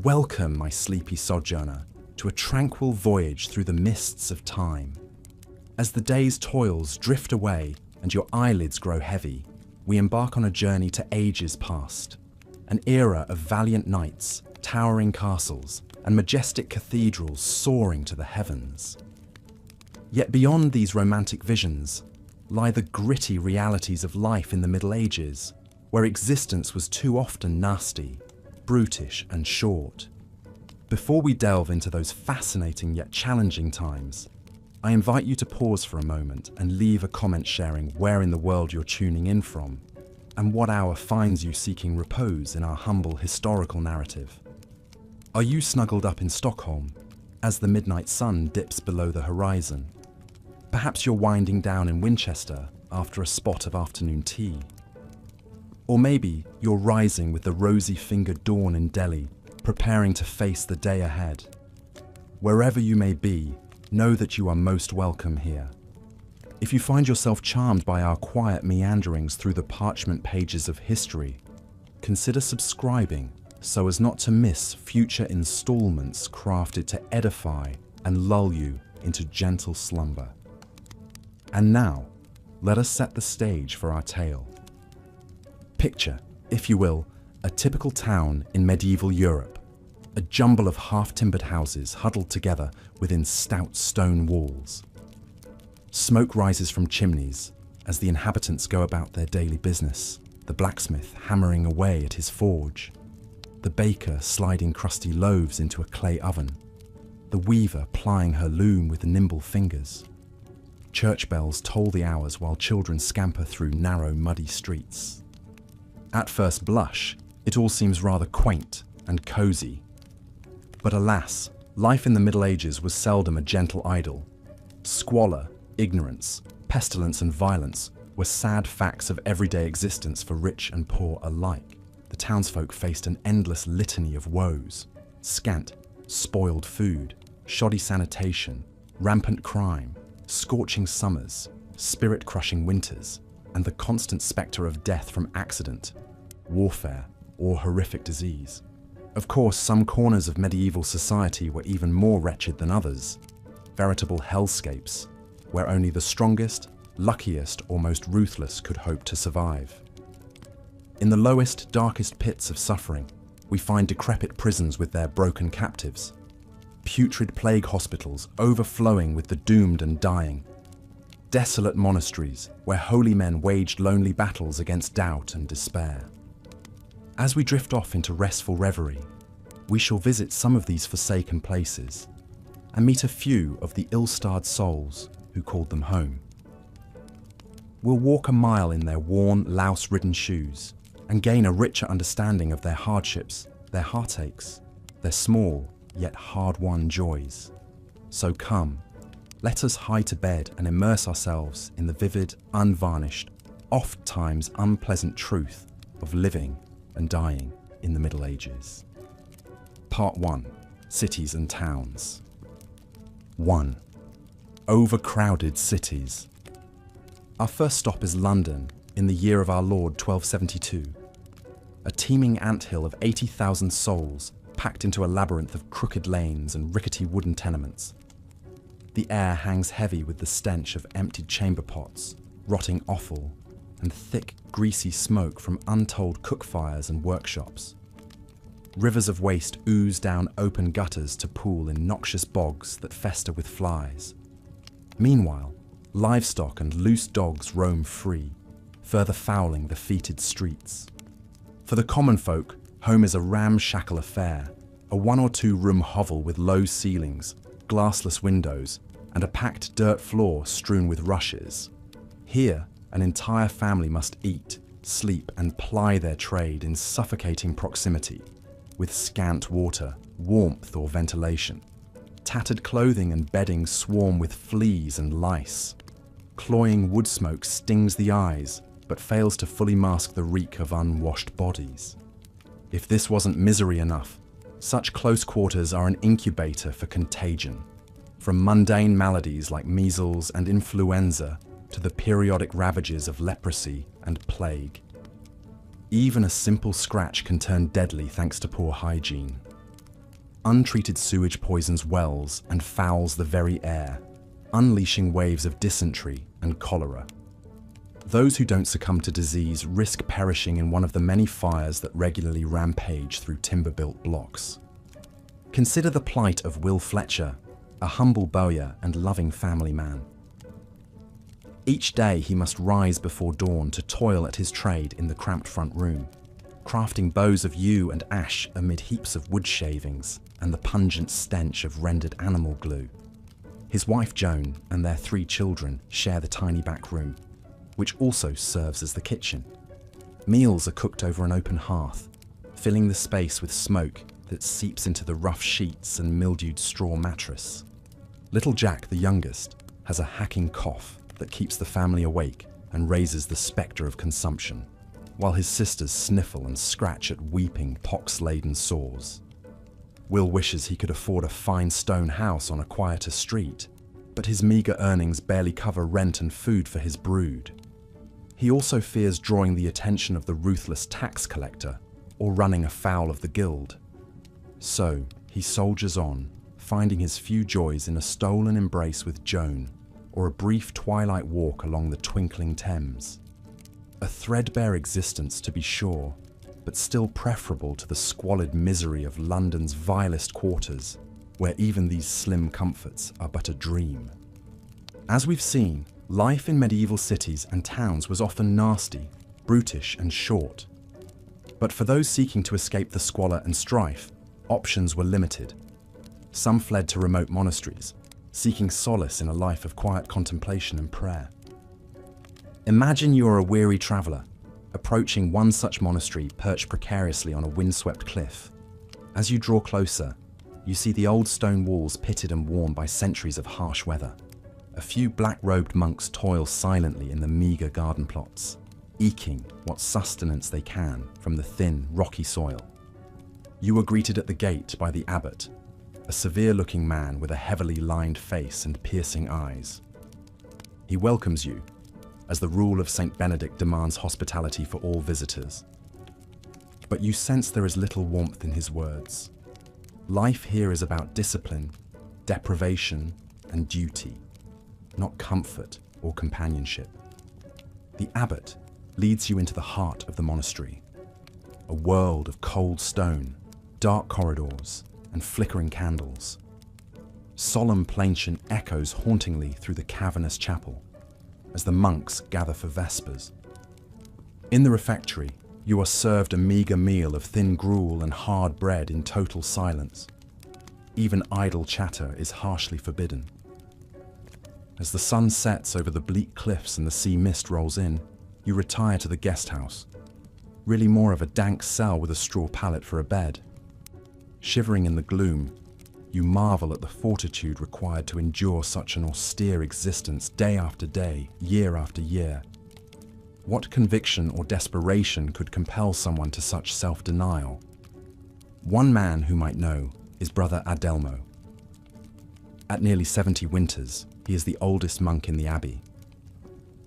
Welcome, my sleepy sojourner, to a tranquil voyage through the mists of time. As the day's toils drift away and your eyelids grow heavy, we embark on a journey to ages past, an era of valiant knights, towering castles, and majestic cathedrals soaring to the heavens. Yet beyond these romantic visions lie the gritty realities of life in the Middle Ages, where existence was too often nasty, brutish, and short. Before we delve into those fascinating yet challenging times, I invite you to pause for a moment and leave a comment sharing where in the world you're tuning in from and what hour finds you seeking repose in our humble historical narrative. Are you snuggled up in Stockholm as the midnight sun dips below the horizon? Perhaps you're winding down in Winchester after a spot of afternoon tea. Or maybe you're rising with the rosy-fingered dawn in Delhi, preparing to face the day ahead. Wherever you may be, know that you are most welcome here. If you find yourself charmed by our quiet meanderings through the parchment pages of history, consider subscribing so as not to miss future installments crafted to edify and lull you into gentle slumber. And now, let us set the stage for our tale. Picture, if you will, a typical town in medieval Europe, a jumble of half-timbered houses huddled together within stout stone walls. Smoke rises from chimneys as the inhabitants go about their daily business, the blacksmith hammering away at his forge, the baker sliding crusty loaves into a clay oven, the weaver plying her loom with nimble fingers. Church bells toll the hours while children scamper through narrow, muddy streets. At first blush, it all seems rather quaint and cozy. But alas, life in the Middle Ages was seldom a gentle idyll. Squalor, ignorance, pestilence and violence were sad facts of everyday existence for rich and poor alike. The townsfolk faced an endless litany of woes: scant, spoiled food, shoddy sanitation, rampant crime, scorching summers, spirit-crushing winters, and the constant spectre of death from accident, warfare, or horrific disease. Of course, some corners of medieval society were even more wretched than others, veritable hellscapes, where only the strongest, luckiest, or most ruthless could hope to survive. In the lowest, darkest pits of suffering, we find decrepit prisons with their broken captives, putrid plague hospitals overflowing with the doomed and dying, desolate monasteries where holy men waged lonely battles against doubt and despair. As we drift off into restful reverie, we shall visit some of these forsaken places and meet a few of the ill-starred souls who called them home. We'll walk a mile in their worn, louse-ridden shoes and gain a richer understanding of their hardships, their heartaches, their small yet hard-won joys. So come, let us hie to bed and immerse ourselves in the vivid, unvarnished, oft-times unpleasant truth of living and dying in the Middle Ages. Part 1. Cities and Towns. 1. Overcrowded cities. Our first stop is London in the year of our Lord 1272. A teeming anthill of 80,000 souls packed into a labyrinth of crooked lanes and rickety wooden tenements. The air hangs heavy with the stench of emptied chamber pots, rotting offal, and thick, greasy smoke from untold cook fires and workshops. Rivers of waste ooze down open gutters to pool in noxious bogs that fester with flies. Meanwhile, livestock and loose dogs roam free, further fouling the fetid streets. For the common folk, home is a ramshackle affair, a 1 or 2 room hovel with low ceilings, glassless windows, and a packed dirt floor strewn with rushes. Here, an entire family must eat, sleep, and ply their trade in suffocating proximity, with scant water, warmth, or ventilation. Tattered clothing and bedding swarm with fleas and lice. Cloying wood smoke stings the eyes, but fails to fully mask the reek of unwashed bodies. If this wasn't misery enough, such close quarters are an incubator for contagion, from mundane maladies like measles and influenza to the periodic ravages of leprosy and plague. Even a simple scratch can turn deadly thanks to poor hygiene. untreated sewage poisons wells and fouls the very air, unleashing waves of dysentery and cholera. Those who don't succumb to disease risk perishing in one of the many fires that regularly rampage through timber-built blocks. Consider the plight of Will Fletcher, a humble bowyer and loving family man. Each day he must rise before dawn to toil at his trade in the cramped front room, crafting bows of yew and ash amid heaps of wood shavings and the pungent stench of rendered animal glue. His wife Joan and their 3 children share the tiny back room, which also serves as the kitchen. Meals are cooked over an open hearth, filling the space with smoke that seeps into the rough sheets and mildewed straw mattress. Little Jack, the youngest, has a hacking cough that keeps the family awake and raises the spectre of consumption, while his sisters sniffle and scratch at weeping, pox-laden sores. Will wishes he could afford a fine stone house on a quieter street, but his meagre earnings barely cover rent and food for his brood. He also fears drawing the attention of the ruthless tax collector or running afoul of the guild. So he soldiers on, finding his few joys in a stolen embrace with Joan or a brief twilight walk along the twinkling Thames. A threadbare existence, to be sure, but still preferable to the squalid misery of London's vilest quarters, where even these slim comforts are but a dream. As we've seen, life in medieval cities and towns was often nasty, brutish and short. But for those seeking to escape the squalor and strife, options were limited. Some fled to remote monasteries, seeking solace in a life of quiet contemplation and prayer. Imagine you are a weary traveller, approaching one such monastery perched precariously on a windswept cliff. As you draw closer, you see the old stone walls pitted and worn by centuries of harsh weather. A few black-robed monks toil silently in the meagre garden plots, eking what sustenance they can from the thin, rocky soil. You are greeted at the gate by the abbot, a severe-looking man with a heavily lined face and piercing eyes. He welcomes you, as the rule of St. Benedict demands hospitality for all visitors. But you sense there is little warmth in his words. Life here is about discipline, deprivation, and duty, not comfort or companionship. The abbot leads you into the heart of the monastery, a world of cold stone, dark corridors, and flickering candles. Solemn plainchant echoes hauntingly through the cavernous chapel as the monks gather for vespers. In the refectory, you are served a meagre meal of thin gruel and hard bread in total silence. Even idle chatter is harshly forbidden. As the sun sets over the bleak cliffs and the sea mist rolls in, you retire to the guest house, really more of a dank cell with a straw pallet for a bed. Shivering in the gloom, you marvel at the fortitude required to endure such an austere existence day after day, year after year. What conviction or desperation could compel someone to such self-denial? One man who might know is Brother Adelmo. At nearly 70 winters, he is the oldest monk in the abbey.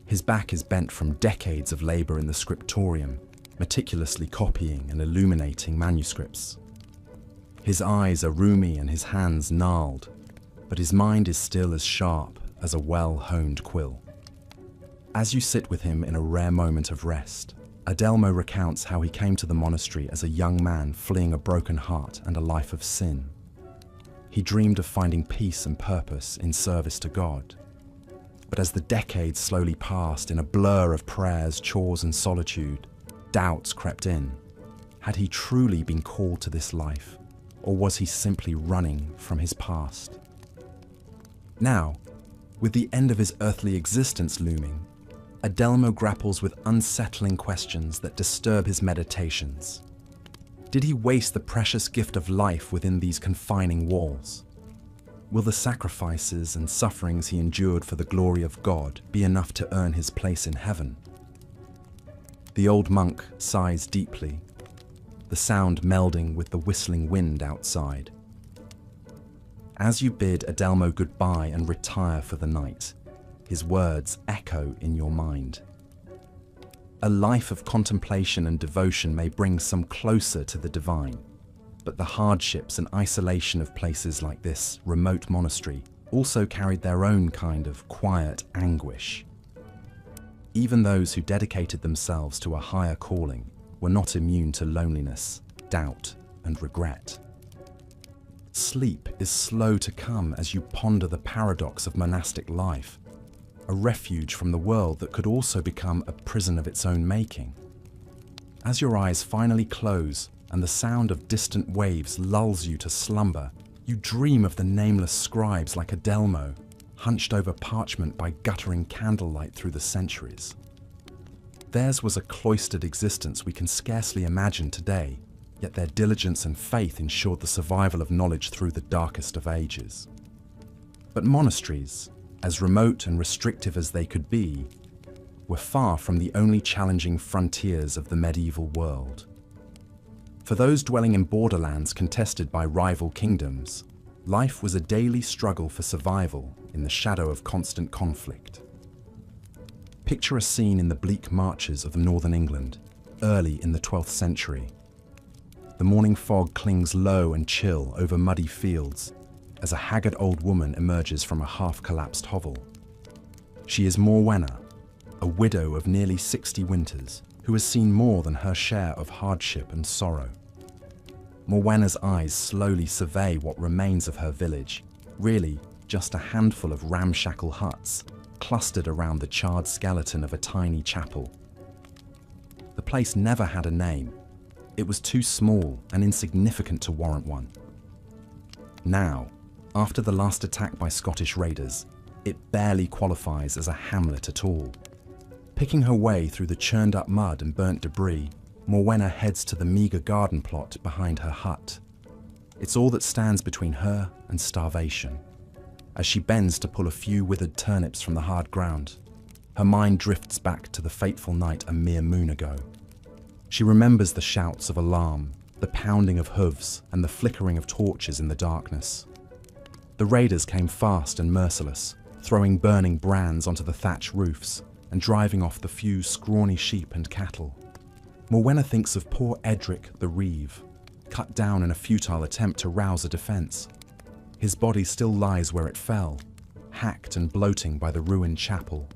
His back is bent from decades of labour in the scriptorium, meticulously copying and illuminating manuscripts. His eyes are rheumy and his hands gnarled, but his mind is still as sharp as a well-honed quill. As you sit with him in a rare moment of rest, Adelmo recounts how he came to the monastery as a young man fleeing a broken heart and a life of sin. He dreamed of finding peace and purpose in service to God. But as the decades slowly passed in a blur of prayers, chores and solitude, doubts crept in. Had he truly been called to this life, or was he simply running from his past? Now, with the end of his earthly existence looming, Adelmo grapples with unsettling questions that disturb his meditations. Did he waste the precious gift of life within these confining walls? Will the sacrifices and sufferings he endured for the glory of God be enough to earn his place in heaven? The old monk sighs deeply, the sound melding with the whistling wind outside. As you bid Adelmo goodbye and retire for the night, his words echo in your mind. A life of contemplation and devotion may bring some closer to the divine, But the hardships and isolation of places like this remote monastery also carried their own kind of quiet anguish. Even those who dedicated themselves to a higher calling were not immune to loneliness, doubt, and regret. Sleep is slow to come as you ponder the paradox of monastic life, a refuge from the world that could also become a prison of its own making. As your eyes finally close and the sound of distant waves lulls you to slumber, you dream of the nameless scribes like Adelmo, hunched over parchment by guttering candlelight through the centuries. Theirs was a cloistered existence we can scarcely imagine today, yet their diligence and faith ensured the survival of knowledge through the darkest of ages. But monasteries, as remote and restrictive as they could be, were far from the only challenging frontiers of the medieval world. For those dwelling in borderlands contested by rival kingdoms, life was a daily struggle for survival in the shadow of constant conflict. Picture a scene in the bleak marches of northern England, early in the 12th century. The morning fog clings low and chill over muddy fields as a haggard old woman emerges from a half-collapsed hovel. She is Morwenna, a widow of nearly 60 winters, who has seen more than her share of hardship and sorrow. Morwenna's eyes slowly survey what remains of her village, really just a handful of ramshackle huts clustered around the charred skeleton of a tiny chapel. The place never had a name. It was too small and insignificant to warrant one. Now, after the last attack by Scottish raiders, it barely qualifies as a hamlet at all. Picking her way through the churned-up mud and burnt debris, Morwenna heads to the meagre garden plot behind her hut. It's all that stands between her and starvation. As she bends to pull a few withered turnips from the hard ground, her mind drifts back to the fateful night a mere moon ago. She remembers the shouts of alarm, the pounding of hooves, and the flickering of torches in the darkness. The raiders came fast and merciless, throwing burning brands onto the thatch roofs and driving off the few scrawny sheep and cattle. Morwenna thinks of poor Edric the Reeve, cut down in a futile attempt to rouse a defense. His body still lies where it fell, hacked and bloating by the ruined chapel.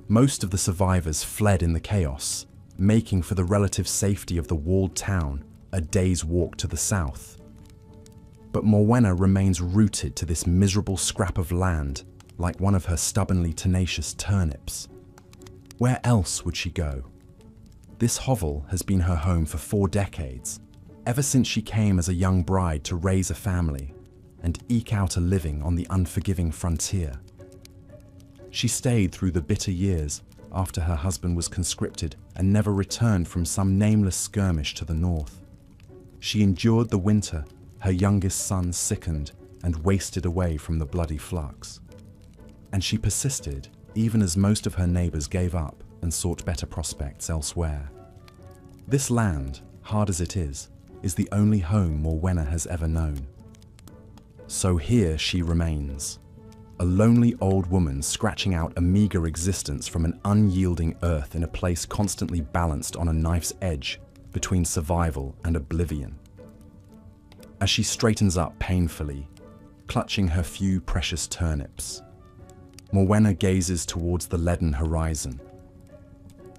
Most of the survivors fled in the chaos, making for the relative safety of the walled town, a day's walk to the south. But Morwenna remains rooted to this miserable scrap of land, like one of her stubbornly tenacious turnips. Where else would she go? This hovel has been her home for 4 decades, ever since she came as a young bride to raise a family and eke out a living on the unforgiving frontier. She stayed through the bitter years after her husband was conscripted and never returned from some nameless skirmish to the north. She endured the winter her youngest son sickened and wasted away from the bloody flux. And she persisted even as most of her neighbors gave up and sought better prospects elsewhere. This land, hard as it is the only home Morwenna has ever known. So here she remains, a lonely old woman scratching out a meager existence from an unyielding earth in a place constantly balanced on a knife's edge between survival and oblivion. As she straightens up painfully, clutching her few precious turnips, Morwenna gazes towards the leaden horizon.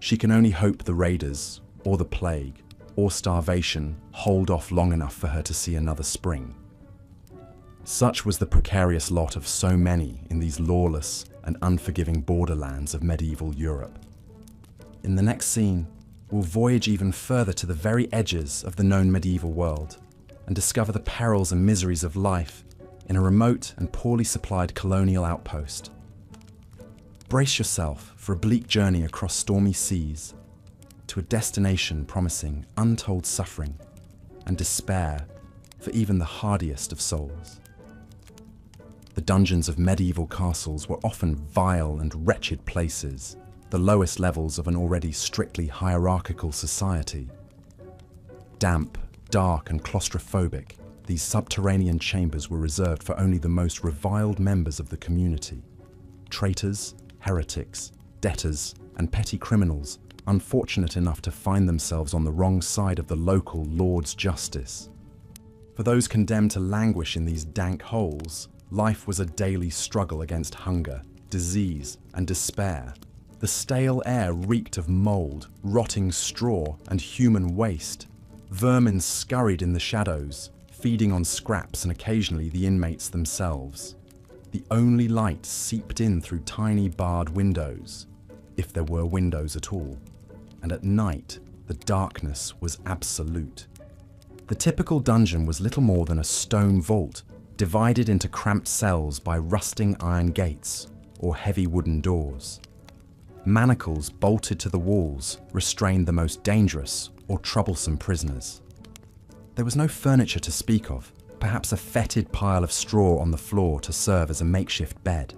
She can only hope the raiders, or the plague, or starvation hold off long enough for her to see another spring. Such was the precarious lot of so many in these lawless and unforgiving borderlands of medieval Europe. In the next scene, we'll voyage even further to the very edges of the known medieval world and discover the perils and miseries of life in a remote and poorly supplied colonial outpost. Brace yourself for a bleak journey across stormy seas to a destination promising untold suffering and despair for even the hardiest of souls. The dungeons of medieval castles were often vile and wretched places, the lowest levels of an already strictly hierarchical society. Damp, dark and claustrophobic, these subterranean chambers were reserved for only the most reviled members of the community. Traitors, heretics, debtors, and petty criminals, unfortunate enough to find themselves on the wrong side of the local lord's justice. For those condemned to languish in these dank holes, life was a daily struggle against hunger, disease, and despair. The stale air reeked of mold, rotting straw, and human waste. Vermin scurried in the shadows, feeding on scraps and occasionally the inmates themselves. The only light seeped in through tiny barred windows, if there were windows at all, and at night the darkness was absolute. The typical dungeon was little more than a stone vault, divided into cramped cells by rusting iron gates or heavy wooden doors. Manacles bolted to the walls restrained the most dangerous or troublesome prisoners. There was no furniture to speak of, perhaps a fetid pile of straw on the floor to serve as a makeshift bed.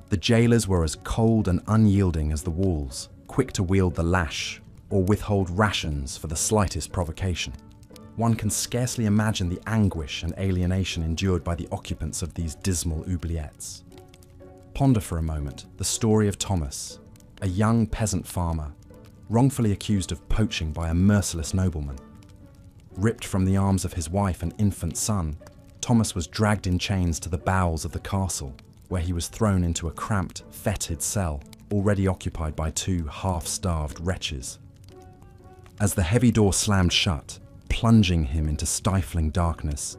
The jailers were as cold and unyielding as the walls, quick to wield the lash or withhold rations for the slightest provocation. One can scarcely imagine the anguish and alienation endured by the occupants of these dismal oubliettes. Ponder for a moment the story of Thomas, a young peasant farmer, wrongfully accused of poaching by a merciless nobleman. Ripped from the arms of his wife and infant son, Thomas was dragged in chains to the bowels of the castle, where he was thrown into a cramped, fetid cell, already occupied by two half-starved wretches. As the heavy door slammed shut, plunging him into stifling darkness,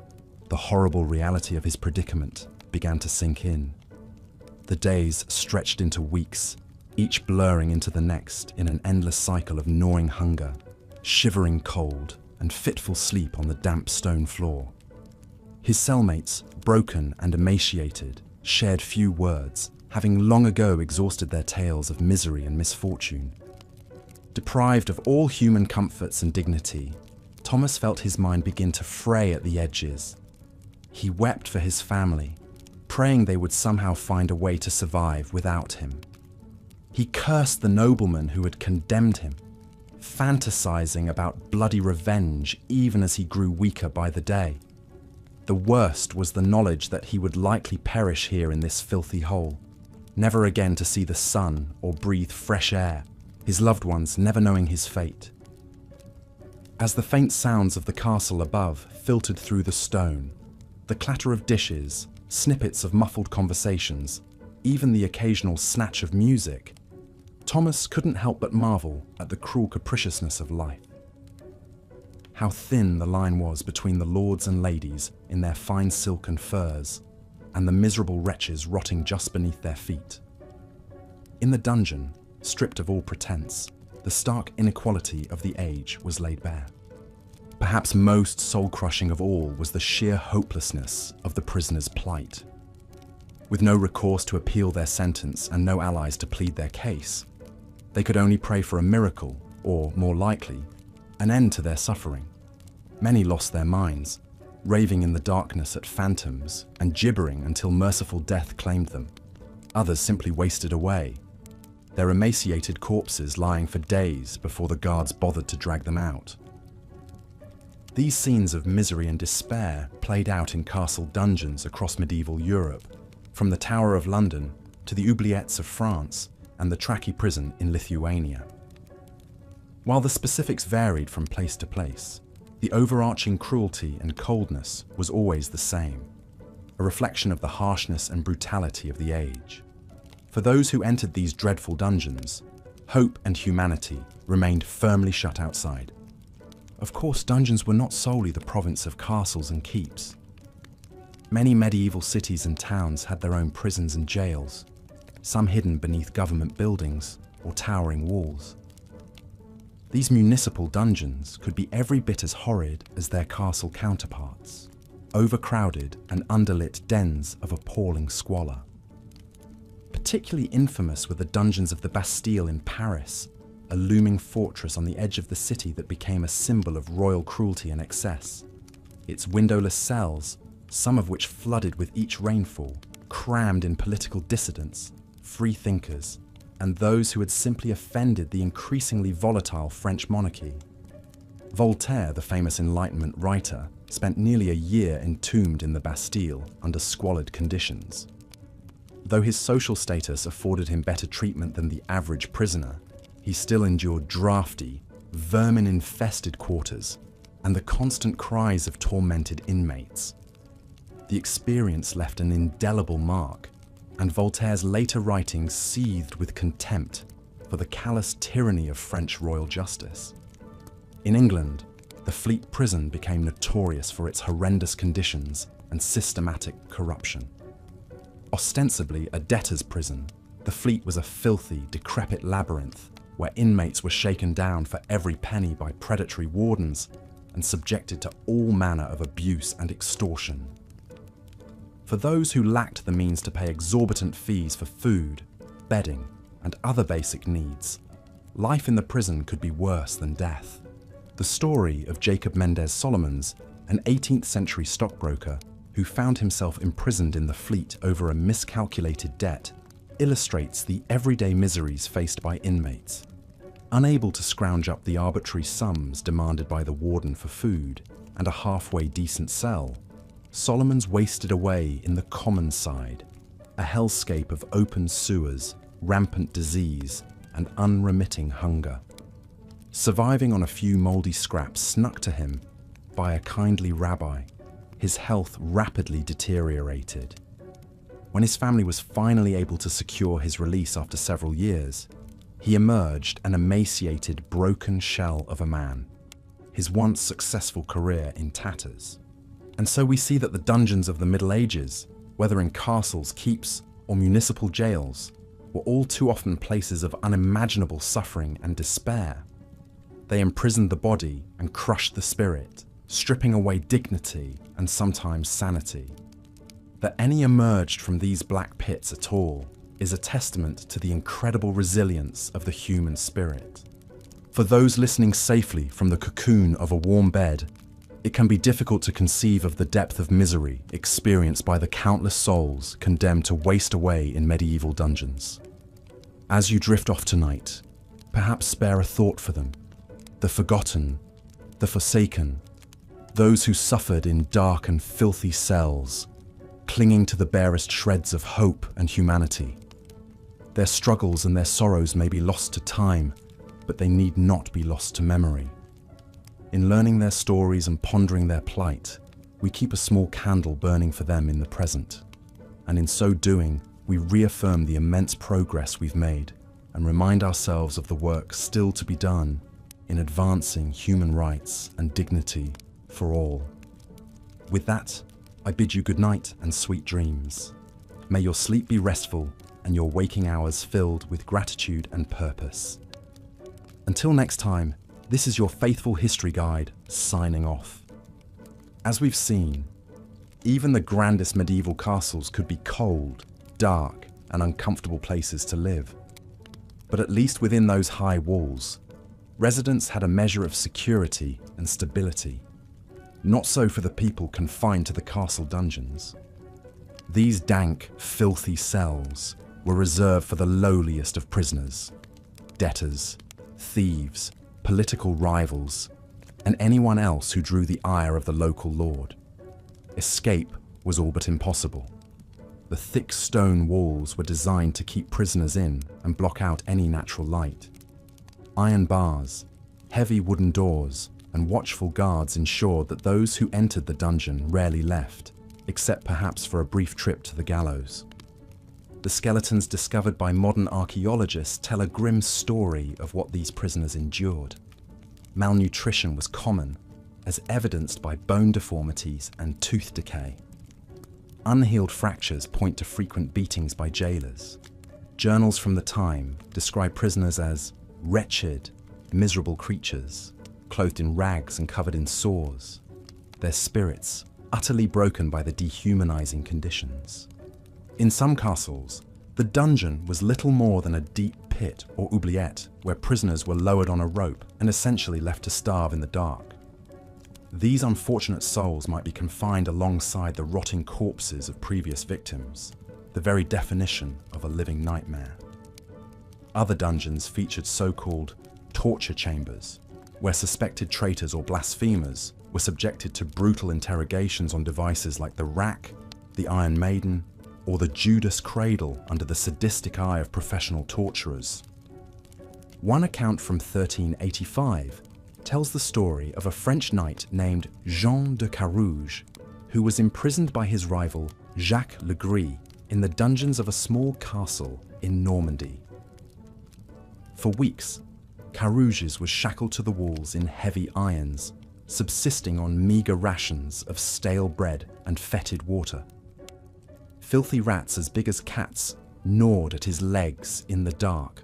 the horrible reality of his predicament began to sink in. The days stretched into weeks, each blurring into the next in an endless cycle of gnawing hunger, shivering cold, and fitful sleep on the damp stone floor. His cellmates, broken and emaciated, shared few words, having long ago exhausted their tales of misery and misfortune. Deprived of all human comforts and dignity, Thomas felt his mind begin to fray at the edges. He wept for his family, praying they would somehow find a way to survive without him. He cursed the nobleman who had condemned him, fantasizing about bloody revenge even as he grew weaker by the day. The worst was the knowledge that he would likely perish here in this filthy hole, never again to see the sun or breathe fresh air, his loved ones never knowing his fate. As the faint sounds of the castle above filtered through the stone, the clatter of dishes, snippets of muffled conversations, even the occasional snatch of music, Thomas couldn't help but marvel at the cruel capriciousness of life. How thin the line was between the lords and ladies in their fine silk and furs, and the miserable wretches rotting just beneath their feet. In the dungeon, stripped of all pretense, the stark inequality of the age was laid bare. Perhaps most soul-crushing of all was the sheer hopelessness of the prisoners' plight. With no recourse to appeal their sentence and no allies to plead their case, they could only pray for a miracle, or, more likely, an end to their suffering. Many lost their minds, raving in the darkness at phantoms and gibbering until merciful death claimed them. Others simply wasted away, their emaciated corpses lying for days before the guards bothered to drag them out. These scenes of misery and despair played out in castle dungeons across medieval Europe, from the Tower of London to the oubliettes of France and the Tranquil prison in Lithuania. While the specifics varied from place to place, the overarching cruelty and coldness was always the same, a reflection of the harshness and brutality of the age. For those who entered these dreadful dungeons, hope and humanity remained firmly shut outside. Of course, dungeons were not solely the province of castles and keeps. Many medieval cities and towns had their own prisons and jails, some hidden beneath government buildings or towering walls. These municipal dungeons could be every bit as horrid as their castle counterparts, overcrowded and underlit dens of appalling squalor. Particularly infamous were the dungeons of the Bastille in Paris, a looming fortress on the edge of the city that became a symbol of royal cruelty and excess. Its windowless cells, some of which flooded with each rainfall, crammed in political dissidents, free thinkers, and those who had simply offended the increasingly volatile French monarchy. Voltaire, the famous Enlightenment writer, spent nearly a year entombed in the Bastille under squalid conditions. Though his social status afforded him better treatment than the average prisoner, he still endured drafty, vermin-infested quarters, and the constant cries of tormented inmates. The experience left an indelible mark, and Voltaire's later writings seethed with contempt for the callous tyranny of French royal justice. In England, the Fleet prison became notorious for its horrendous conditions and systematic corruption. Ostensibly a debtor's prison, the Fleet was a filthy, decrepit labyrinth where inmates were shaken down for every penny by predatory wardens and subjected to all manner of abuse and extortion. For those who lacked the means to pay exorbitant fees for food, bedding, and other basic needs, life in the prison could be worse than death. The story of Jacob Mendez Solomons, an 18th century stockbroker who found himself imprisoned in the Fleet over a miscalculated debt, illustrates the everyday miseries faced by inmates. Unable to scrounge up the arbitrary sums demanded by the warden for food and a halfway decent cell, Solomons wasted away in the common side, a hellscape of open sewers, rampant disease, and unremitting hunger. Surviving on a few mouldy scraps snuck to him by a kindly rabbi, his health rapidly deteriorated. When his family was finally able to secure his release after several years, he emerged an emaciated, broken shell of a man, his once successful career in tatters. And so we see that the dungeons of the Middle Ages, whether in castles, keeps, or municipal jails, were all too often places of unimaginable suffering and despair. They imprisoned the body and crushed the spirit, stripping away dignity and sometimes sanity. That any emerged from these black pits at all is a testament to the incredible resilience of the human spirit. For those listening safely from the cocoon of a warm bed, it can be difficult to conceive of the depth of misery experienced by the countless souls condemned to waste away in medieval dungeons. As you drift off tonight, perhaps spare a thought for them, the forgotten, the forsaken, those who suffered in dark and filthy cells, clinging to the barest shreds of hope and humanity. Their struggles and their sorrows may be lost to time, but they need not be lost to memory. In learning their stories and pondering their plight, we keep a small candle burning for them in the present, and in so doing, we reaffirm the immense progress we've made and remind ourselves of the work still to be done in advancing human rights and dignity for all. With that, I bid you good night and sweet dreams. May your sleep be restful and your waking hours filled with gratitude and purpose. Until next time, this is your faithful history guide signing off. As we've seen, even the grandest medieval castles could be cold, dark, and uncomfortable places to live. But at least within those high walls, residents had a measure of security and stability. Not so for the people confined to the castle dungeons. These dank, filthy cells were reserved for the lowliest of prisoners, debtors, thieves, political rivals, and anyone else who drew the ire of the local lord. Escape was all but impossible. The thick stone walls were designed to keep prisoners in and block out any natural light. Iron bars, heavy wooden doors, and watchful guards ensured that those who entered the dungeon rarely left, except perhaps for a brief trip to the gallows. The skeletons discovered by modern archaeologists tell a grim story of what these prisoners endured. Malnutrition was common, as evidenced by bone deformities and tooth decay. Unhealed fractures point to frequent beatings by jailers. Journals from the time describe prisoners as wretched, miserable creatures, clothed in rags and covered in sores, their spirits utterly broken by the dehumanizing conditions. In some castles, the dungeon was little more than a deep pit or oubliette where prisoners were lowered on a rope and essentially left to starve in the dark. These unfortunate souls might be confined alongside the rotting corpses of previous victims, the very definition of a living nightmare. Other dungeons featured so-called torture chambers, where suspected traitors or blasphemers were subjected to brutal interrogations on devices like the rack, the Iron Maiden, or the Judas cradle under the sadistic eye of professional torturers. One account from 1385 tells the story of a French knight named Jean de Carouge, who was imprisoned by his rival Jacques Le Gris in the dungeons of a small castle in Normandy. For weeks, Carouges was shackled to the walls in heavy irons, subsisting on meagre rations of stale bread and fetid water. Filthy rats as big as cats gnawed at his legs in the dark.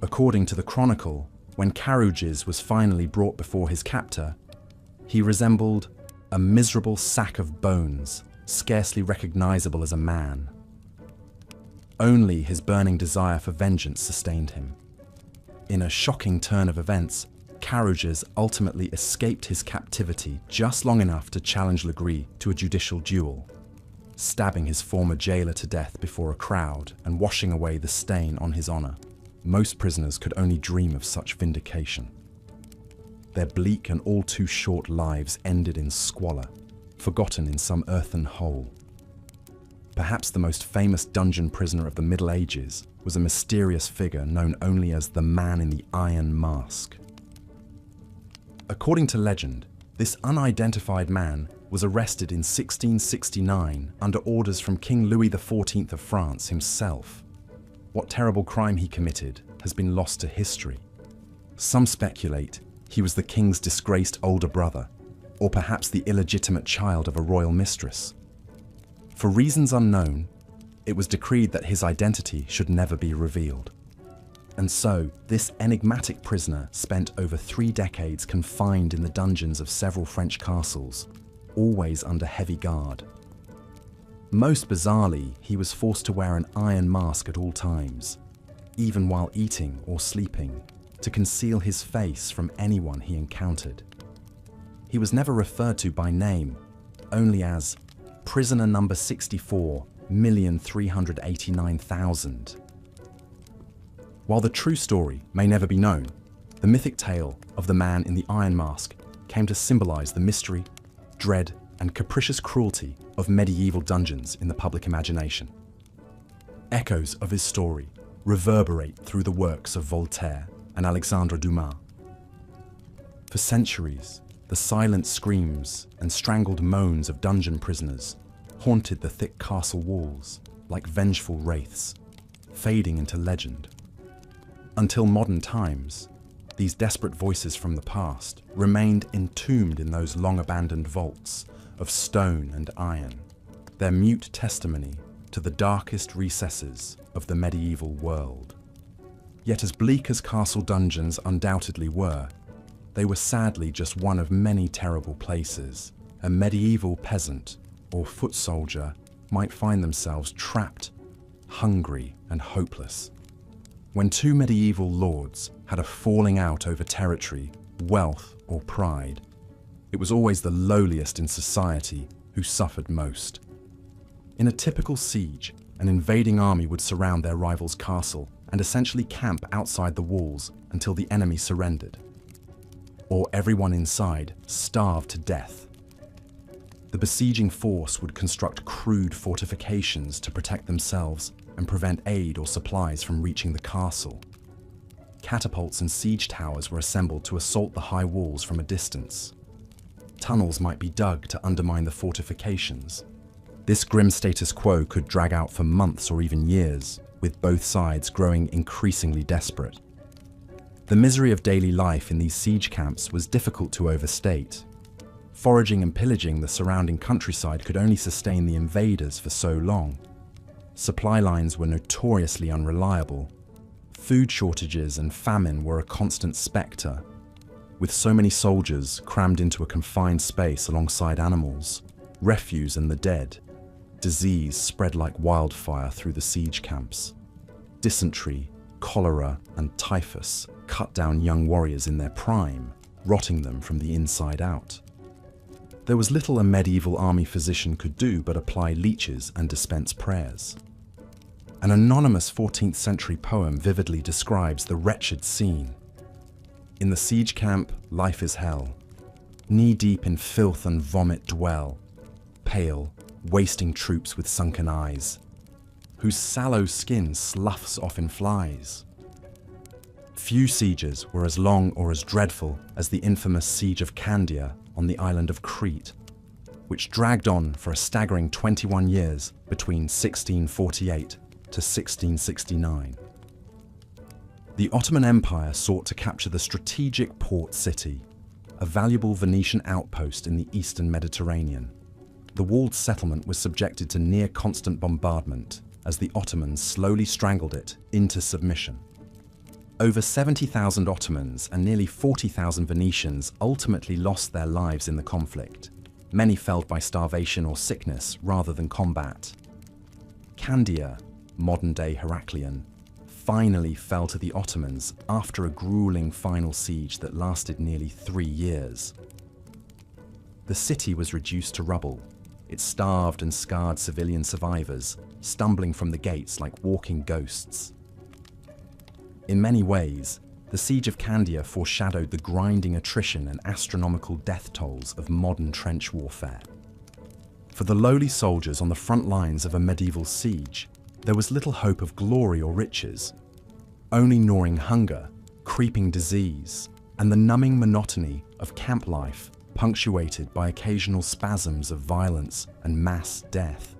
According to the Chronicle, when Carouges was finally brought before his captor, he resembled a miserable sack of bones, scarcely recognizable as a man. Only his burning desire for vengeance sustained him. In a shocking turn of events, Carouges ultimately escaped his captivity just long enough to challenge Le Gris to a judicial duel, stabbing his former jailer to death before a crowd and washing away the stain on his honor. Most prisoners could only dream of such vindication. Their bleak and all too short lives ended in squalor, forgotten in some earthen hole. Perhaps the most famous dungeon prisoner of the Middle Ages was a mysterious figure known only as the Man in the Iron Mask. According to legend, this unidentified man was arrested in 1669 under orders from King Louis XIV of France himself. What terrible crime he committed has been lost to history. Some speculate he was the king's disgraced older brother, or perhaps the illegitimate child of a royal mistress. For reasons unknown, it was decreed that his identity should never be revealed. And so, this enigmatic prisoner spent over 3 decades confined in the dungeons of several French castles, always under heavy guard. Most bizarrely, he was forced to wear an iron mask at all times, even while eating or sleeping, to conceal his face from anyone he encountered. He was never referred to by name, only as prisoner number 64,389,000. While the true story may never be known, the mythic tale of the Man in the Iron Mask came to symbolize the mystery, dread, and capricious cruelty of medieval dungeons in the public imagination. Echoes of his story reverberate through the works of Voltaire and Alexandre Dumas. For centuries, the silent screams and strangled moans of dungeon prisoners haunted the thick castle walls like vengeful wraiths, fading into legend. Until modern times, these desperate voices from the past remained entombed in those long-abandoned vaults of stone and iron, their mute testimony to the darkest recesses of the medieval world. Yet as bleak as castle dungeons undoubtedly were, they were sadly just one of many terrible places a medieval peasant or foot soldier might find themselves trapped, hungry, and hopeless. When two medieval lords had a falling out over territory, wealth, or pride, it was always the lowliest in society who suffered most. In a typical siege, an invading army would surround their rival's castle and essentially camp outside the walls until the enemy surrendered, or everyone inside starved to death. The besieging force would construct crude fortifications to protect themselves and prevent aid or supplies from reaching the castle. Catapults and siege towers were assembled to assault the high walls from a distance. Tunnels might be dug to undermine the fortifications. This grim status quo could drag out for months or even years, with both sides growing increasingly desperate. The misery of daily life in these siege camps was difficult to overstate. Foraging and pillaging the surrounding countryside could only sustain the invaders for so long. Supply lines were notoriously unreliable. Food shortages and famine were a constant spectre. With so many soldiers crammed into a confined space alongside animals, refuse and the dead, disease spread like wildfire through the siege camps. Dysentery, cholera, and typhus cut down young warriors in their prime, rotting them from the inside out. There was little a medieval army physician could do but apply leeches and dispense prayers. An anonymous 14th century poem vividly describes the wretched scene. In the siege camp, life is hell. Knee-deep in filth and vomit dwell, pale, wasting troops with sunken eyes, whose sallow skin sloughs off in flies. Few sieges were as long or as dreadful as the infamous siege of Candia on the island of Crete, which dragged on for a staggering 21 years between 1648 to 1669. The Ottoman Empire sought to capture the strategic port city, a valuable Venetian outpost in the eastern Mediterranean. The walled settlement was subjected to near-constant bombardment as the Ottomans slowly strangled it into submission. Over 70,000 Ottomans and nearly 40,000 Venetians ultimately lost their lives in the conflict, many felled by starvation or sickness rather than combat. Candia, modern-day Heraklion, finally fell to the Ottomans after a grueling final siege that lasted nearly 3 years. The city was reduced to rubble, its starved and scarred civilian survivors stumbling from the gates like walking ghosts. In many ways, the siege of Candia foreshadowed the grinding attrition and astronomical death tolls of modern trench warfare. For the lowly soldiers on the front lines of a medieval siege, there was little hope of glory or riches, only gnawing hunger, creeping disease, and the numbing monotony of camp life, punctuated by occasional spasms of violence and mass death.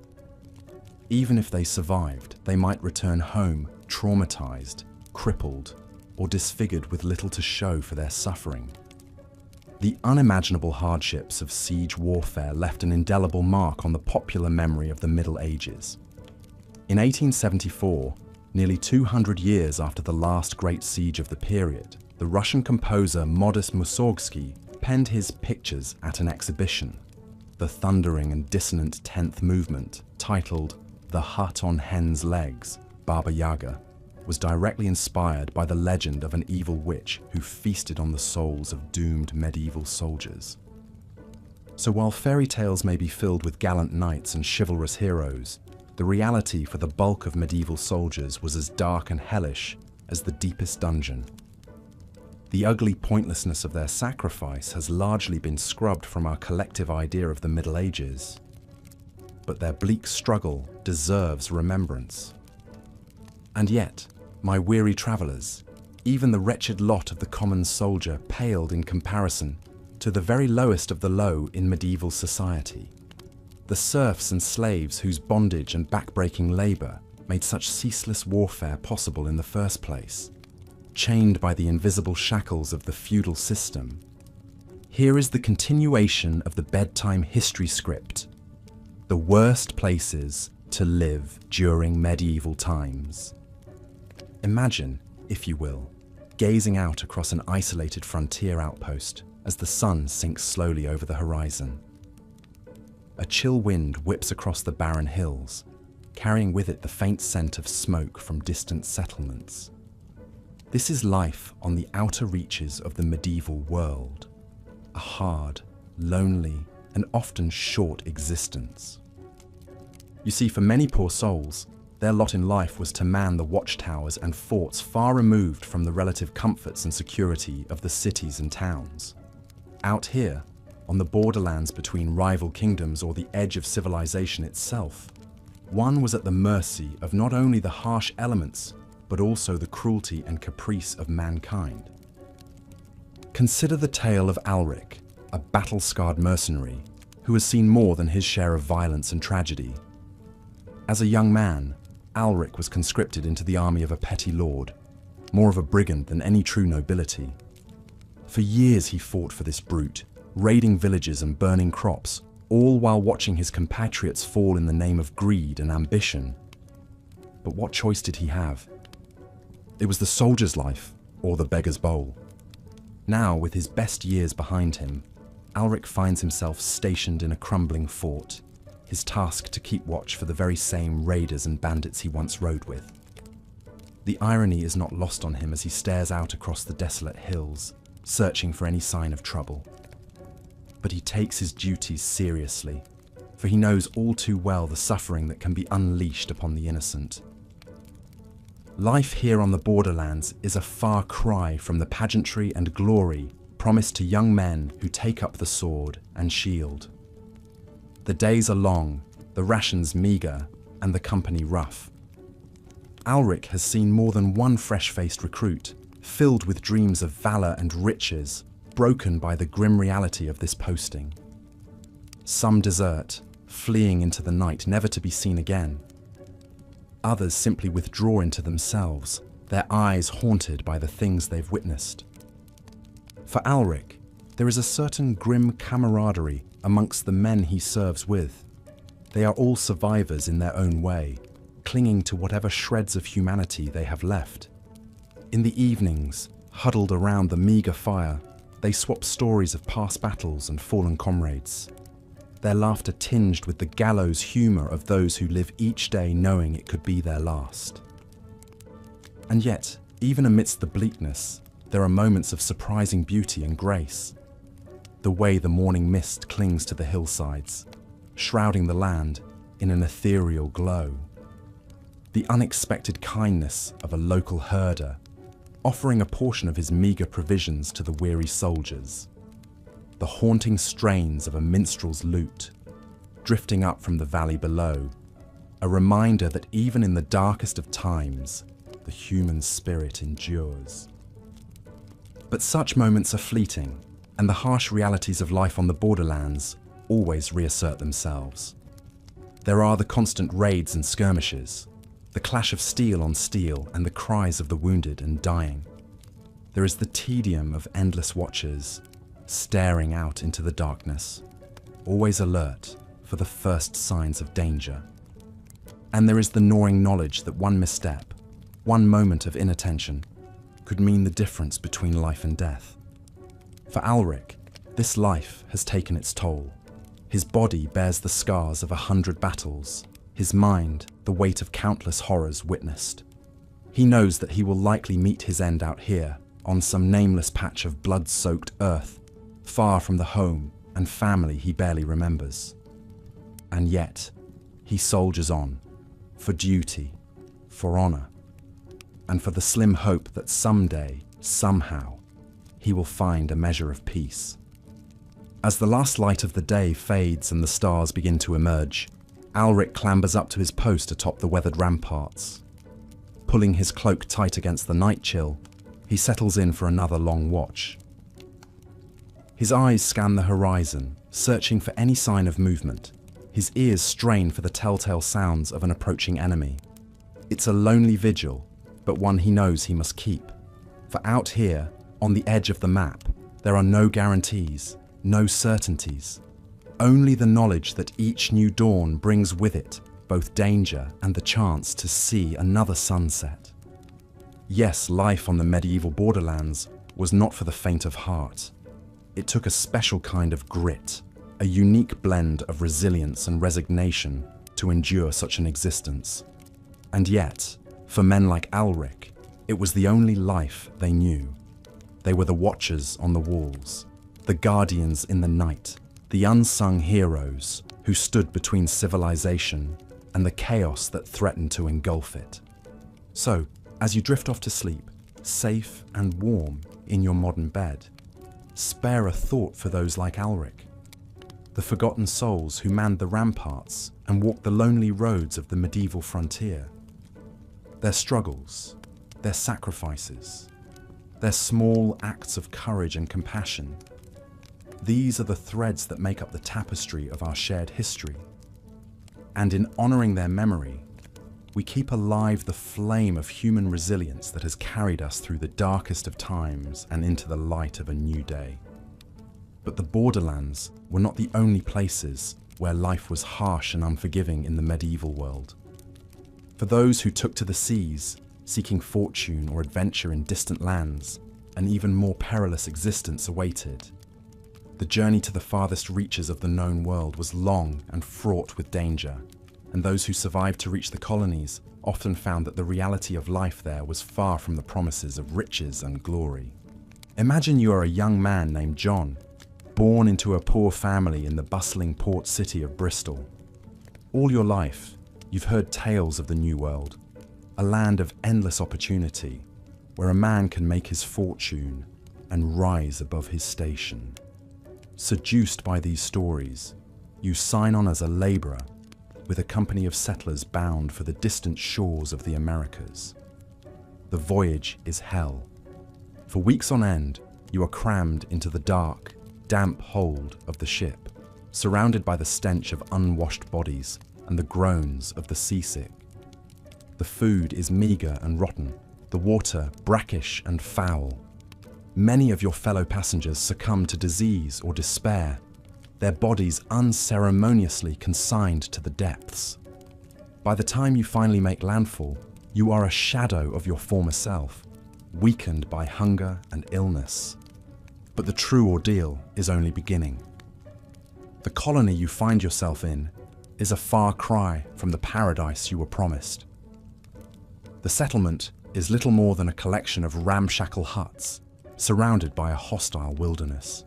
Even if they survived, they might return home traumatized, crippled, or disfigured with little to show for their suffering. The unimaginable hardships of siege warfare left an indelible mark on the popular memory of the Middle Ages. In 1874, nearly 200 years after the last great siege of the period, the Russian composer Modest Mussorgsky penned his Pictures at an exhibition. The thundering and dissonant 10th movement, titled The Hut on Hen's Legs, Baba Yaga, was directly inspired by the legend of an evil witch who feasted on the souls of doomed medieval soldiers. So while fairy tales may be filled with gallant knights and chivalrous heroes, the reality for the bulk of medieval soldiers was as dark and hellish as the deepest dungeon. The ugly pointlessness of their sacrifice has largely been scrubbed from our collective idea of the Middle Ages, but their bleak struggle deserves remembrance. And yet, my weary travellers, even the wretched lot of the common soldier paled in comparison to the very lowest of the low in medieval society. The serfs and slaves whose bondage and backbreaking labour made such ceaseless warfare possible in the first place, chained by the invisible shackles of the feudal system. Here is the continuation of the bedtime history script: the worst places to live during medieval times. Imagine, if you will, gazing out across an isolated frontier outpost as the sun sinks slowly over the horizon. A chill wind whips across the barren hills, carrying with it the faint scent of smoke from distant settlements. This is life on the outer reaches of the medieval world, a hard, lonely, and often short existence. You see, for many poor souls, their lot in life was to man the watchtowers and forts far removed from the relative comforts and security of the cities and towns. Out here, on the borderlands between rival kingdoms or the edge of civilization itself, one was at the mercy of not only the harsh elements, but also the cruelty and caprice of mankind. Consider the tale of Alric, a battle-scarred mercenary who has seen more than his share of violence and tragedy. As a young man, Alric was conscripted into the army of a petty lord, more of a brigand than any true nobility. For years he fought for this brute, raiding villages and burning crops, all while watching his compatriots fall in the name of greed and ambition. But what choice did he have? It was the soldier's life or the beggar's bowl. Now, with his best years behind him, Alric finds himself stationed in a crumbling fort, his task to keep watch for the very same raiders and bandits he once rode with. The irony is not lost on him as he stares out across the desolate hills, searching for any sign of trouble. But he takes his duties seriously, for he knows all too well the suffering that can be unleashed upon the innocent. Life here on the borderlands is a far cry from the pageantry and glory promised to young men who take up the sword and shield. The days are long, the rations meagre, and the company rough. Alric has seen more than one fresh-faced recruit, filled with dreams of valor and riches, broken by the grim reality of this posting. Some desert, fleeing into the night, never to be seen again. Others simply withdraw into themselves, their eyes haunted by the things they've witnessed. For Alric, there is a certain grim camaraderie amongst the men he serves with. They are all survivors in their own way, clinging to whatever shreds of humanity they have left. In the evenings, huddled around the meagre fire, they swap stories of past battles and fallen comrades. Their laughter tinged with the gallows humor of those who live each day knowing it could be their last. And yet, even amidst the bleakness, there are moments of surprising beauty and grace. The way the morning mist clings to the hillsides, shrouding the land in an ethereal glow. The unexpected kindness of a local herder, offering a portion of his meagre provisions to the weary soldiers. The haunting strains of a minstrel's lute, drifting up from the valley below, a reminder that even in the darkest of times, the human spirit endures. But such moments are fleeting, and the harsh realities of life on the borderlands always reassert themselves. There are the constant raids and skirmishes, the clash of steel on steel and the cries of the wounded and dying. There is the tedium of endless watchers, staring out into the darkness, always alert for the first signs of danger. And there is the gnawing knowledge that one misstep, one moment of inattention, could mean the difference between life and death. For Alric, this life has taken its toll. His body bears the scars of 100 battles, his mind the weight of countless horrors witnessed. He knows that he will likely meet his end out here, on some nameless patch of blood-soaked earth, far from the home and family he barely remembers. And yet, he soldiers on, for duty, for honor, and for the slim hope that someday, somehow, he will find a measure of peace. As the last light of the day fades and the stars begin to emerge, Alric clambers up to his post atop the weathered ramparts. Pulling his cloak tight against the night chill, he settles in for another long watch. His eyes scan the horizon, searching for any sign of movement. His ears strain for the telltale sounds of an approaching enemy. It's a lonely vigil, but one he knows he must keep. For out here, on the edge of the map, there are no guarantees, no certainties. Only the knowledge that each new dawn brings with it both danger and the chance to see another sunset. Yes, life on the medieval borderlands was not for the faint of heart. It took a special kind of grit, a unique blend of resilience and resignation to endure such an existence. And yet, for men like Alric, it was the only life they knew. They were the watchers on the walls, the guardians in the night, the unsung heroes who stood between civilization and the chaos that threatened to engulf it. So, as you drift off to sleep, safe and warm in your modern bed, spare a thought for those like Alric, the forgotten souls who manned the ramparts and walked the lonely roads of the medieval frontier. Their struggles, their sacrifices, their small acts of courage and compassion. These are the threads that make up the tapestry of our shared history. And in honoring their memory, we keep alive the flame of human resilience that has carried us through the darkest of times and into the light of a new day. But the borderlands were not the only places where life was harsh and unforgiving in the medieval world. For those who took to the seas, seeking fortune or adventure in distant lands, an even more perilous existence awaited. The journey to the farthest reaches of the known world was long and fraught with danger, and those who survived to reach the colonies often found that the reality of life there was far from the promises of riches and glory. Imagine you are a young man named John, born into a poor family in the bustling port city of Bristol. All your life, you've heard tales of the New World, a land of endless opportunity, where a man can make his fortune and rise above his station. Seduced by these stories, you sign on as a laborer with a company of settlers bound for the distant shores of the Americas. The voyage is hell, For weeks on end, you are crammed into the dark, damp hold of the ship, surrounded by the stench of unwashed bodies and the groans of the seasick. The food is meagre and rotten, the water brackish and foul. Many of your fellow passengers succumb to disease or despair, their bodies unceremoniously consigned to the depths. By the time you finally make landfall, you are a shadow of your former self, weakened by hunger and illness. But the true ordeal is only beginning. The colony you find yourself in is a far cry from the paradise you were promised. The settlement is little more than a collection of ramshackle huts, surrounded by a hostile wilderness.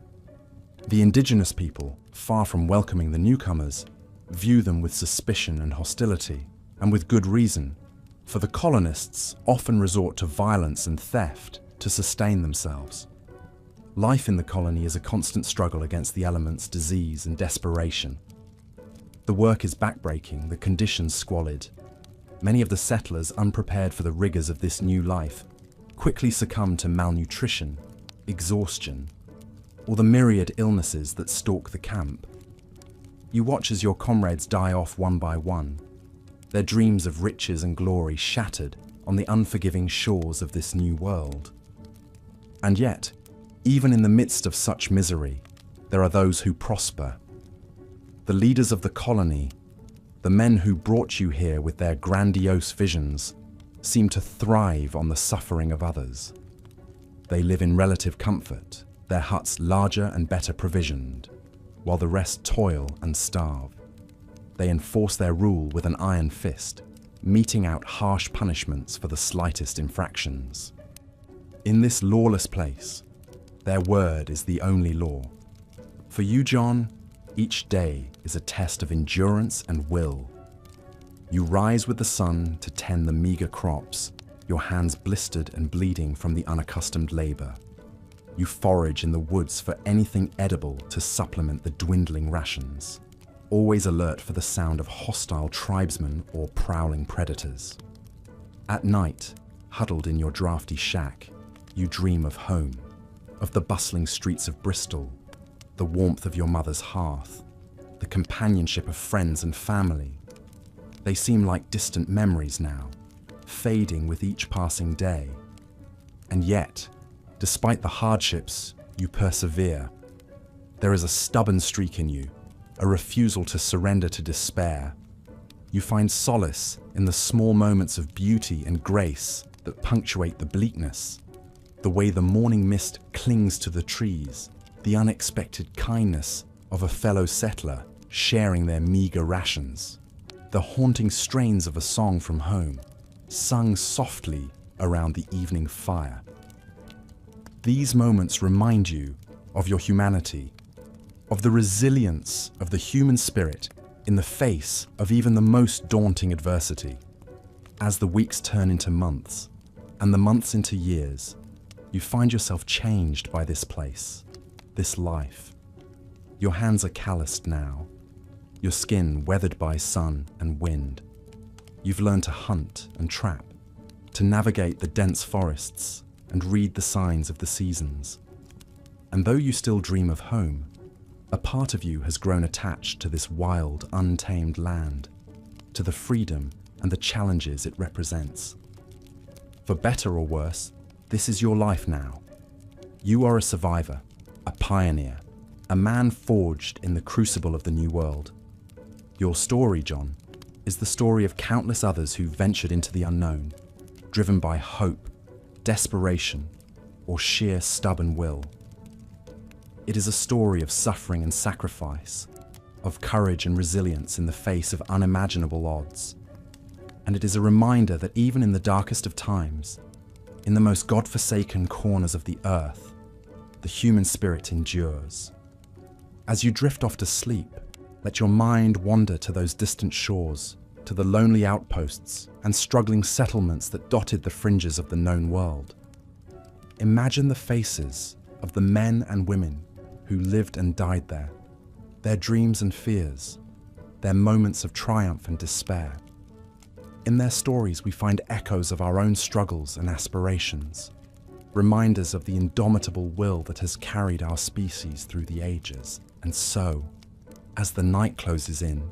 The indigenous people, far from welcoming the newcomers, view them with suspicion and hostility, and with good reason, for the colonists often resort to violence and theft to sustain themselves. Life in the colony is a constant struggle against the elements, disease, and desperation. The work is backbreaking, the conditions squalid. Many of the settlers, unprepared for the rigors of this new life, quickly succumb to malnutrition, exhaustion, or the myriad illnesses that stalk the camp. You watch as your comrades die off one by one, their dreams of riches and glory shattered on the unforgiving shores of this new world. And yet, even in the midst of such misery, there are those who prosper. The leaders of the colony, the men who brought you here with their grandiose visions, seem to thrive on the suffering of others. They live in relative comfort, their huts larger and better provisioned, while the rest toil and starve. They enforce their rule with an iron fist, meting out harsh punishments for the slightest infractions. In this lawless place, their word is the only law. For you, John, each day is a test of endurance and will. You rise with the sun to tend the meager crops, your hands blistered and bleeding from the unaccustomed labor. You forage in the woods for anything edible to supplement the dwindling rations, always alert for the sound of hostile tribesmen or prowling predators. At night, huddled in your drafty shack, you dream of home, of the bustling streets of Bristol, the warmth of your mother's hearth, the companionship of friends and family. They seem like distant memories now, fading with each passing day. And yet, despite the hardships, you persevere. There is a stubborn streak in you, a refusal to surrender to despair. You find solace in the small moments of beauty and grace that punctuate the bleakness, the way the morning mist clings to the trees, the unexpected kindness of a fellow settler sharing their meager rations, the haunting strains of a song from home, sung softly around the evening fire. These moments remind you of your humanity, of the resilience of the human spirit in the face of even the most daunting adversity. As the weeks turn into months, and the months into years, you find yourself changed by this place, this life. Your hands are calloused now, your skin weathered by sun and wind. You've learned to hunt and trap, to navigate the dense forests and read the signs of the seasons. And though you still dream of home, a part of you has grown attached to this wild, untamed land, to the freedom and the challenges it represents. For better or worse, this is your life now. You are a survivor, a pioneer, a man forged in the crucible of the new world. Your story, John, is the story of countless others who ventured into the unknown, driven by hope, desperation, or sheer stubborn will. It is a story of suffering and sacrifice, of courage and resilience in the face of unimaginable odds. And it is a reminder that even in the darkest of times, in the most God-forsaken corners of the earth, the human spirit endures. As you drift off to sleep, let your mind wander to those distant shores, to the lonely outposts and struggling settlements that dotted the fringes of the known world. Imagine the faces of the men and women who lived and died there, their dreams and fears, their moments of triumph and despair. In their stories, we find echoes of our own struggles and aspirations. reminders of the indomitable will that has carried our species through the ages. And so, as the night closes in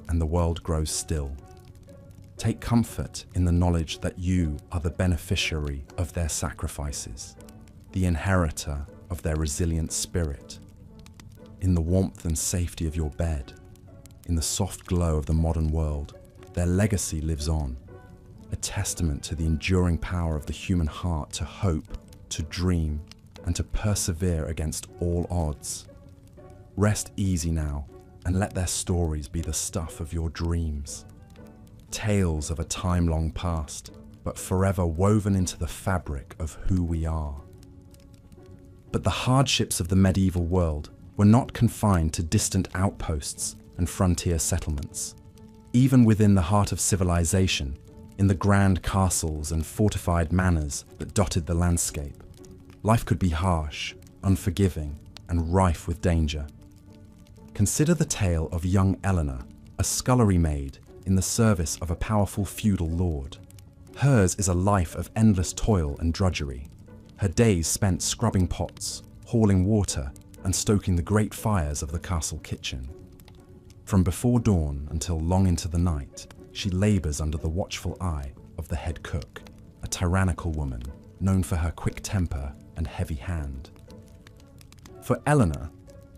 and the world grows still, take comfort in the knowledge that you are the beneficiary of their sacrifices, the inheritor of their resilient spirit. In the warmth and safety of your bed, in the soft glow of the modern world, their legacy lives on, a testament to the enduring power of the human heart to hope, to dream, and to persevere against all odds. Rest easy now, and let their stories be the stuff of your dreams. Tales of a time long past, but forever woven into the fabric of who we are. But the hardships of the medieval world were not confined to distant outposts and frontier settlements. Even within the heart of civilization, in the grand castles and fortified manors that dotted the landscape, life could be harsh, unforgiving, and rife with danger. Consider the tale of young Eleanor, a scullery maid in the service of a powerful feudal lord. Hers is a life of endless toil and drudgery, her days spent scrubbing pots, hauling water, and stoking the great fires of the castle kitchen. From before dawn until long into the night, she labours under the watchful eye of the head cook, a tyrannical woman known for her quick temper and heavy hand. For Eleanor,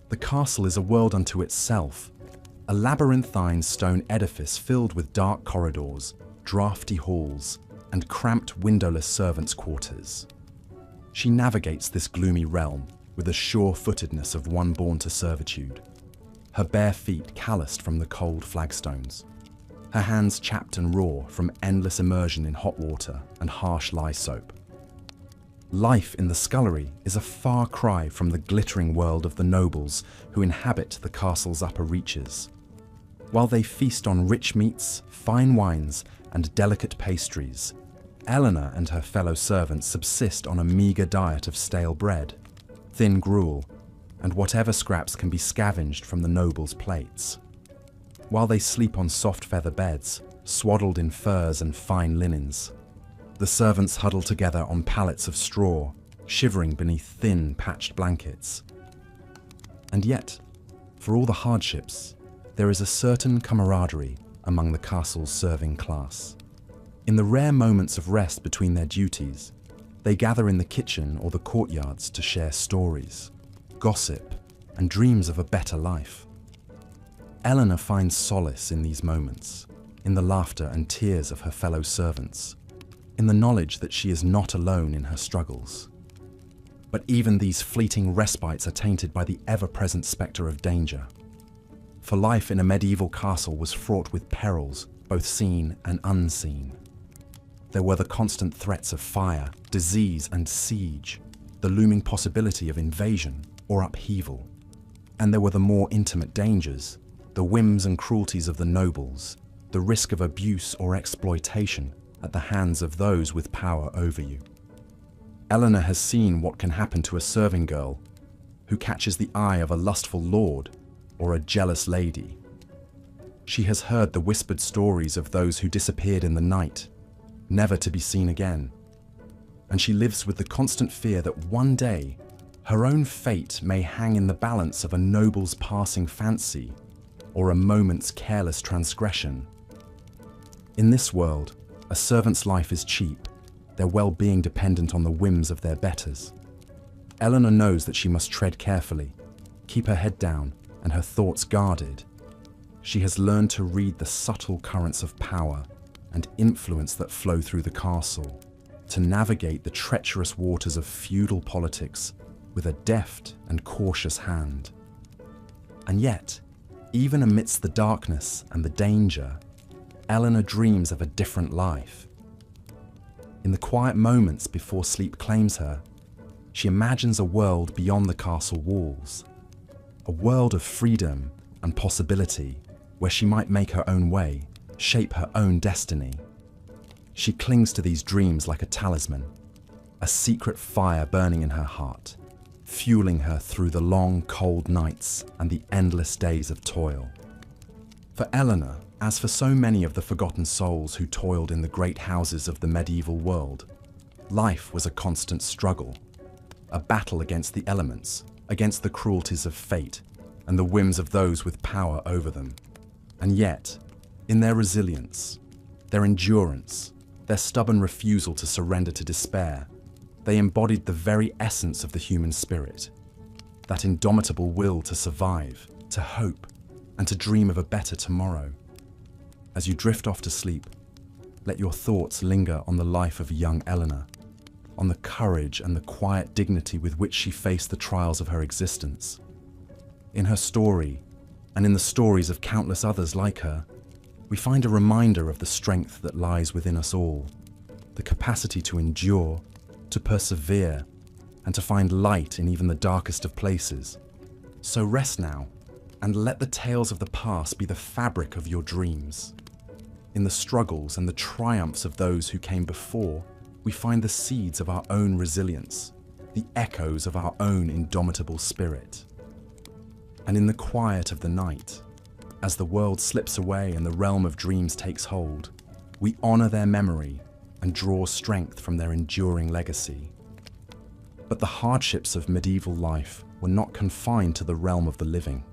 the castle is a world unto itself, a labyrinthine stone edifice filled with dark corridors, draughty halls, and cramped windowless servants' quarters. She navigates this gloomy realm with the sure-footedness of one born to servitude, her bare feet calloused from the cold flagstones, her hands chapped and raw from endless immersion in hot water and harsh lye soap. Life in the scullery is a far cry from the glittering world of the nobles who inhabit the castle's upper reaches. While they feast on rich meats, fine wines, and delicate pastries, Eleanor and her fellow servants subsist on a meagre diet of stale bread, thin gruel, and whatever scraps can be scavenged from the nobles' plates. While they sleep on soft feather beds, swaddled in furs and fine linens, the servants huddle together on pallets of straw, shivering beneath thin, patched blankets. And yet, for all the hardships, there is a certain camaraderie among the castle's serving class. In the rare moments of rest between their duties, they gather in the kitchen or the courtyards to share stories, gossip, and dreams of a better life. Eleanor finds solace in these moments, in the laughter and tears of her fellow servants, in the knowledge that she is not alone in her struggles. But even these fleeting respites are tainted by the ever-present spectre of danger. For life in a medieval castle was fraught with perils, both seen and unseen. There were the constant threats of fire, disease, and siege, the looming possibility of invasion or upheaval. And there were the more intimate dangers, the whims and cruelties of the nobles, the risk of abuse or exploitation at the hands of those with power over you. Eleanor has seen what can happen to a serving girl who catches the eye of a lustful lord or a jealous lady. She has heard the whispered stories of those who disappeared in the night, never to be seen again. And she lives with the constant fear that one day her own fate may hang in the balance of a noble's passing fancy or a moment's careless transgression. In this world, a servant's life is cheap, their well-being dependent on the whims of their betters. Eleanor knows that she must tread carefully, keep her head down and her thoughts guarded. She has learned to read the subtle currents of power and influence that flow through the castle, to navigate the treacherous waters of feudal politics with a deft and cautious hand. And yet, even amidst the darkness and the danger, Eleanor dreams of a different life. In the quiet moments before sleep claims her, she imagines a world beyond the castle walls, a world of freedom and possibility where she might make her own way, shape her own destiny. She clings to these dreams like a talisman, a secret fire burning in her heart, fueling her through the long, cold nights and the endless days of toil. For Eleanor, as for so many of the forgotten souls who toiled in the great houses of the medieval world, Life was a constant struggle, a battle against the elements, against the cruelties of fate and the whims of those with power over them. And yet, in their resilience, their endurance, their stubborn refusal to surrender to despair, they embodied the very essence of the human spirit, that indomitable will to survive, to hope, and to dream of a better tomorrow. As you drift off to sleep, let your thoughts linger on the life of young Eleanor, on the courage and the quiet dignity with which she faced the trials of her existence. In her story, and in the stories of countless others like her, we find a reminder of the strength that lies within us all, the capacity to endure, to persevere, and to find light in even the darkest of places. So rest now, and let the tales of the past be the fabric of your dreams. In the struggles and the triumphs of those who came before, we find the seeds of our own resilience, the echoes of our own indomitable spirit. And in the quiet of the night, as the world slips away and the realm of dreams takes hold, we honor their memory and draw strength from their enduring legacy. But the hardships of medieval life were not confined to the realm of the living.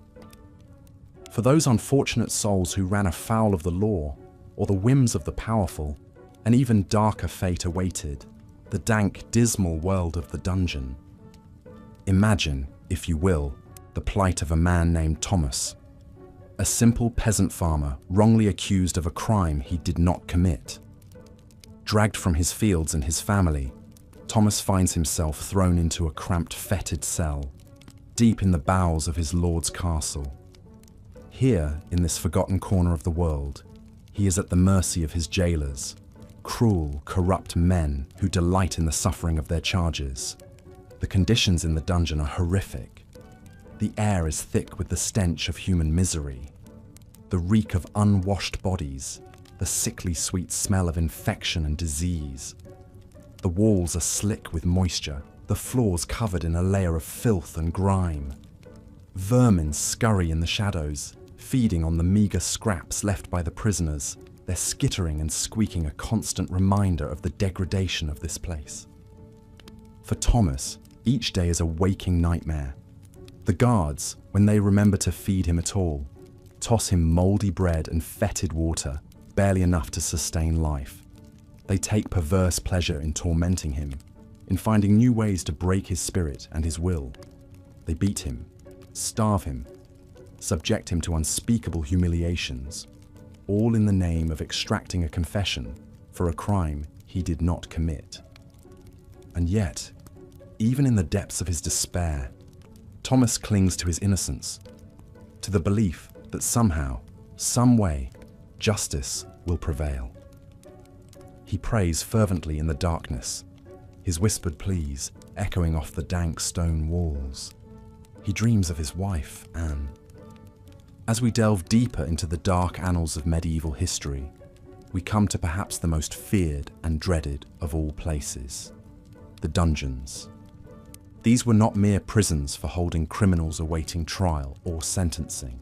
For those unfortunate souls who ran afoul of the law, or the whims of the powerful, an even darker fate awaited, the dank, dismal world of the dungeon. Imagine, if you will, the plight of a man named Thomas, a simple peasant farmer wrongly accused of a crime he did not commit. Dragged from his fields and his family, Thomas finds himself thrown into a cramped, fetid cell, deep in the bowels of his lord's castle. Here, in this forgotten corner of the world, he is at the mercy of his jailers, cruel, corrupt men who delight in the suffering of their charges. The conditions in the dungeon are horrific. The air is thick with the stench of human misery, the reek of unwashed bodies, the sickly sweet smell of infection and disease. The walls are slick with moisture, the floors covered in a layer of filth and grime. Vermin scurry in the shadows, feeding on the meagre scraps left by the prisoners, their skittering and squeaking a constant reminder of the degradation of this place. For Thomas, each day is a waking nightmare. The guards, when they remember to feed him at all, toss him mouldy bread and fetid water, barely enough to sustain life. They take perverse pleasure in tormenting him, in finding new ways to break his spirit and his will. They beat him, starve him, subject him to unspeakable humiliations, all in the name of extracting a confession for a crime he did not commit. And yet, even in the depths of his despair, Thomas clings to his innocence, to the belief that somehow, some way, justice will prevail. He prays fervently in the darkness, his whispered pleas echoing off the dank stone walls. He dreams of his wife, Anne. As we delve deeper into the dark annals of medieval history, we come to perhaps the most feared and dreaded of all places, the dungeons. These were not mere prisons for holding criminals awaiting trial or sentencing.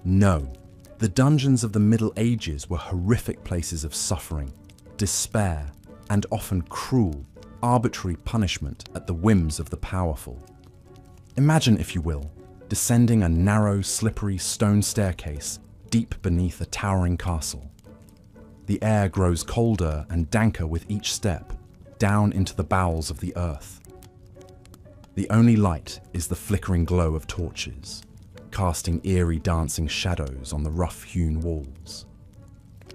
No, the dungeons of the Middle Ages were horrific places of suffering, despair, and often cruel, arbitrary punishment at the whims of the powerful. Imagine, if you will, descending a narrow, slippery stone staircase deep beneath a towering castle. The air grows colder and danker with each step, down into the bowels of the earth. The only light is the flickering glow of torches, casting eerie dancing shadows on the rough-hewn walls.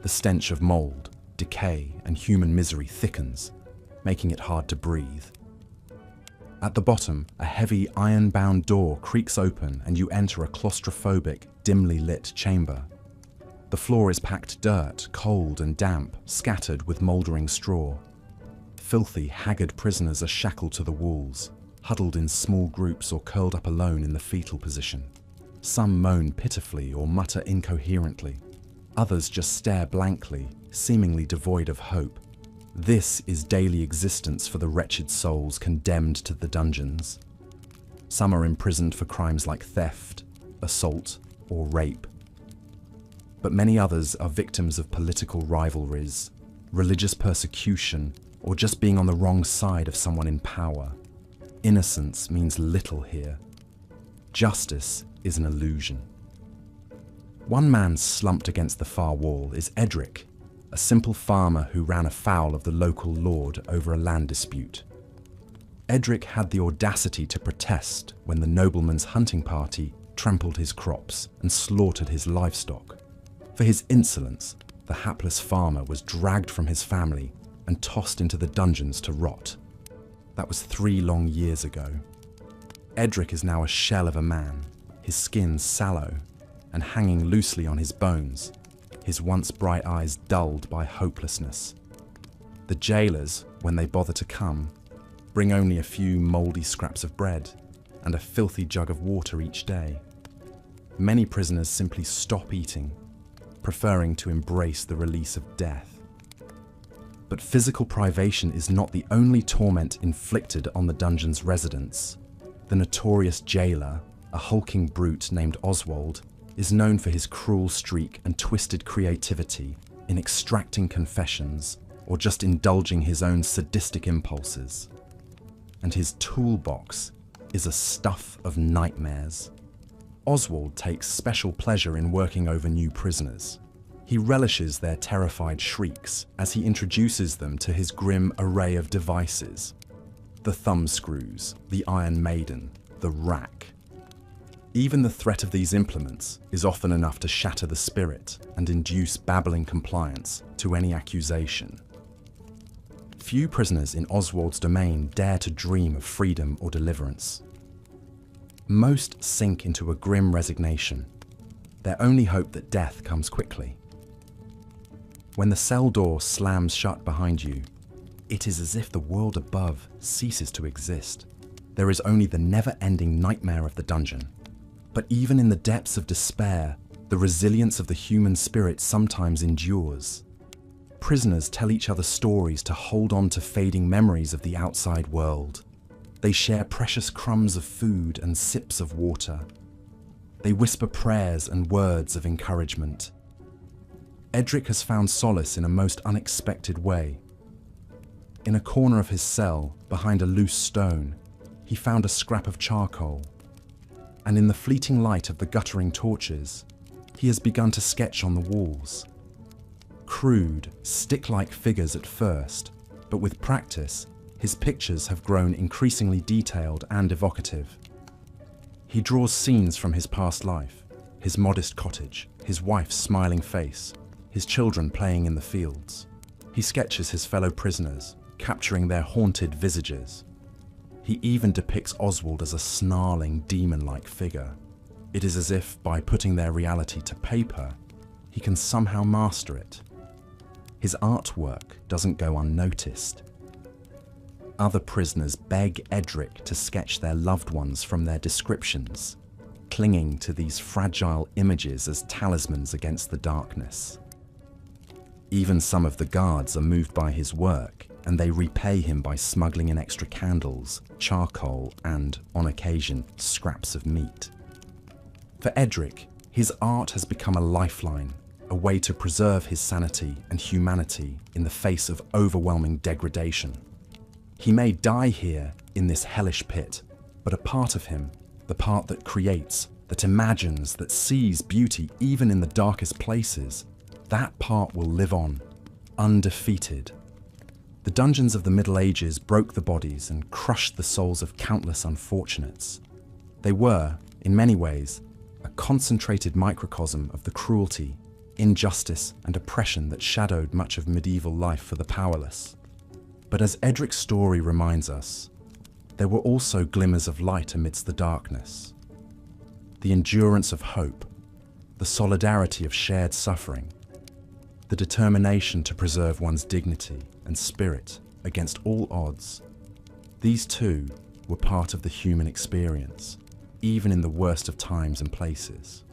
The stench of mold, decay, and human misery thickens, making it hard to breathe. At the bottom, a heavy iron-bound door creaks open and you enter a claustrophobic, dimly lit chamber. The floor is packed dirt, cold and damp, scattered with mouldering straw. Filthy, haggard prisoners are shackled to the walls, huddled in small groups or curled up alone in the fetal position. Some moan pitifully or mutter incoherently. Others just stare blankly, seemingly devoid of hope. This is daily existence for the wretched souls condemned to the dungeons. Some are imprisoned for crimes like theft, assault, or rape. But many others are victims of political rivalries, religious persecution, or just being on the wrong side of someone in power. Innocence means little here. Justice is an illusion. One man slumped against the far wall is Edric, a simple farmer who ran afoul of the local lord over a land dispute. Edric had the audacity to protest when the nobleman's hunting party trampled his crops and slaughtered his livestock. For his insolence, the hapless farmer was dragged from his family and tossed into the dungeons to rot. That was 3 long years ago. Edric is now a shell of a man, his skin sallow and hanging loosely on his bones, his once bright eyes dulled by hopelessness. The jailers, when they bother to come, bring only a few mouldy scraps of bread and a filthy jug of water each day. Many prisoners simply stop eating, preferring to embrace the release of death. But physical privation is not the only torment inflicted on the dungeon's residents. The notorious jailer, a hulking brute named Oswald, is known for his cruel streak and twisted creativity in extracting confessions or just indulging his own sadistic impulses. And his toolbox is a stuff of nightmares. Oswald takes special pleasure in working over new prisoners. He relishes their terrified shrieks as he introduces them to his grim array of devices. The thumbscrews, the Iron Maiden, the rack. Even the threat of these implements is often enough to shatter the spirit and induce babbling compliance to any accusation. Few prisoners in Oswald's domain dare to dream of freedom or deliverance. Most sink into a grim resignation, their only hope that death comes quickly. When the cell door slams shut behind you, it is as if the world above ceases to exist. There is only the never-ending nightmare of the dungeon. But even in the depths of despair, the resilience of the human spirit sometimes endures. Prisoners tell each other stories to hold on to fading memories of the outside world. They share precious crumbs of food and sips of water. They whisper prayers and words of encouragement. Edric has found solace in a most unexpected way. In a corner of his cell, behind a loose stone, he found a scrap of charcoal. And in the fleeting light of the guttering torches, he has begun to sketch on the walls. Crude, stick-like figures at first, but with practice, his pictures have grown increasingly detailed and evocative. He draws scenes from his past life, his modest cottage, his wife's smiling face, his children playing in the fields. He sketches his fellow prisoners, capturing their haunted visages. He even depicts Oswald as a snarling, demon-like figure. It is as if, by putting their reality to paper, he can somehow master it. His artwork doesn't go unnoticed. Other prisoners beg Edric to sketch their loved ones from their descriptions, clinging to these fragile images as talismans against the darkness. Even some of the guards are moved by his work, and they repay him by smuggling in extra candles, charcoal, and, on occasion, scraps of meat. For Edric, his art has become a lifeline, a way to preserve his sanity and humanity in the face of overwhelming degradation. He may die here in this hellish pit, but a part of him, the part that creates, that imagines, that sees beauty even in the darkest places, that part will live on, undefeated. The dungeons of the Middle Ages broke the bodies and crushed the souls of countless unfortunates. They were, in many ways, a concentrated microcosm of the cruelty, injustice, and oppression that shadowed much of medieval life for the powerless. But as Edric's story reminds us, there were also glimmers of light amidst the darkness. The endurance of hope, the solidarity of shared suffering, the determination to preserve one's dignity and spirit against all odds. These too were part of the human experience, even in the worst of times and places.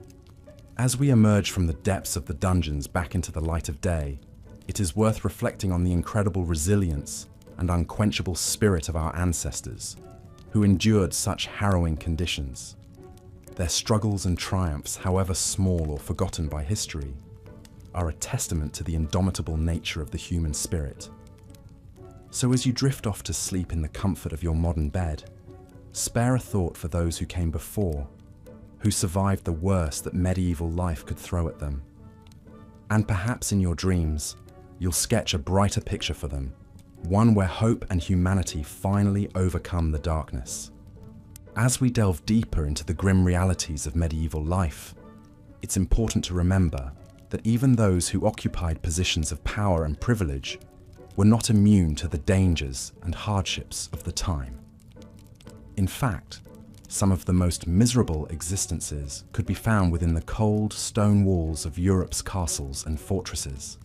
As we emerge from the depths of the dungeons back into the light of day, it is worth reflecting on the incredible resilience and unquenchable spirit of our ancestors, who endured such harrowing conditions. Their struggles and triumphs, however small or forgotten by history, are a testament to the indomitable nature of the human spirit. So as you drift off to sleep in the comfort of your modern bed, spare a thought for those who came before, who survived the worst that medieval life could throw at them. And perhaps in your dreams, you'll sketch a brighter picture for them, one where hope and humanity finally overcome the darkness. As we delve deeper into the grim realities of medieval life, it's important to remember that even those who occupied positions of power and privilege were not immune to the dangers and hardships of the time. In fact, some of the most miserable existences could be found within the cold stone walls of Europe's castles and fortresses.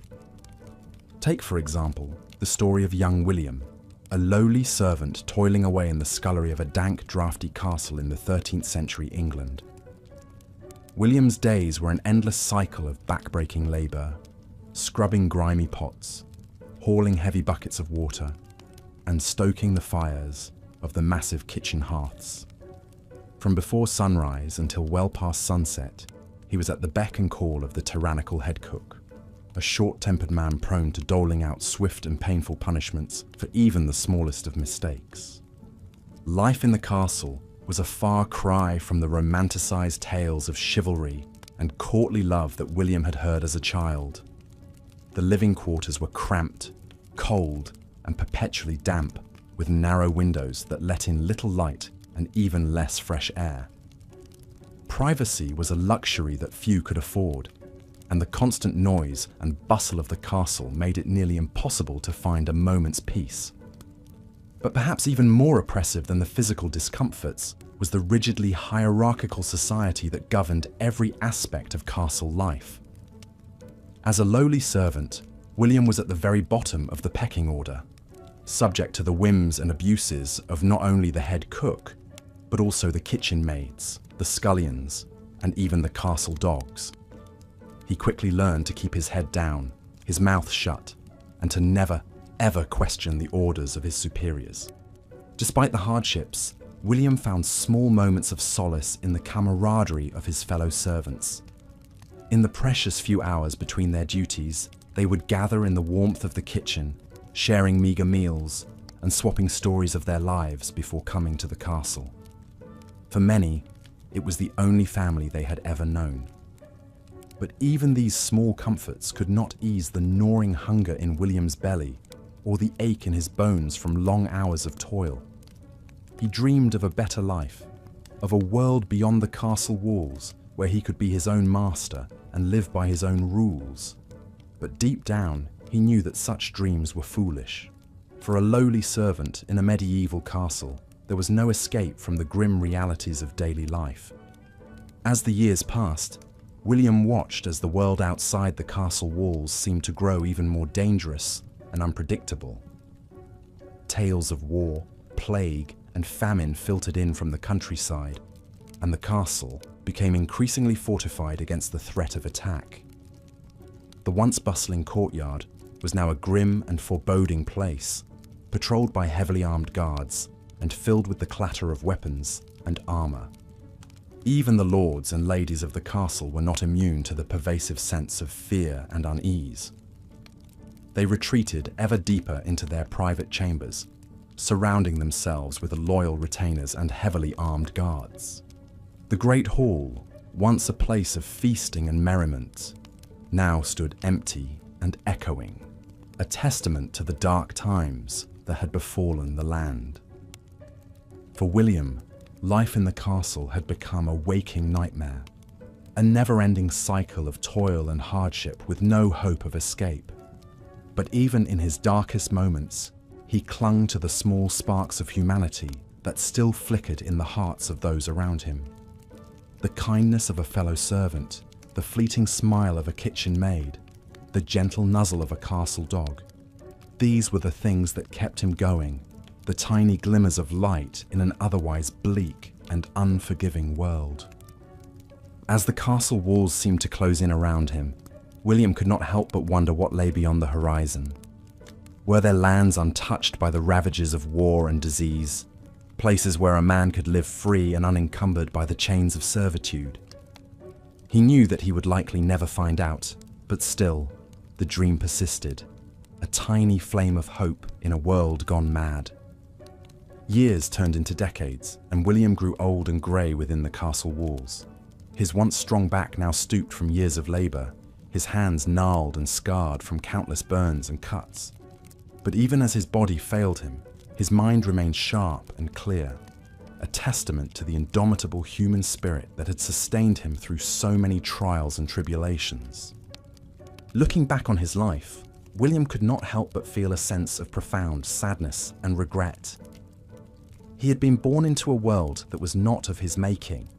Take, for example, the story of young William, a lowly servant toiling away in the scullery of a dank, draughty castle in the 13th century England. William's days were an endless cycle of back-breaking labour, scrubbing grimy pots, hauling heavy buckets of water, and stoking the fires of the massive kitchen hearths. From before sunrise until well past sunset, he was at the beck and call of the tyrannical head cook, a short-tempered man prone to doling out swift and painful punishments for even the smallest of mistakes. Life in the castle was a far cry from the romanticized tales of chivalry and courtly love that William had heard as a child. The living quarters were cramped, cold, and perpetually damp, with narrow windows that let in little light and even less fresh air. Privacy was a luxury that few could afford, and the constant noise and bustle of the castle made it nearly impossible to find a moment's peace. But perhaps even more oppressive than the physical discomforts was the rigidly hierarchical society that governed every aspect of castle life. As a lowly servant, William was at the very bottom of the pecking order, subject to the whims and abuses of not only the head cook, but also the kitchen maids, the scullions, and even the castle dogs. He quickly learned to keep his head down, his mouth shut, and to never, ever question the orders of his superiors. Despite the hardships, William found small moments of solace in the camaraderie of his fellow servants. In the precious few hours between their duties, they would gather in the warmth of the kitchen, sharing meagre meals and swapping stories of their lives before coming to the castle. For many, it was the only family they had ever known. But even these small comforts could not ease the gnawing hunger in William's belly or the ache in his bones from long hours of toil. He dreamed of a better life, of a world beyond the castle walls where he could be his own master and live by his own rules. But deep down, he knew that such dreams were foolish. For a lowly servant in a medieval castle, there was no escape from the grim realities of daily life. As the years passed, William watched as the world outside the castle walls seemed to grow even more dangerous and unpredictable. Tales of war, plague, and famine filtered in from the countryside, and the castle became increasingly fortified against the threat of attack. The once bustling courtyard was now a grim and foreboding place, patrolled by heavily armed guards and filled with the clatter of weapons and armor. Even the lords and ladies of the castle were not immune to the pervasive sense of fear and unease. They retreated ever deeper into their private chambers, surrounding themselves with loyal retainers and heavily armed guards. The great hall, once a place of feasting and merriment, now stood empty and echoing, a testament to the dark times that had befallen the land. For William, life in the castle had become a waking nightmare, a never-ending cycle of toil and hardship with no hope of escape. But even in his darkest moments, he clung to the small sparks of humanity that still flickered in the hearts of those around him. The kindness of a fellow servant, the fleeting smile of a kitchen maid, the gentle nuzzle of a castle dog. These were the things that kept him going, the tiny glimmers of light in an otherwise bleak and unforgiving world. As the castle walls seemed to close in around him, William could not help but wonder what lay beyond the horizon. Were there lands untouched by the ravages of war and disease, places where a man could live free and unencumbered by the chains of servitude? He knew that he would likely never find out, but still, the dream persisted, a tiny flame of hope in a world gone mad. Years turned into decades, and William grew old and grey within the castle walls. His once strong back now stooped from years of labour, his hands gnarled and scarred from countless burns and cuts. But even as his body failed him, his mind remained sharp and clear, a testament to the indomitable human spirit that had sustained him through so many trials and tribulations. Looking back on his life, William could not help but feel a sense of profound sadness and regret. He had been born into a world that was not of his making,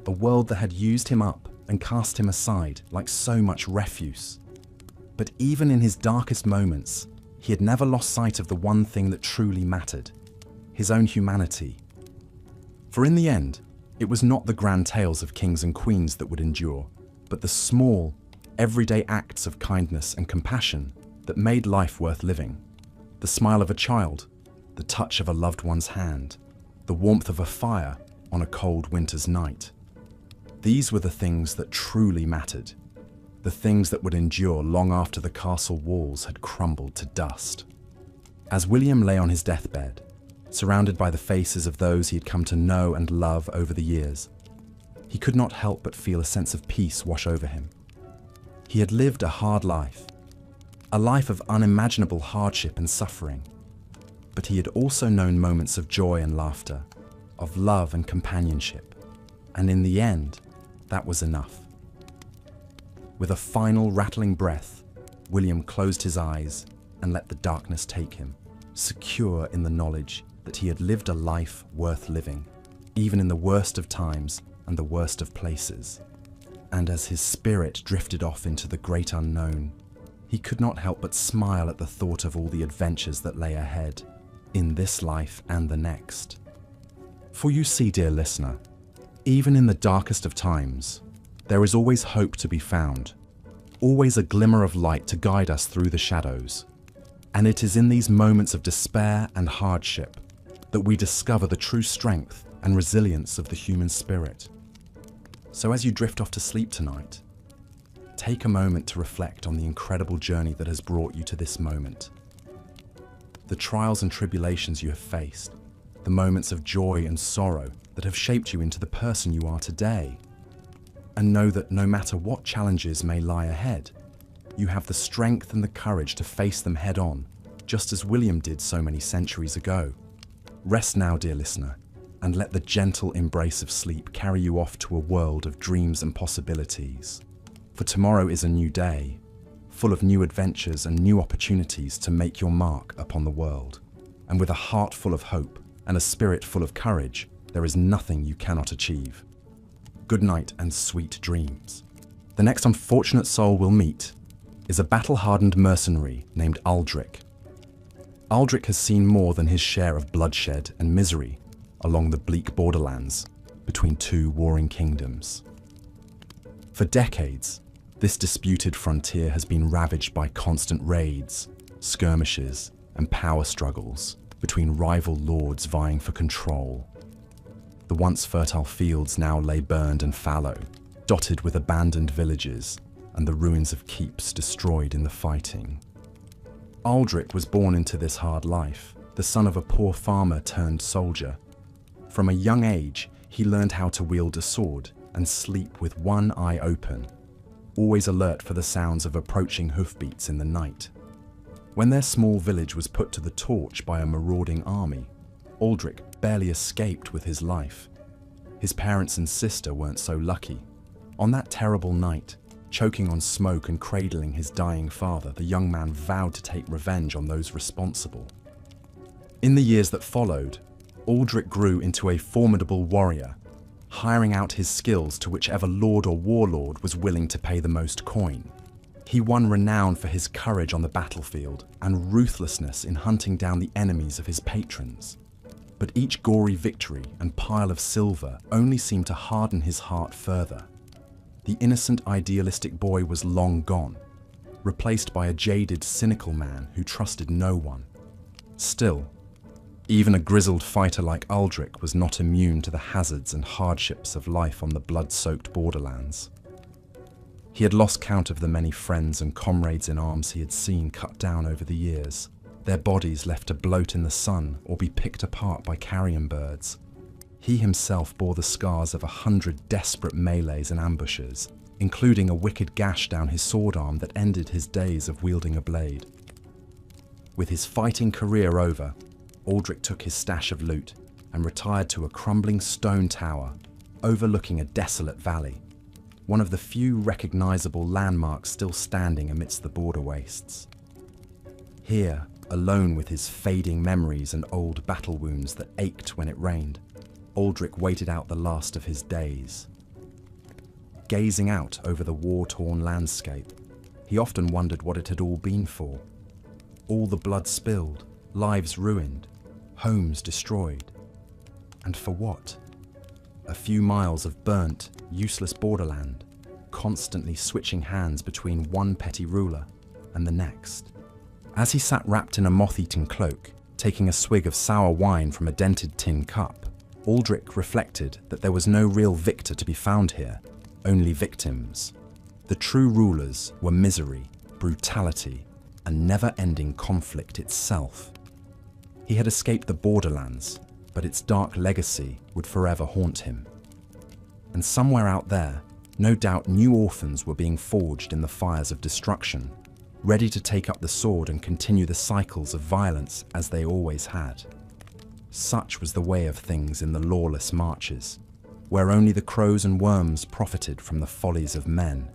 a world that had used him up and cast him aside like so much refuse. But even in his darkest moments, he had never lost sight of the one thing that truly mattered, his own humanity. For in the end, it was not the grand tales of kings and queens that would endure, but the small, everyday acts of kindness and compassion that made life worth living. The smile of a child, the touch of a loved one's hand, the warmth of a fire on a cold winter's night. These were the things that truly mattered, the things that would endure long after the castle walls had crumbled to dust. As William lay on his deathbed, surrounded by the faces of those he had come to know and love over the years, he could not help but feel a sense of peace wash over him. He had lived a hard life, a life of unimaginable hardship and suffering, but he had also known moments of joy and laughter, of love and companionship, and in the end, that was enough. With a final rattling breath, William closed his eyes and let the darkness take him, secure in the knowledge that he had lived a life worth living, even in the worst of times and the worst of places. And as his spirit drifted off into the great unknown, he could not help but smile at the thought of all the adventures that lay ahead, in this life and the next. For you see, dear listener, even in the darkest of times, there is always hope to be found, always a glimmer of light to guide us through the shadows. And it is in these moments of despair and hardship that we discover the true strength and resilience of the human spirit. So as you drift off to sleep tonight, take a moment to reflect on the incredible journey that has brought you to this moment. The trials and tribulations you have faced, the moments of joy and sorrow that have shaped you into the person you are today. And know that no matter what challenges may lie ahead, you have the strength and the courage to face them head on, just as William did so many centuries ago. Rest now, dear listener, and let the gentle embrace of sleep carry you off to a world of dreams and possibilities. For tomorrow is a new day, full of new adventures and new opportunities to make your mark upon the world. And with a heart full of hope and a spirit full of courage, there is nothing you cannot achieve. Good night and sweet dreams. The next unfortunate soul we'll meet is a battle-hardened mercenary named Aldrich. Aldrich has seen more than his share of bloodshed and misery along the bleak borderlands between two warring kingdoms. For decades, this disputed frontier has been ravaged by constant raids, skirmishes, and power struggles between rival lords vying for control. The once fertile fields now lay burned and fallow, dotted with abandoned villages and the ruins of keeps destroyed in the fighting. Aldrich was born into this hard life, the son of a poor farmer turned soldier. From a young age, he learned how to wield a sword and sleep with one eye open, always alert for the sounds of approaching hoofbeats in the night. When their small village was put to the torch by a marauding army, Aldrich barely escaped with his life. His parents and sister weren't so lucky. On that terrible night, choking on smoke and cradling his dying father, the young man vowed to take revenge on those responsible. In the years that followed, Aldrich grew into a formidable warrior, hiring out his skills to whichever lord or warlord was willing to pay the most coin. He won renown for his courage on the battlefield and ruthlessness in hunting down the enemies of his patrons. But each gory victory and pile of silver only seemed to harden his heart further. The innocent, idealistic boy was long gone, replaced by a jaded, cynical man who trusted no one. Still, even a grizzled fighter like Aldrich was not immune to the hazards and hardships of life on the blood-soaked borderlands. He had lost count of the many friends and comrades in arms he had seen cut down over the years, their bodies left to bloat in the sun or be picked apart by carrion birds. He himself bore the scars of 100 desperate melees and ambushes, including a wicked gash down his sword arm that ended his days of wielding a blade. With his fighting career over, Aldrich took his stash of loot and retired to a crumbling stone tower overlooking a desolate valley, one of the few recognizable landmarks still standing amidst the border wastes. Here, alone with his fading memories and old battle wounds that ached when it rained, Aldrich waited out the last of his days. Gazing out over the war-torn landscape, he often wondered what it had all been for. All the blood spilled, lives ruined, homes destroyed. And for what? A few miles of burnt, useless borderland, constantly switching hands between one petty ruler and the next. As he sat wrapped in a moth-eaten cloak, taking a swig of sour wine from a dented tin cup, Aldrich reflected that there was no real victor to be found here, only victims. The true rulers were misery, brutality, and never-ending conflict itself. He had escaped the borderlands, but its dark legacy would forever haunt him. And somewhere out there, no doubt new orphans were being forged in the fires of destruction, ready to take up the sword and continue the cycles of violence as they always had. Such was the way of things in the lawless marches, where only the crows and worms profited from the follies of men.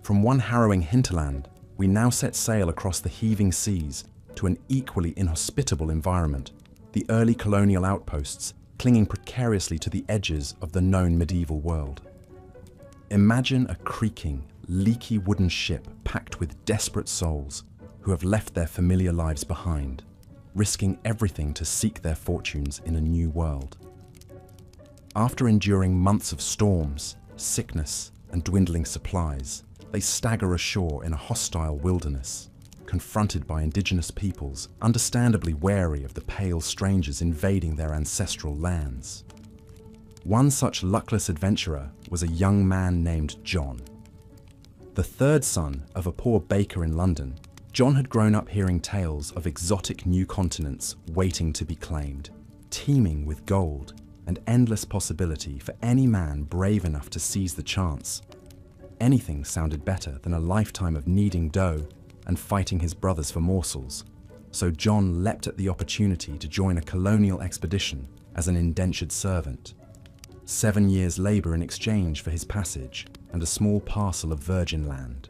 From one harrowing hinterland, we now set sail across the heaving seas to an equally inhospitable environment, the early colonial outposts clinging precariously to the edges of the known medieval world. Imagine a creaking, leaky wooden ship packed with desperate souls who have left their familiar lives behind, risking everything to seek their fortunes in a new world. After enduring months of storms, sickness, and dwindling supplies, they stagger ashore in a hostile wilderness, confronted by indigenous peoples understandably wary of the pale strangers invading their ancestral lands. One such luckless adventurer was a young man named John. The third son of a poor baker in London, John had grown up hearing tales of exotic new continents waiting to be claimed, teeming with gold and endless possibility for any man brave enough to seize the chance. Anything sounded better than a lifetime of kneading dough and fighting his brothers for morsels, so John leapt at the opportunity to join a colonial expedition as an indentured servant. 7 years' labour in exchange for his passage and a small parcel of virgin land.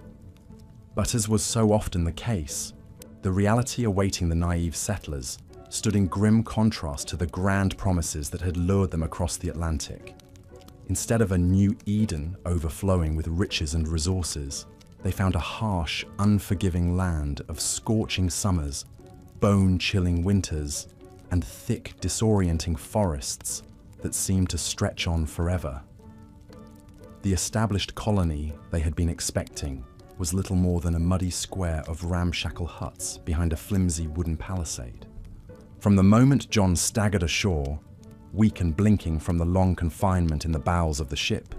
But as was so often the case, the reality awaiting the naive settlers stood in grim contrast to the grand promises that had lured them across the Atlantic. Instead of a new Eden overflowing with riches and resources, they found a harsh, unforgiving land of scorching summers, bone-chilling winters, and thick, disorienting forests that seemed to stretch on forever. The established colony they had been expecting was little more than a muddy square of ramshackle huts behind a flimsy wooden palisade. From the moment John staggered ashore, weak and blinking from the long confinement in the bowels of the ship,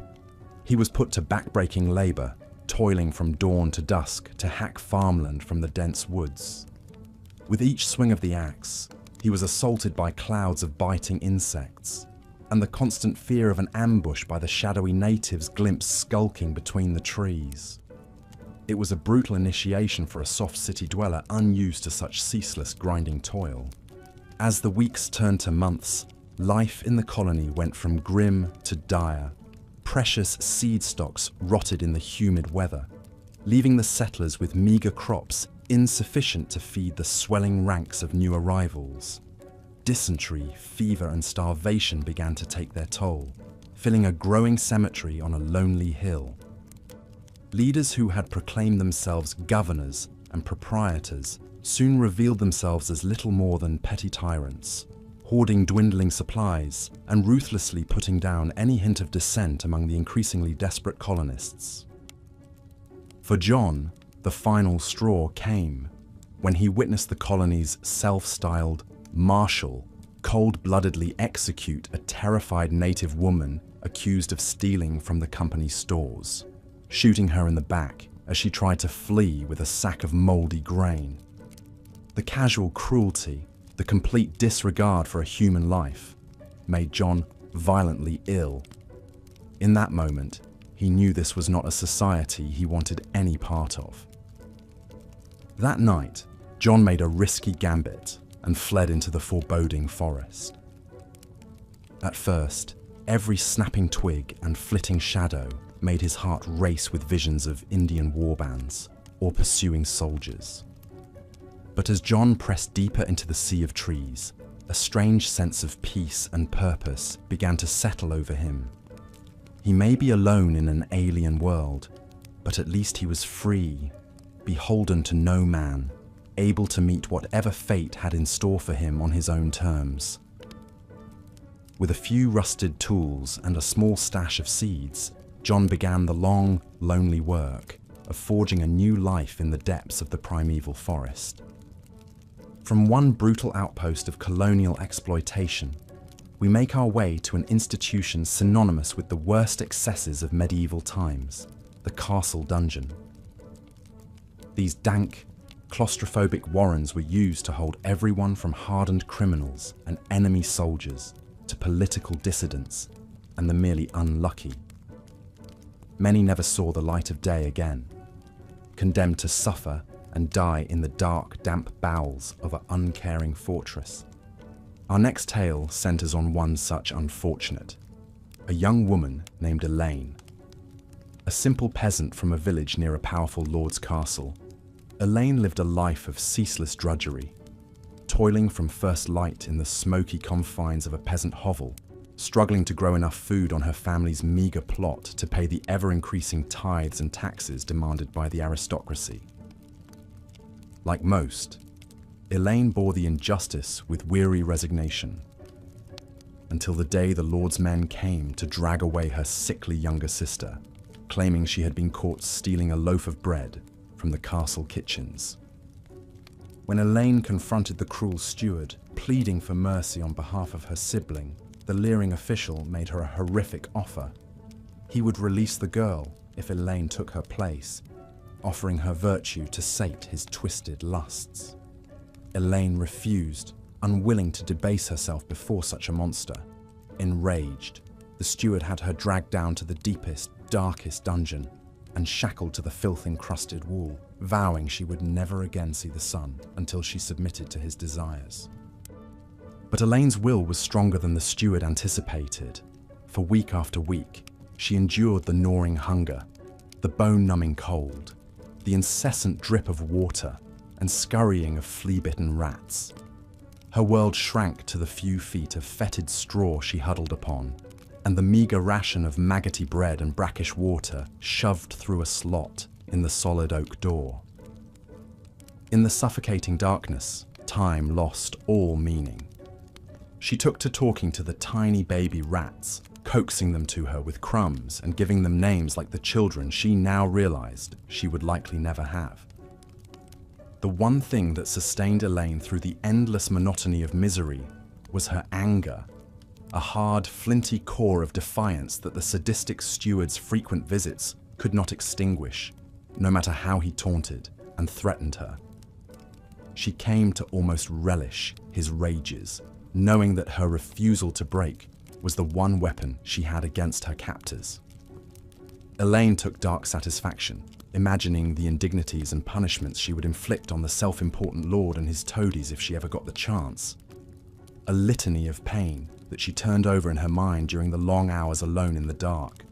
he was put to back-breaking labour, toiling from dawn to dusk to hack farmland from the dense woods. With each swing of the axe, he was assaulted by clouds of biting insects, and the constant fear of an ambush by the shadowy natives glimpsed skulking between the trees. It was a brutal initiation for a soft city dweller unused to such ceaseless grinding toil. As the weeks turned to months, life in the colony went from grim to dire. Precious seed stocks rotted in the humid weather, leaving the settlers with meagre crops insufficient to feed the swelling ranks of new arrivals. Dysentery, fever, and starvation began to take their toll, filling a growing cemetery on a lonely hill. Leaders who had proclaimed themselves governors and proprietors soon revealed themselves as little more than petty tyrants, hoarding dwindling supplies and ruthlessly putting down any hint of dissent among the increasingly desperate colonists. For John, the final straw came when he witnessed the colony's self-styled marshal cold-bloodedly execute a terrified native woman accused of stealing from the company's stores. shooting her in the back as she tried to flee with a sack of mouldy grain. The casual cruelty, the complete disregard for a human life, made John violently ill. In that moment, he knew this was not a society he wanted any part of. That night, John made a risky gambit and fled into the foreboding forest. At first, every snapping twig and flitting shadow made his heart race with visions of Indian warbands or pursuing soldiers. But as John pressed deeper into the sea of trees, a strange sense of peace and purpose began to settle over him. He may be alone in an alien world, but at least he was free, beholden to no man, able to meet whatever fate had in store for him on his own terms. With a few rusted tools and a small stash of seeds, John began the long, lonely work of forging a new life in the depths of the primeval forest. From one brutal outpost of colonial exploitation, we make our way to an institution synonymous with the worst excesses of medieval times, the castle dungeon. These dank, claustrophobic warrens were used to hold everyone from hardened criminals and enemy soldiers to political dissidents and the merely unlucky. Many never saw the light of day again, condemned to suffer and die in the dark, damp bowels of an uncaring fortress. Our next tale centers on one such unfortunate, a young woman named Elaine. A simple peasant from a village near a powerful lord's castle, Elaine lived a life of ceaseless drudgery, toiling from first light in the smoky confines of a peasant hovel, struggling to grow enough food on her family's meager plot to pay the ever-increasing tithes and taxes demanded by the aristocracy. Like most, Elaine bore the injustice with weary resignation, until the day the Lord's men came to drag away her sickly younger sister, claiming she had been caught stealing a loaf of bread from the castle kitchens. When Elaine confronted the cruel steward, pleading for mercy on behalf of her sibling, the leering official made her a horrific offer. He would release the girl if Elaine took her place, offering her virtue to sate his twisted lusts. Elaine refused, unwilling to debase herself before such a monster. Enraged, the steward had her dragged down to the deepest, darkest dungeon and shackled to the filth-encrusted wall, vowing she would never again see the sun until she submitted to his desires. But Elaine's will was stronger than the steward anticipated. For week after week, she endured the gnawing hunger, the bone-numbing cold, the incessant drip of water, and scurrying of flea-bitten rats. Her world shrank to the few feet of fetid straw she huddled upon, and the meager ration of maggoty bread and brackish water shoved through a slot in the solid oak door. In the suffocating darkness, time lost all meaning. She took to talking to the tiny baby rats, coaxing them to her with crumbs and giving them names like the children she now realized she would likely never have. The one thing that sustained Elaine through the endless monotony of misery was her anger, a hard, flinty core of defiance that the sadistic steward's frequent visits could not extinguish, no matter how he taunted and threatened her. She came to almost relish his rages, knowing that her refusal to break was the one weapon she had against her captors. Elaine took dark satisfaction, imagining the indignities and punishments she would inflict on the self-important lord and his toadies if she ever got the chance. A litany of pain that she turned over in her mind during the long hours alone in the dark.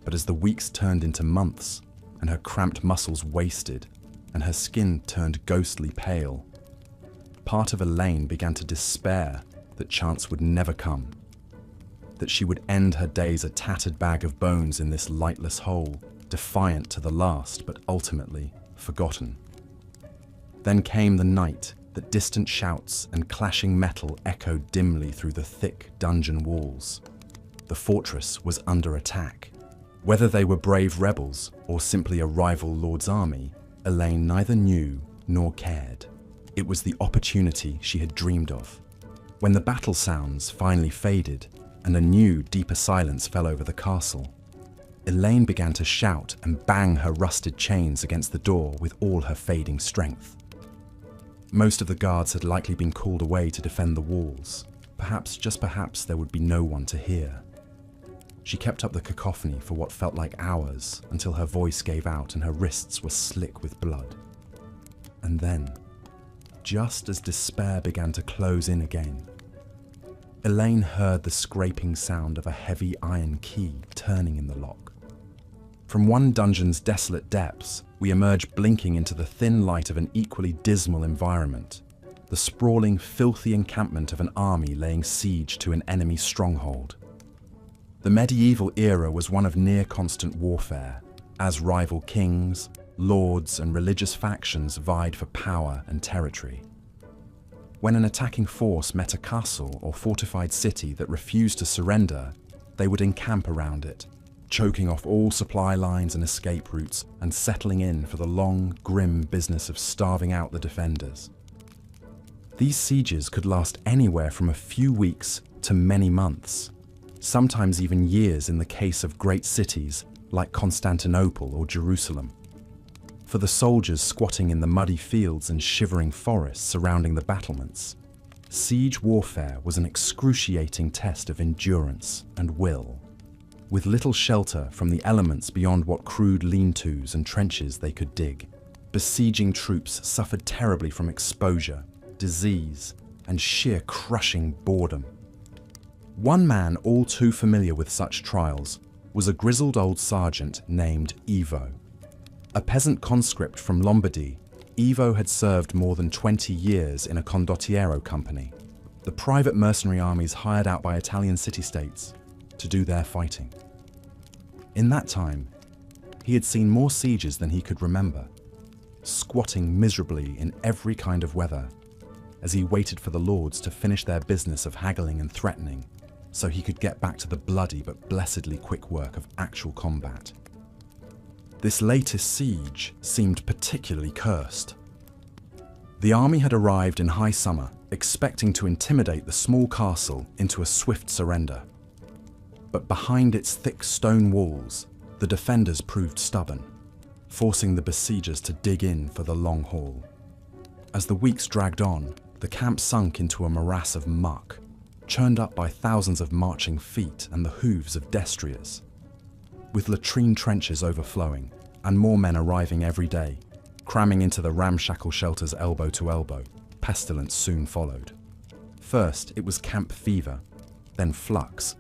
But as the weeks turned into months, and her cramped muscles wasted, and her skin turned ghostly pale, part of Elaine began to despair that chance would never come, that she would end her days a tattered bag of bones in this lightless hole, defiant to the last, but ultimately forgotten. Then came the night that distant shouts and clashing metal echoed dimly through the thick dungeon walls. The fortress was under attack. Whether they were brave rebels or simply a rival lord's army, Elaine neither knew nor cared. It was the opportunity she had dreamed of. When the battle sounds finally faded and a new, deeper silence fell over the castle, Elaine began to shout and bang her rusted chains against the door with all her fading strength. Most of the guards had likely been called away to defend the walls. Perhaps, just perhaps, there would be no one to hear. She kept up the cacophony for what felt like hours until her voice gave out and her wrists were slick with blood. And then, just as despair began to close in again, Elaine heard the scraping sound of a heavy iron key turning in the lock. From one dungeon's desolate depths, we emerge blinking into the thin light of an equally dismal environment, the sprawling, filthy encampment of an army laying siege to an enemy stronghold. The medieval era was one of near-constant warfare, as rival kings, lords, and religious factions vied for power and territory. When an attacking force met a castle or fortified city that refused to surrender, they would encamp around it, choking off all supply lines and escape routes and settling in for the long, grim business of starving out the defenders. These sieges could last anywhere from a few weeks to many months, sometimes even years in the case of great cities like Constantinople or Jerusalem. For the soldiers squatting in the muddy fields and shivering forests surrounding the battlements, siege warfare was an excruciating test of endurance and will. With little shelter from the elements beyond what crude lean-tos and trenches they could dig, besieging troops suffered terribly from exposure, disease, and sheer crushing boredom. One man all too familiar with such trials was a grizzled old sergeant named Ivo. A peasant conscript from Lombardy, Ivo had served more than 20 years in a condottiero company, the private mercenary armies hired out by Italian city-states to do their fighting. In that time, he had seen more sieges than he could remember, squatting miserably in every kind of weather, as he waited for the lords to finish their business of haggling and threatening, so he could get back to the bloody but blessedly quick work of actual combat. This latest siege seemed particularly cursed. The army had arrived in high summer, expecting to intimidate the small castle into a swift surrender. But behind its thick stone walls, the defenders proved stubborn, forcing the besiegers to dig in for the long haul. As the weeks dragged on, the camp sunk into a morass of muck, churned up by thousands of marching feet and the hooves of destriers. With latrine trenches overflowing, and more men arriving every day, cramming into the ramshackle shelters elbow to elbow, pestilence soon followed. First, it was camp fever, then flux.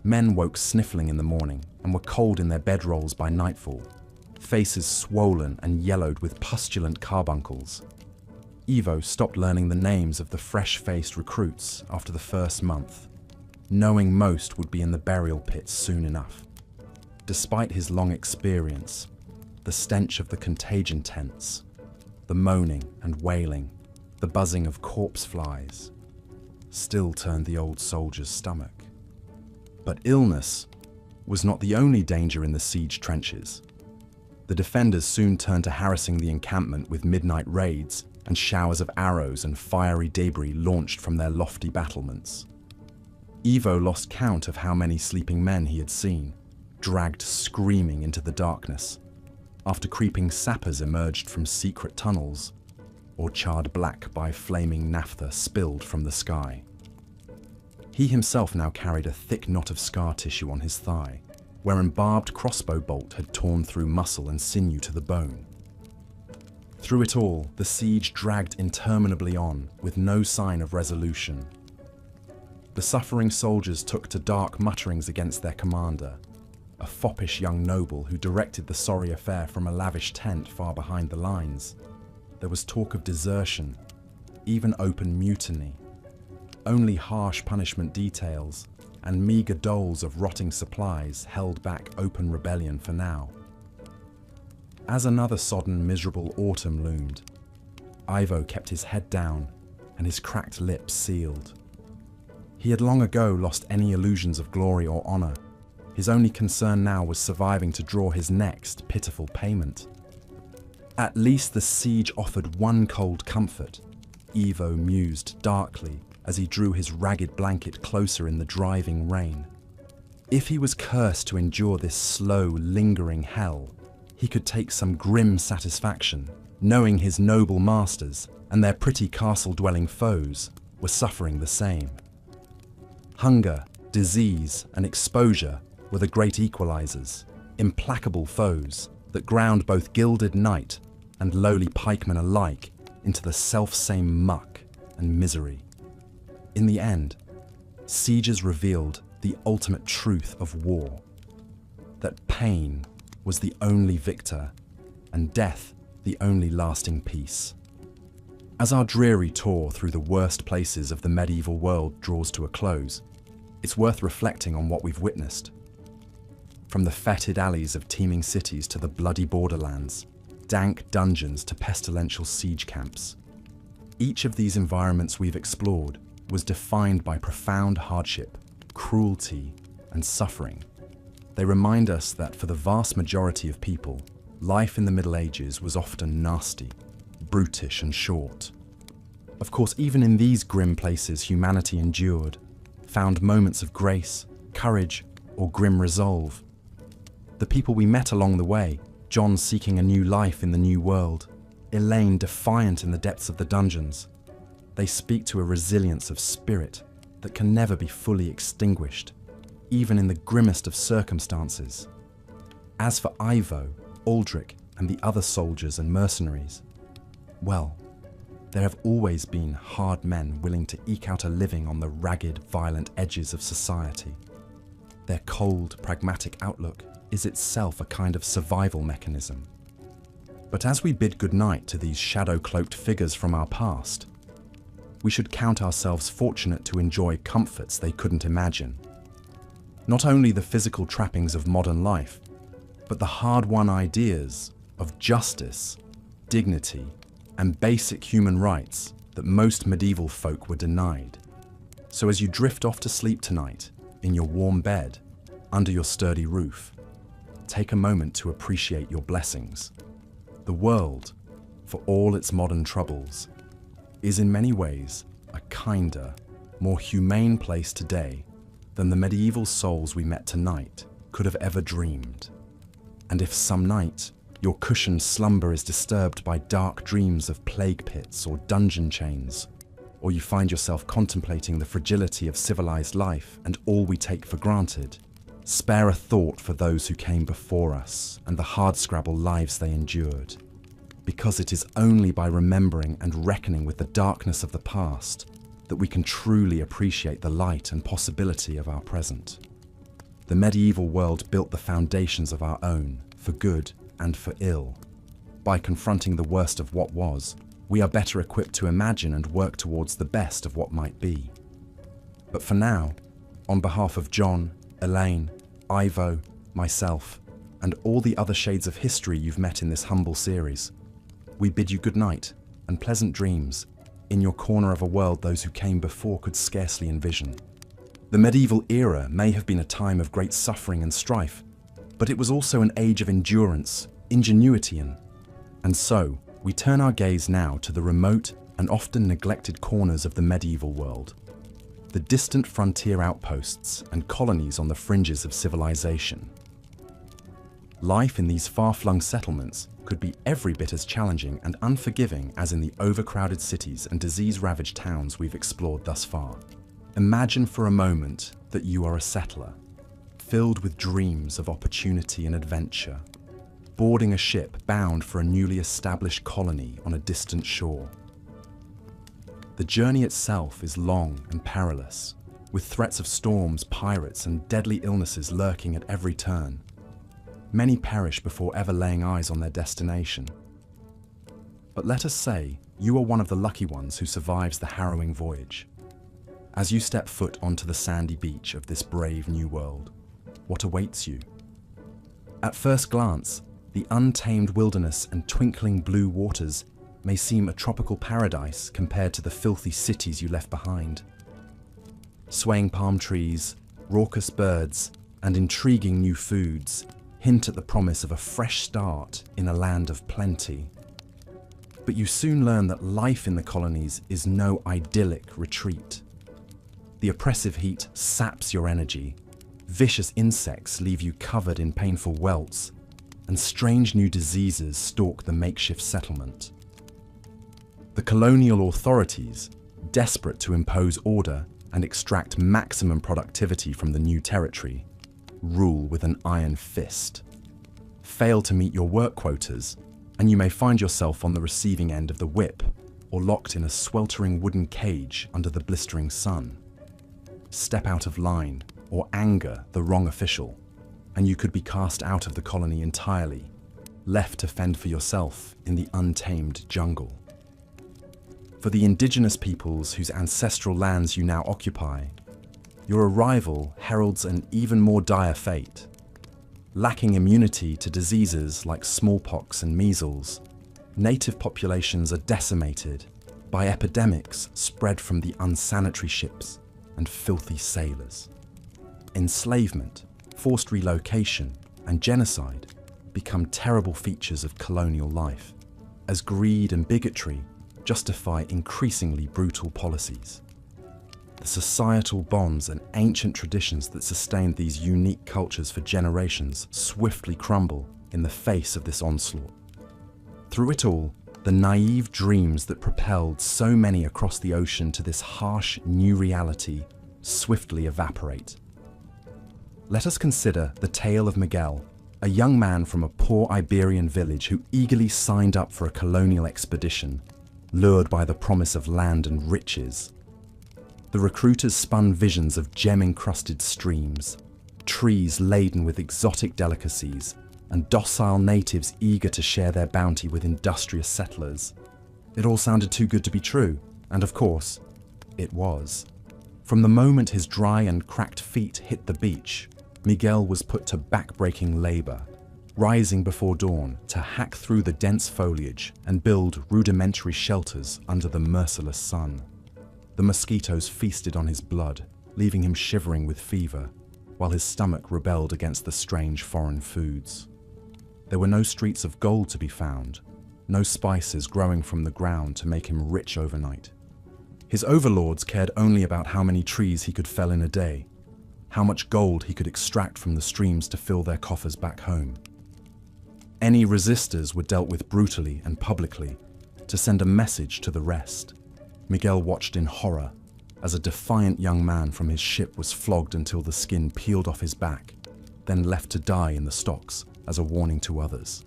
Men woke sniffling in the morning and were cold in their bedrolls by nightfall, faces swollen and yellowed with pustulant carbuncles. Ivo stopped learning the names of the fresh-faced recruits after the first month, knowing most would be in the burial pits soon enough. Despite his long experience, the stench of the contagion tents, the moaning and wailing, the buzzing of corpse flies, still turned the old soldier's stomach. But illness was not the only danger in the siege trenches. The defenders soon turned to harassing the encampment with midnight raids and showers of arrows and fiery debris launched from their lofty battlements. Ivo lost count of how many sleeping men he had seen, dragged screaming into the darkness, after creeping sappers emerged from secret tunnels, or charred black by flaming naphtha spilled from the sky. He himself now carried a thick knot of scar tissue on his thigh, where a barbed crossbow bolt had torn through muscle and sinew to the bone. Through it all, the siege dragged interminably on, with no sign of resolution. The suffering soldiers took to dark mutterings against their commander, a foppish young noble who directed the sorry affair from a lavish tent far behind the lines. There was talk of desertion, even open mutiny. Only harsh punishment details and meagre doles of rotting supplies held back open rebellion for now. As another sodden, miserable autumn loomed, Ivo kept his head down and his cracked lips sealed. He had long ago lost any illusions of glory or honor. His only concern now was surviving to draw his next pitiful payment. At least the siege offered one cold comfort, Ivo mused darkly as he drew his ragged blanket closer in the driving rain. If he was cursed to endure this slow, lingering hell, he could take some grim satisfaction, knowing his noble masters and their pretty castle-dwelling foes were suffering the same. Hunger, disease, and exposure were the great equalizers, implacable foes that ground both gilded knight and lowly pikeman alike into the self-same muck and misery. In the end, sieges revealed the ultimate truth of war, that pain was the only victor and death the only lasting peace. As our dreary tour through the worst places of the medieval world draws to a close, it's worth reflecting on what we've witnessed. From the fetid alleys of teeming cities to the bloody borderlands, dank dungeons to pestilential siege camps. Each of these environments we've explored was defined by profound hardship, cruelty, and suffering. They remind us that for the vast majority of people, life in the Middle Ages was often nasty, brutish, and short. Of course, even in these grim places humanity endured, found moments of grace, courage, or grim resolve. The people we met along the way, John seeking a new life in the new world, Elaine defiant in the depths of the dungeons, they speak to a resilience of spirit that can never be fully extinguished, even in the grimmest of circumstances. As for Ivo, Aldrich, and the other soldiers and mercenaries, well, there have always been hard men willing to eke out a living on the ragged, violent edges of society. Their cold, pragmatic outlook is itself a kind of survival mechanism. But as we bid goodnight to these shadow-cloaked figures from our past, we should count ourselves fortunate to enjoy comforts they couldn't imagine. Not only the physical trappings of modern life, but the hard-won ideas of justice, dignity, and basic human rights that most medieval folk were denied. So as you drift off to sleep tonight, in your warm bed, under your sturdy roof, take a moment to appreciate your blessings. The world, for all its modern troubles, is in many ways a kinder, more humane place today than the medieval souls we met tonight could have ever dreamed. And if some night your cushioned slumber is disturbed by dark dreams of plague pits or dungeon chains, or you find yourself contemplating the fragility of civilized life and all we take for granted, spare a thought for those who came before us and the hardscrabble lives they endured, because it is only by remembering and reckoning with the darkness of the past that we can truly appreciate the light and possibility of our present. The medieval world built the foundations of our own, for good and for ill. By confronting the worst of what was, we are better equipped to imagine and work towards the best of what might be. But for now, on behalf of John, Elaine, Ivo, myself, and all the other shades of history you've met in this humble series, we bid you good night and pleasant dreams in your corner of a world those who came before could scarcely envision. The medieval era may have been a time of great suffering and strife, but it was also an age of endurance, ingenuity, and so we turn our gaze now to the remote and often neglected corners of the medieval world, the distant frontier outposts and colonies on the fringes of civilization. Life in these far-flung settlements could be every bit as challenging and unforgiving as in the overcrowded cities and disease-ravaged towns we've explored thus far. Imagine for a moment that you are a settler, filled with dreams of opportunity and adventure, boarding a ship bound for a newly established colony on a distant shore. The journey itself is long and perilous, with threats of storms, pirates, and deadly illnesses lurking at every turn. Many perish before ever laying eyes on their destination. But let us say you are one of the lucky ones who survives the harrowing voyage. As you step foot onto the sandy beach of this brave new world, what awaits you? At first glance, the untamed wilderness and twinkling blue waters may seem a tropical paradise compared to the filthy cities you left behind. Swaying palm trees, raucous birds, and intriguing new foods hint at the promise of a fresh start in a land of plenty. But you soon learn that life in the colonies is no idyllic retreat. The oppressive heat saps your energy, Vicious insects leave you covered in painful welts, and strange new diseases stalk the makeshift settlement. The colonial authorities, desperate to impose order and extract maximum productivity from the new territory, rule with an iron fist. Fail to meet your work quotas, and you may find yourself on the receiving end of the whip or locked in a sweltering wooden cage under the blistering sun. Step out of line or anger the wrong official, and you could be cast out of the colony entirely, left to fend for yourself in the untamed jungle. For the indigenous peoples whose ancestral lands you now occupy, your arrival heralds an even more dire fate. Lacking immunity to diseases like smallpox and measles, native populations are decimated by epidemics spread from the unsanitary ships and filthy sailors. Enslavement, forced relocation, and genocide become terrible features of colonial life, as greed and bigotry justify increasingly brutal policies. The societal bonds and ancient traditions that sustained these unique cultures for generations swiftly crumble in the face of this onslaught. Through it all, the naive dreams that propelled so many across the ocean to this harsh new reality swiftly evaporate. Let us consider the tale of Miguel, a young man from a poor Iberian village who eagerly signed up for a colonial expedition, lured by the promise of land and riches. The recruiters spun visions of gem-encrusted streams, trees laden with exotic delicacies, and docile natives eager to share their bounty with industrious settlers. It all sounded too good to be true, and of course, it was. From the moment his dry and cracked feet hit the beach, Miguel was put to back-breaking labor, rising before dawn to hack through the dense foliage and build rudimentary shelters under the merciless sun. The mosquitoes feasted on his blood, leaving him shivering with fever, while his stomach rebelled against the strange foreign foods. There were no streets of gold to be found, no spices growing from the ground to make him rich overnight. His overlords cared only about how many trees he could fell in a day, how much gold he could extract from the streams to fill their coffers back home. Any resistors were dealt with brutally and publicly to send a message to the rest. Miguel watched in horror as a defiant young man from his ship was flogged until the skin peeled off his back, then left to die in the stocks as a warning to others.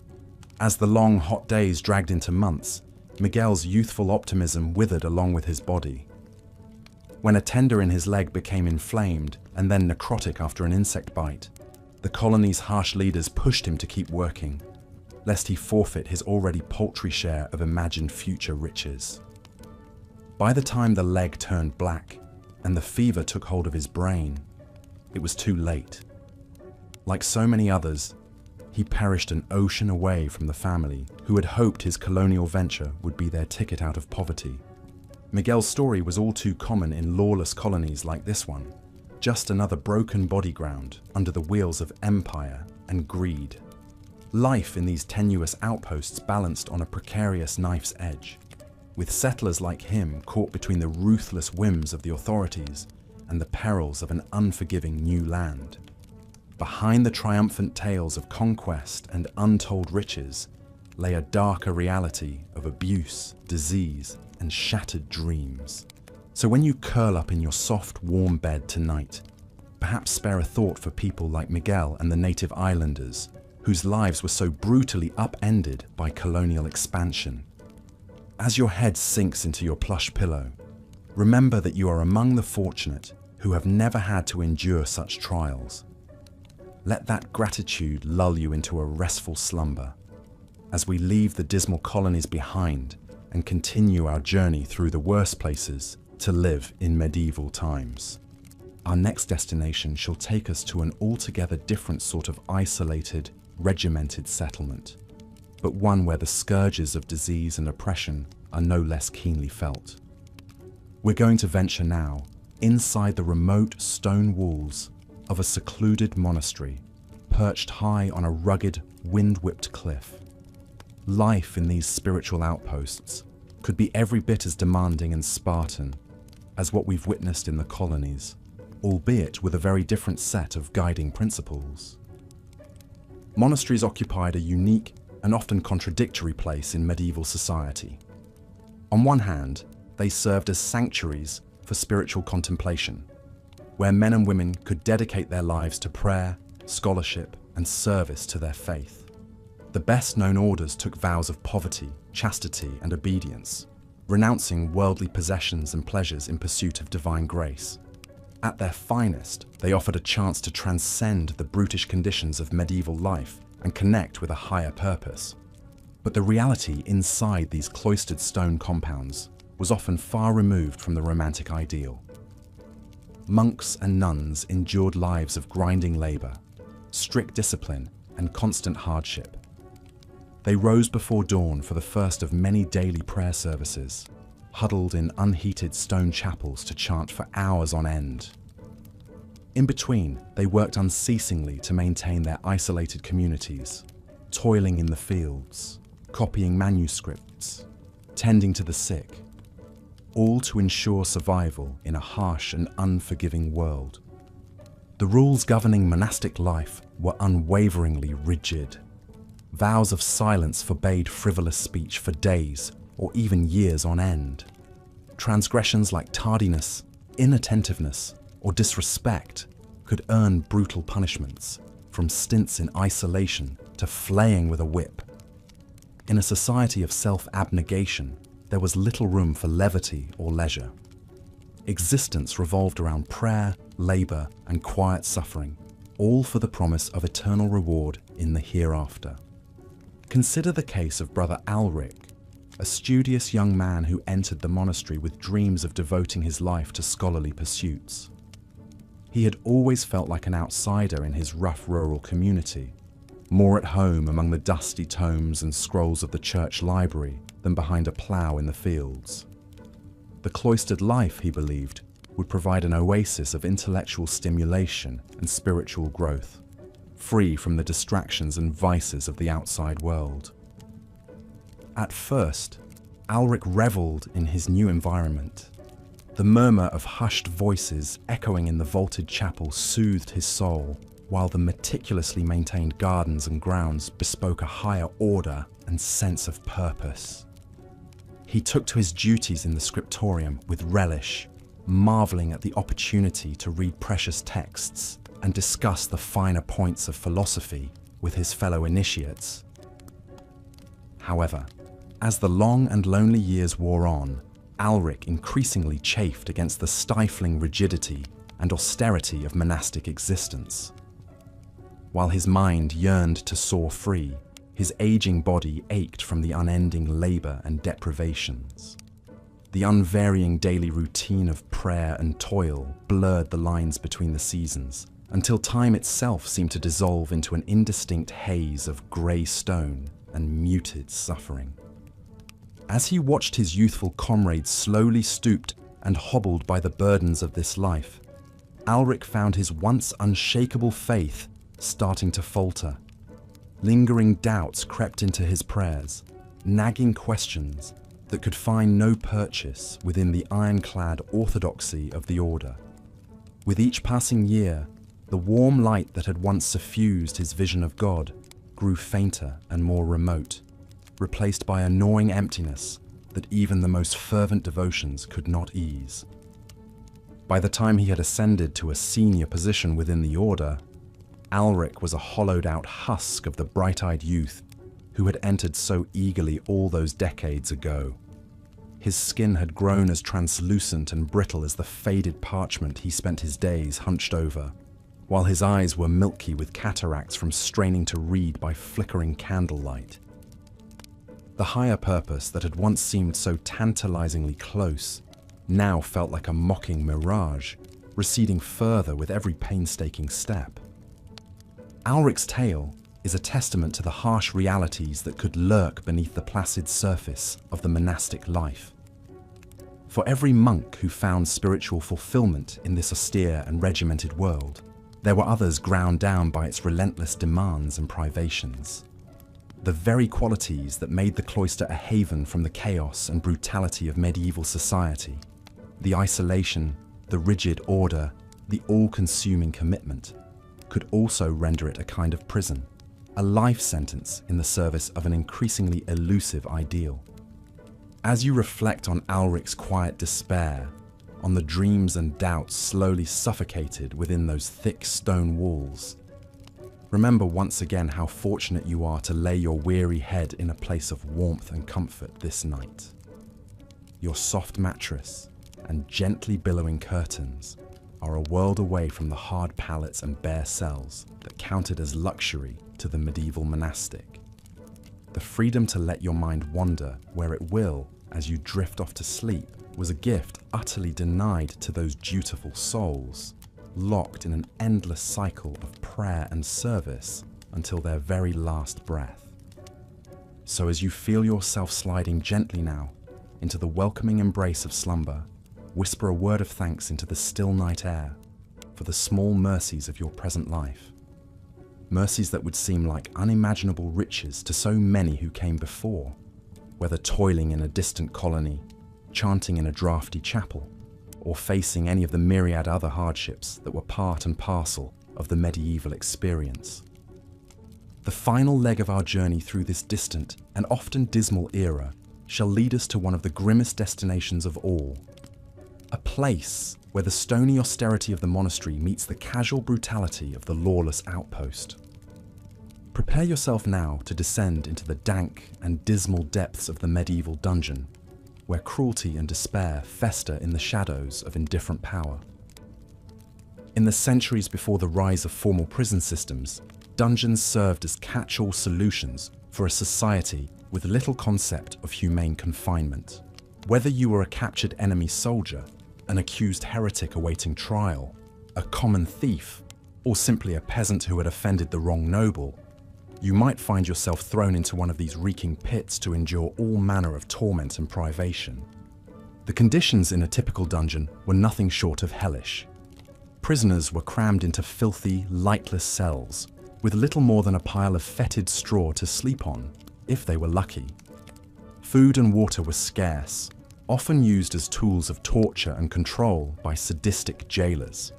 As the long, hot days dragged into months, Miguel's youthful optimism withered along with his body. When a tender in his leg became inflamed and then necrotic after an insect bite, the colony's harsh leaders pushed him to keep working, lest he forfeit his already paltry share of imagined future riches. By the time the leg turned black and the fever took hold of his brain, it was too late. Like so many others, he perished an ocean away from the family who had hoped his colonial venture would be their ticket out of poverty. Miguel's story was all too common in lawless colonies like this one, just another broken body ground under the wheels of empire and greed. Life in these tenuous outposts balanced on a precarious knife's edge, with settlers like him caught between the ruthless whims of the authorities and the perils of an unforgiving new land. Behind the triumphant tales of conquest and untold riches lay a darker reality of abuse, disease, and shattered dreams. So when you curl up in your soft, warm bed tonight, perhaps spare a thought for people like Miguel and the native islanders, whose lives were so brutally upended by colonial expansion. As your head sinks into your plush pillow, remember that you are among the fortunate who have never had to endure such trials. Let that gratitude lull you into a restful slumber as we leave the dismal colonies behind and continue our journey through the worst places to live in medieval times. Our next destination shall take us to an altogether different sort of isolated, regimented settlement, but one where the scourges of disease and oppression are no less keenly felt. We're going to venture now inside the remote stone walls of a secluded monastery perched high on a rugged, wind-whipped cliff. Life in these spiritual outposts could be every bit as demanding and Spartan as what we've witnessed in the colonies. albeit with a very different set of guiding principles. Monasteries occupied a unique and often contradictory place in medieval society. On one hand, they served as sanctuaries for spiritual contemplation, where men and women could dedicate their lives to prayer, scholarship, and service to their faith. The best-known orders took vows of poverty, chastity, and obedience, renouncing worldly possessions and pleasures in pursuit of divine grace. At their finest, they offered a chance to transcend the brutish conditions of medieval life and connect with a higher purpose. But the reality inside these cloistered stone compounds was often far removed from the romantic ideal. Monks and nuns endured lives of grinding labor, strict discipline, and constant hardship. They rose before dawn for the first of many daily prayer services, huddled in unheated stone chapels to chant for hours on end. In between, they worked unceasingly to maintain their isolated communities, toiling in the fields, copying manuscripts, tending to the sick, all to ensure survival in a harsh and unforgiving world. The rules governing monastic life were unwaveringly rigid. Vows of silence forbade frivolous speech for days or even years on end. Transgressions like tardiness, inattentiveness, or disrespect could earn brutal punishments, from stints in isolation to flaying with a whip. In a society of self-abnegation, there was little room for levity or leisure. Existence revolved around prayer, labor, and quiet suffering, all for the promise of eternal reward in the hereafter. Consider the case of Brother Alric, a studious young man who entered the monastery with dreams of devoting his life to scholarly pursuits. He had always felt like an outsider in his rough rural community, more at home among the dusty tomes and scrolls of the church library than behind a plough in the fields. The cloistered life, he believed, would provide an oasis of intellectual stimulation and spiritual growth, free from the distractions and vices of the outside world. At first, Alric reveled in his new environment. The murmur of hushed voices echoing in the vaulted chapel soothed his soul, while the meticulously maintained gardens and grounds bespoke a higher order and sense of purpose. He took to his duties in the scriptorium with relish, marveling at the opportunity to read precious texts and discuss the finer points of philosophy with his fellow initiates. However, as the long and lonely years wore on, Alric increasingly chafed against the stifling rigidity and austerity of monastic existence. While his mind yearned to soar free, his aging body ached from the unending labor and deprivations. The unvarying daily routine of prayer and toil blurred the lines between the seasons, until time itself seemed to dissolve into an indistinct haze of grey stone and muted suffering. As he watched his youthful comrades slowly stooped and hobbled by the burdens of this life, Alric found his once unshakable faith starting to falter. Lingering doubts crept into his prayers, nagging questions that could find no purchase within the ironclad orthodoxy of the order. With each passing year, the warm light that had once suffused his vision of God grew fainter and more remote, replaced by a gnawing emptiness that even the most fervent devotions could not ease. By the time he had ascended to a senior position within the order, Alric was a hollowed-out husk of the bright-eyed youth who had entered so eagerly all those decades ago. His skin had grown as translucent and brittle as the faded parchment he spent his days hunched over, while his eyes were milky with cataracts from straining to read by flickering candlelight. The higher purpose that had once seemed so tantalizingly close now felt like a mocking mirage, receding further with every painstaking step. Alric's tale is a testament to the harsh realities that could lurk beneath the placid surface of the monastic life. For every monk who found spiritual fulfillment in this austere and regimented world, there were others ground down by its relentless demands and privations. The very qualities that made the cloister a haven from the chaos and brutality of medieval society, the isolation, the rigid order, the all-consuming commitment, could also render it a kind of prison, a life sentence in the service of an increasingly elusive ideal. As you reflect on Alric's quiet despair, on the dreams and doubts slowly suffocated within those thick stone walls, remember once again how fortunate you are to lay your weary head in a place of warmth and comfort this night. Your soft mattress and gently billowing curtains are a world away from the hard pallets and bare cells that counted as luxury to the medieval monastic. The freedom to let your mind wander where it will as you drift off to sleep was a gift utterly denied to those dutiful souls, locked in an endless cycle of prayer and service until their very last breath. So as you feel yourself sliding gently now into the welcoming embrace of slumber, whisper a word of thanks into the still night air for the small mercies of your present life. Mercies that would seem like unimaginable riches to so many who came before, whether toiling in a distant colony, chanting in a drafty chapel, or facing any of the myriad other hardships that were part and parcel of the medieval experience. The final leg of our journey through this distant and often dismal era shall lead us to one of the grimmest destinations of all, a place where the stony austerity of the monastery meets the casual brutality of the lawless outpost. Prepare yourself now to descend into the dank and dismal depths of the medieval dungeon, where cruelty and despair fester in the shadows of indifferent power. In the centuries before the rise of formal prison systems, dungeons served as catch-all solutions for a society with little concept of humane confinement. Whether you were a captured enemy soldier, an accused heretic awaiting trial, a common thief, or simply a peasant who had offended the wrong noble, you might find yourself thrown into one of these reeking pits to endure all manner of torment and privation. The conditions in a typical dungeon were nothing short of hellish. Prisoners were crammed into filthy, lightless cells, with little more than a pile of fetid straw to sleep on, if they were lucky. Food and water were scarce, often used as tools of torture and control by sadistic jailers.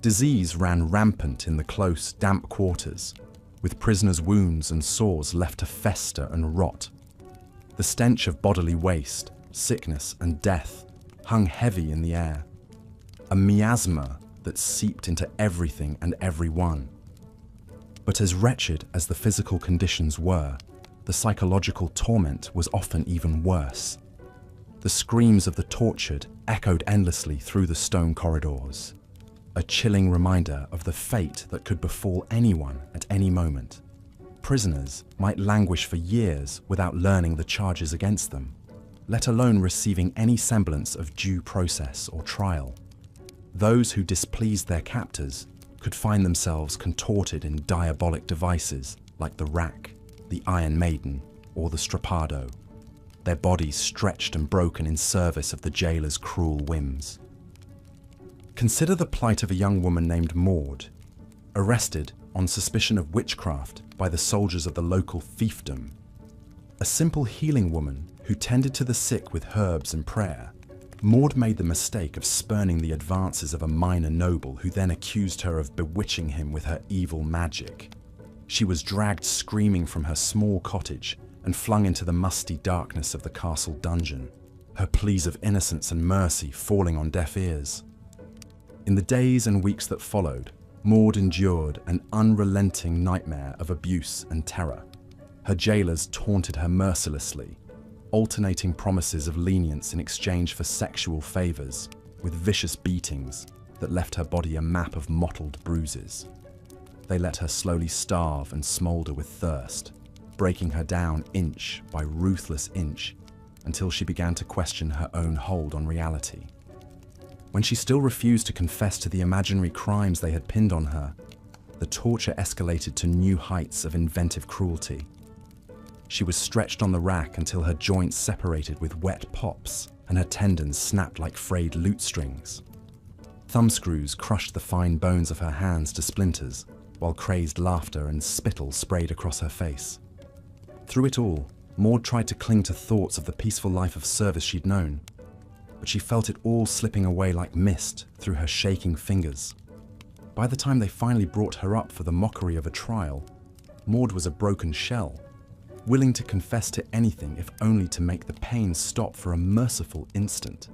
Disease ran rampant in the close, damp quarters, with prisoners' wounds and sores left to fester and rot. The stench of bodily waste, sickness and death hung heavy in the air, a miasma that seeped into everything and everyone. But as wretched as the physical conditions were, the psychological torment was often even worse. The screams of the tortured echoed endlessly through the stone corridors, a chilling reminder of the fate that could befall anyone at any moment. Prisoners might languish for years without learning the charges against them, let alone receiving any semblance of due process or trial. Those who displeased their captors could find themselves contorted in diabolic devices like the rack, the Iron Maiden, or the strappado, their bodies stretched and broken in service of the jailer's cruel whims. Consider the plight of a young woman named Maud, arrested on suspicion of witchcraft by the soldiers of the local fiefdom. A simple healing woman who tended to the sick with herbs and prayer, Maud made the mistake of spurning the advances of a minor noble who then accused her of bewitching him with her evil magic. She was dragged screaming from her small cottage and flung into the musty darkness of the castle dungeon, her pleas of innocence and mercy falling on deaf ears. In the days and weeks that followed, Maud endured an unrelenting nightmare of abuse and terror. Her jailers taunted her mercilessly, alternating promises of lenience in exchange for sexual favors, with vicious beatings that left her body a map of mottled bruises. They let her slowly starve and smolder with thirst, breaking her down inch by ruthless inch until she began to question her own hold on reality. When she still refused to confess to the imaginary crimes they had pinned on her, the torture escalated to new heights of inventive cruelty. She was stretched on the rack until her joints separated with wet pops and her tendons snapped like frayed lute strings. Thumbscrews crushed the fine bones of her hands to splinters, while crazed laughter and spittle sprayed across her face. Through it all, Maud tried to cling to thoughts of the peaceful life of service she'd known, but she felt it all slipping away like mist through her shaking fingers. By the time they finally brought her up for the mockery of a trial, Maud was a broken shell, willing to confess to anything if only to make the pain stop for a merciful instant.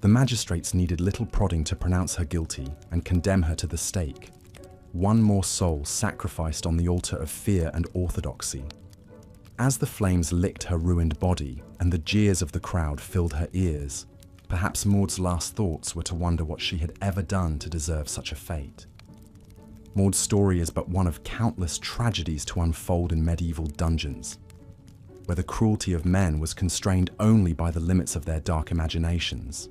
The magistrates needed little prodding to pronounce her guilty and condemn her to the stake. One more soul sacrificed on the altar of fear and orthodoxy. As the flames licked her ruined body and the jeers of the crowd filled her ears, perhaps Maud's last thoughts were to wonder what she had ever done to deserve such a fate. Maud's story is but one of countless tragedies to unfold in medieval dungeons, where the cruelty of men was constrained only by the limits of their dark imaginations.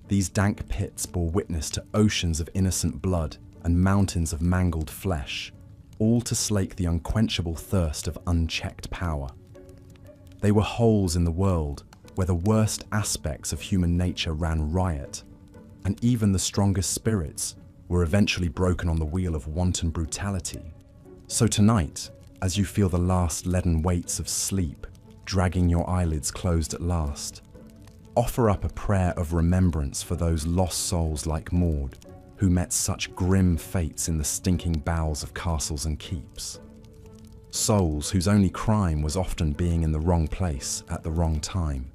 These dank pits bore witness to oceans of innocent blood and mountains of mangled flesh, all to slake the unquenchable thirst of unchecked power. They were holes in the world where the worst aspects of human nature ran riot, and even the strongest spirits were eventually broken on the wheel of wanton brutality. So tonight, as you feel the last leaden weights of sleep dragging your eyelids closed at last, offer up a prayer of remembrance for those lost souls like Maud, who met such grim fates in the stinking bowels of castles and keeps. Souls whose only crime was often being in the wrong place at the wrong time,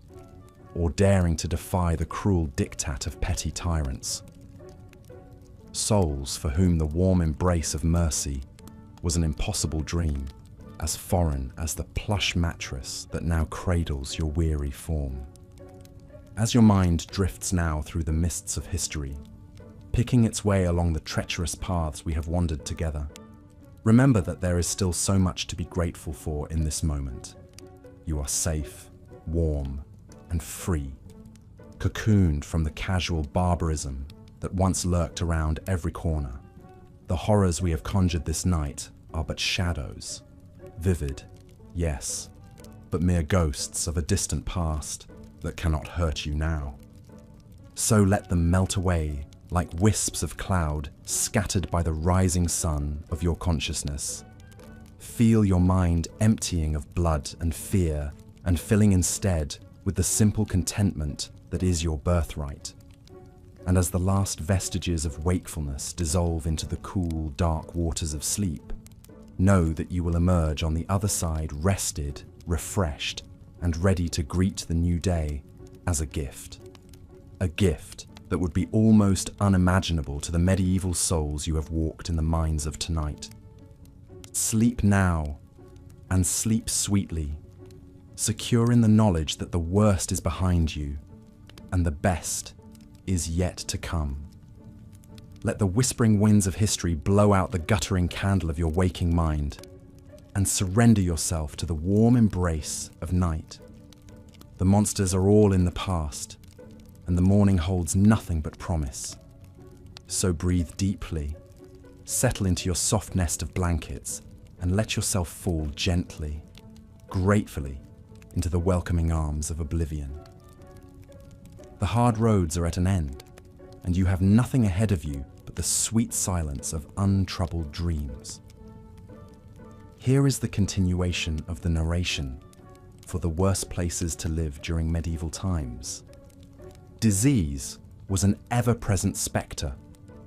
or daring to defy the cruel diktat of petty tyrants. Souls for whom the warm embrace of mercy was an impossible dream, as foreign as the plush mattress that now cradles your weary form. As your mind drifts now through the mists of history, picking its way along the treacherous paths we have wandered together, remember that there is still so much to be grateful for in this moment. You are safe, warm, and free, cocooned from the casual barbarism that once lurked around every corner. The horrors we have conjured this night are but shadows, vivid, yes, but mere ghosts of a distant past that cannot hurt you now. So let them melt away like wisps of cloud scattered by the rising sun of your consciousness. Feel your mind emptying of blood and fear and filling instead with the simple contentment that is your birthright. And as the last vestiges of wakefulness dissolve into the cool, dark waters of sleep, know that you will emerge on the other side rested, refreshed, and ready to greet the new day as a gift. A gift that would be almost unimaginable to the medieval souls you have walked in the mines of tonight. Sleep now, and sleep sweetly, secure in the knowledge that the worst is behind you, and the best is yet to come. Let the whispering winds of history blow out the guttering candle of your waking mind, and surrender yourself to the warm embrace of night. The monsters are all in the past, and the morning holds nothing but promise. So breathe deeply, settle into your soft nest of blankets, and let yourself fall gently, gratefully, into the welcoming arms of oblivion. The hard roads are at an end, and you have nothing ahead of you but the sweet silence of untroubled dreams. Here is the continuation of the narration for the worst places to live during medieval times. Disease was an ever-present spectre,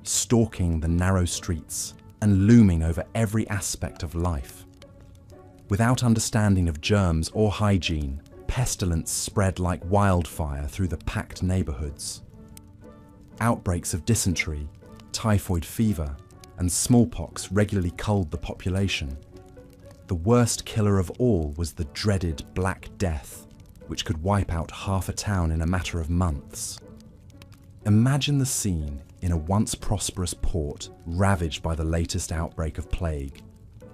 stalking the narrow streets and looming over every aspect of life. Without understanding of germs or hygiene, pestilence spread like wildfire through the packed neighborhoods. Outbreaks of dysentery, typhoid fever, and smallpox regularly culled the population. The worst killer of all was the dreaded Black Death, which could wipe out half a town in a matter of months. Imagine the scene in a once prosperous port ravaged by the latest outbreak of plague.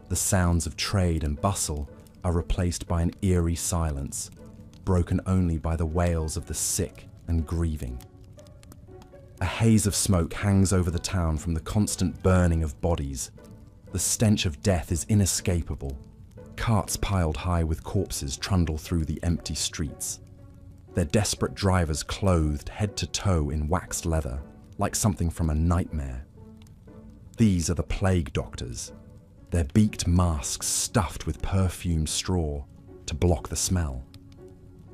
The sounds of trade and bustle are replaced by an eerie silence, broken only by the wails of the sick and grieving. A haze of smoke hangs over the town from the constant burning of bodies. The stench of death is inescapable. Carts piled high with corpses trundle through the empty streets, their desperate drivers clothed head to toe in waxed leather, like something from a nightmare. These are the plague doctors, their beaked masks stuffed with perfumed straw to block the smell.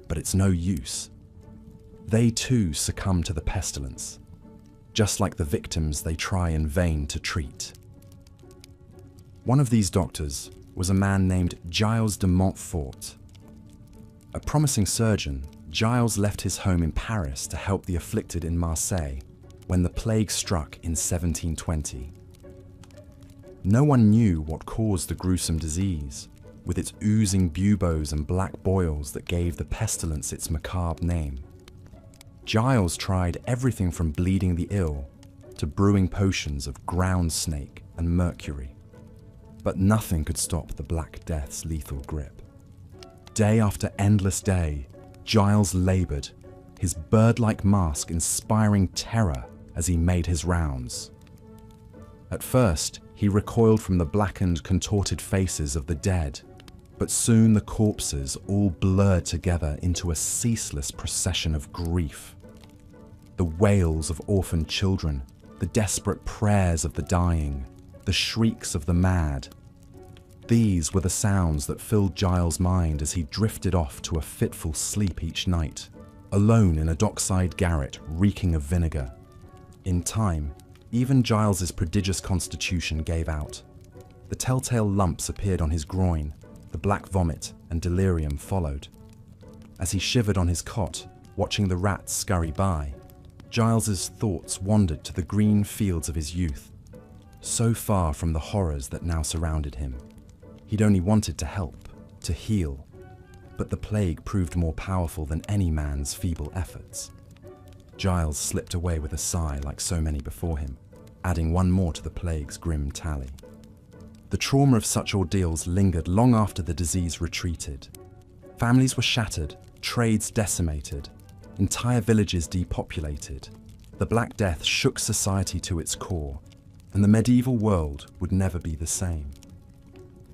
But it's no use. They too succumb to the pestilence, just like the victims they try in vain to treat. One of these doctors was a man named Giles de Montfort. A promising surgeon, Giles left his home in Paris to help the afflicted in Marseille when the plague struck in 1720. No one knew what caused the gruesome disease, with its oozing buboes and black boils that gave the pestilence its macabre name. Giles tried everything from bleeding the ill to brewing potions of ground snake and mercury, but nothing could stop the Black Death's lethal grip. Day after endless day, Giles labored, his bird-like mask inspiring terror as he made his rounds. At first, he recoiled from the blackened, contorted faces of the dead, but soon the corpses all blurred together into a ceaseless procession of grief. The wails of orphaned children, the desperate prayers of the dying, the shrieks of the mad. These were the sounds that filled Giles' mind as he drifted off to a fitful sleep each night, alone in a dockside garret reeking of vinegar. In time, even Giles's prodigious constitution gave out. The telltale lumps appeared on his groin, the black vomit and delirium followed. As he shivered on his cot, watching the rats scurry by, Giles's thoughts wandered to the green fields of his youth, so far from the horrors that now surrounded him. He'd only wanted to help, to heal, but the plague proved more powerful than any man's feeble efforts. Giles slipped away with a sigh like so many before him, adding one more to the plague's grim tally. The trauma of such ordeals lingered long after the disease retreated. Families were shattered, trades decimated, entire villages depopulated. The Black Death shook society to its core, and the medieval world would never be the same.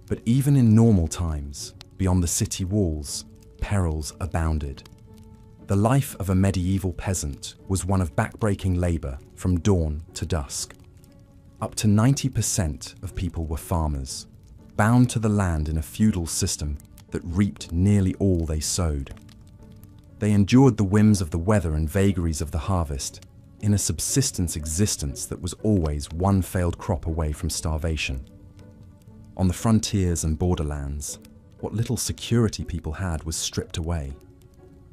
But even in normal times, beyond the city walls, perils abounded. The life of a medieval peasant was one of backbreaking labour from dawn to dusk. Up to 90% of people were farmers, bound to the land in a feudal system that reaped nearly all they sowed. They endured the whims of the weather and vagaries of the harvest in a subsistence existence that was always one failed crop away from starvation. On the frontiers and borderlands, what little security people had was stripped away.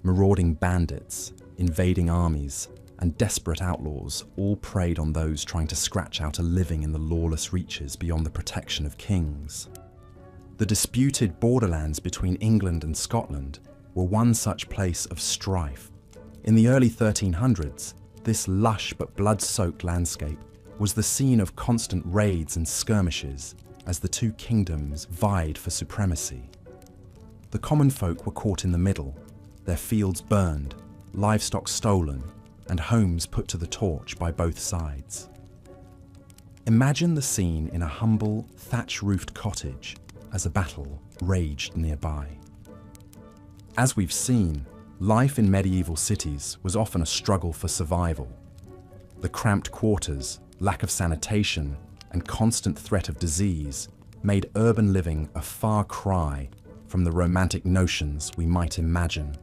Marauding bandits, invading armies, and desperate outlaws all preyed on those trying to scratch out a living in the lawless reaches beyond the protection of kings. The disputed borderlands between England and Scotland were one such place of strife. In the early 1300s, this lush but blood-soaked landscape was the scene of constant raids and skirmishes as the two kingdoms vied for supremacy. The common folk were caught in the middle, their fields burned, livestock stolen, and homes put to the torch by both sides. Imagine the scene in a humble, thatch-roofed cottage as a battle raged nearby. As we've seen, life in medieval cities was often a struggle for survival. The cramped quarters, lack of sanitation, and constant threat of disease made urban living a far cry from the romantic notions we might imagine.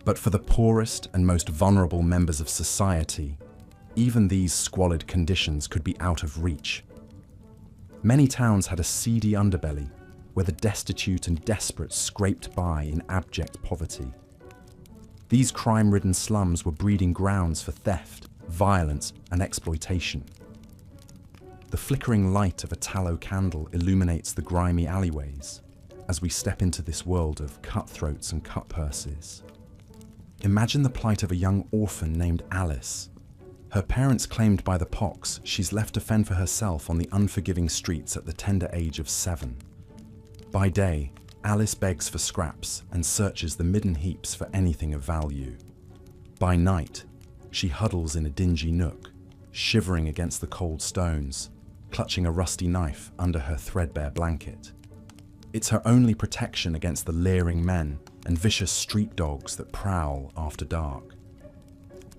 But for the poorest and most vulnerable members of society, even these squalid conditions could be out of reach. Many towns had a seedy underbelly where the destitute and desperate scraped by in abject poverty. These crime-ridden slums were breeding grounds for theft, violence, and exploitation. The flickering light of a tallow candle illuminates the grimy alleyways as we step into this world of cutthroats and cutpurses. Imagine the plight of a young orphan named Alice. Her parents claimed by the pox she's left to fend for herself on the unforgiving streets at the tender age of 7. By day, Alice begs for scraps and searches the midden heaps for anything of value. By night, she huddles in a dingy nook, shivering against the cold stones, clutching a rusty knife under her threadbare blanket. It's her only protection against the leering men and vicious street dogs that prowl after dark.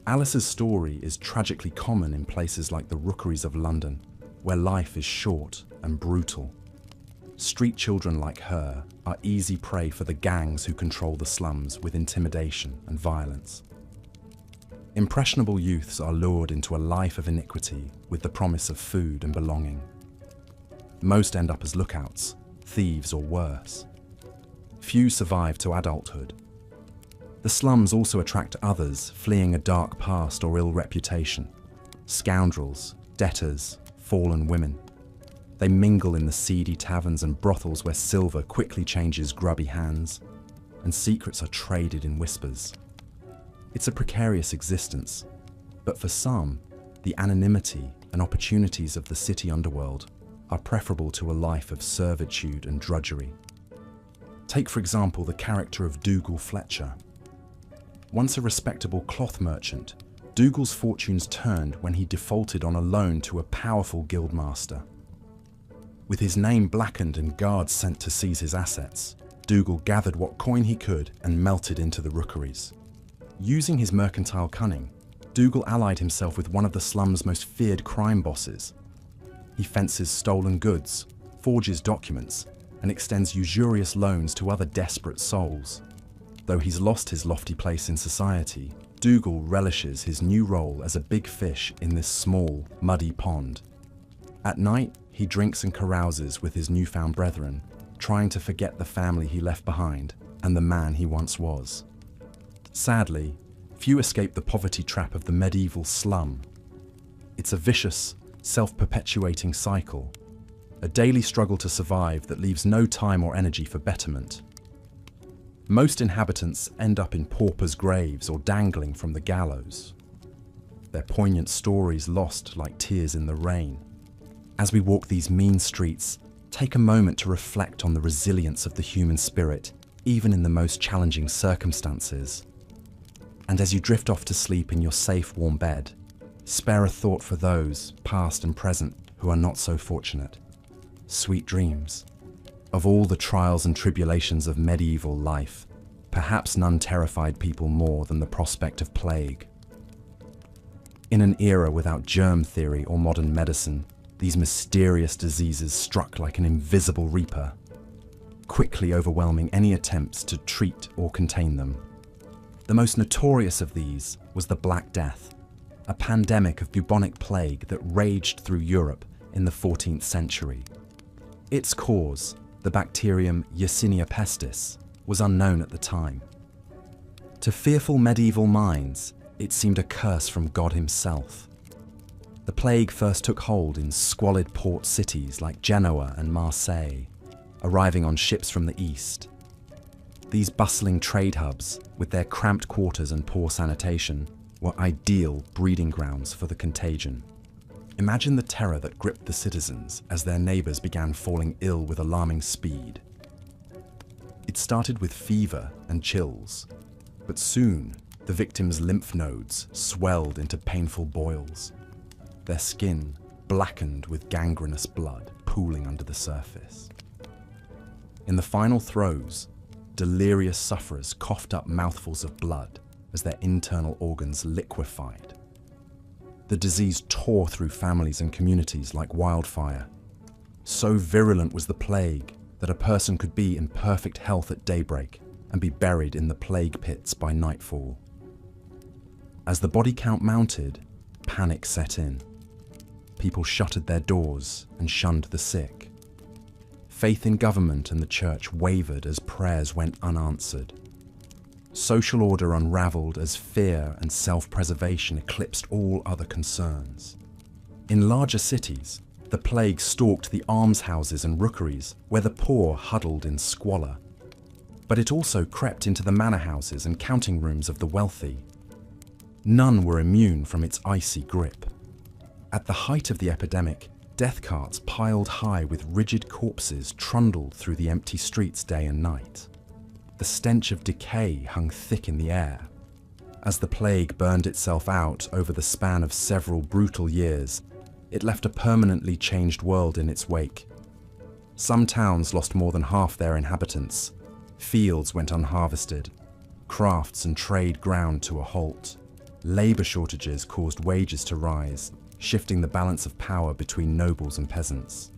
Alice's story is tragically common in places like the rookeries of London, where life is short and brutal. Street children like her are easy prey for the gangs who control the slums with intimidation and violence. Impressionable youths are lured into a life of iniquity with the promise of food and belonging. Most end up as lookouts, thieves or worse. Few survive to adulthood. The slums also attract others fleeing a dark past or ill reputation. Scoundrels, debtors, fallen women. They mingle in the seedy taverns and brothels where silver quickly changes grubby hands, and secrets are traded in whispers. It's a precarious existence, but for some, the anonymity and opportunities of the city underworld are preferable to a life of servitude and drudgery. Take, for example, the character of Dougal Fletcher. Once a respectable cloth merchant, Dougal's fortunes turned when he defaulted on a loan to a powerful guildmaster. With his name blackened and guards sent to seize his assets, Dougal gathered what coin he could and melted into the rookeries. Using his mercantile cunning, Dougal allied himself with one of the slum's most feared crime bosses. He fences stolen goods, forges documents, and extends usurious loans to other desperate souls. Though he's lost his lofty place in society, Dougal relishes his new role as a big fish in this small, muddy pond. At night, he drinks and carouses with his newfound brethren, trying to forget the family he left behind and the man he once was. Sadly, few escape the poverty trap of the medieval slum. It's a vicious, self-perpetuating cycle, a daily struggle to survive that leaves no time or energy for betterment. Most inhabitants end up in paupers' graves or dangling from the gallows, their poignant stories lost like tears in the rain. As we walk these mean streets, take a moment to reflect on the resilience of the human spirit, even in the most challenging circumstances. And as you drift off to sleep in your safe, warm bed, spare a thought for those, past and present, who are not so fortunate. Sweet dreams. Of all the trials and tribulations of medieval life, perhaps none terrified people more than the prospect of plague. In an era without germ theory or modern medicine, these mysterious diseases struck like an invisible reaper, quickly overwhelming any attempts to treat or contain them. The most notorious of these was the Black Death, a pandemic of bubonic plague that raged through Europe in the 14th century. Its cause, the bacterium Yersinia pestis, was unknown at the time. To fearful medieval minds, it seemed a curse from God himself. The plague first took hold in squalid port cities like Genoa and Marseille, arriving on ships from the east. These bustling trade hubs, with their cramped quarters and poor sanitation, were ideal breeding grounds for the contagion. Imagine the terror that gripped the citizens as their neighbours began falling ill with alarming speed. It started with fever and chills, but soon the victims' lymph nodes swelled into painful boils, their skin blackened with gangrenous blood pooling under the surface. In the final throes, delirious sufferers coughed up mouthfuls of blood as their internal organs liquefied. The disease tore through families and communities like wildfire. So virulent was the plague that a person could be in perfect health at daybreak and be buried in the plague pits by nightfall. As the body count mounted, panic set in. People shuttered their doors and shunned the sick. Faith in government and the church wavered as prayers went unanswered. Social order unraveled as fear and self-preservation eclipsed all other concerns. In larger cities, the plague stalked the almshouses and rookeries where the poor huddled in squalor. But it also crept into the manor houses and counting rooms of the wealthy. None were immune from its icy grip. At the height of the epidemic, death carts piled high with rigid corpses trundled through the empty streets day and night. The stench of decay hung thick in the air. As the plague burned itself out over the span of several brutal years, it left a permanently changed world in its wake. Some towns lost more than half their inhabitants. Fields went unharvested. Crafts and trade ground to a halt. Labour shortages caused wages to rise, shifting the balance of power between nobles and peasants.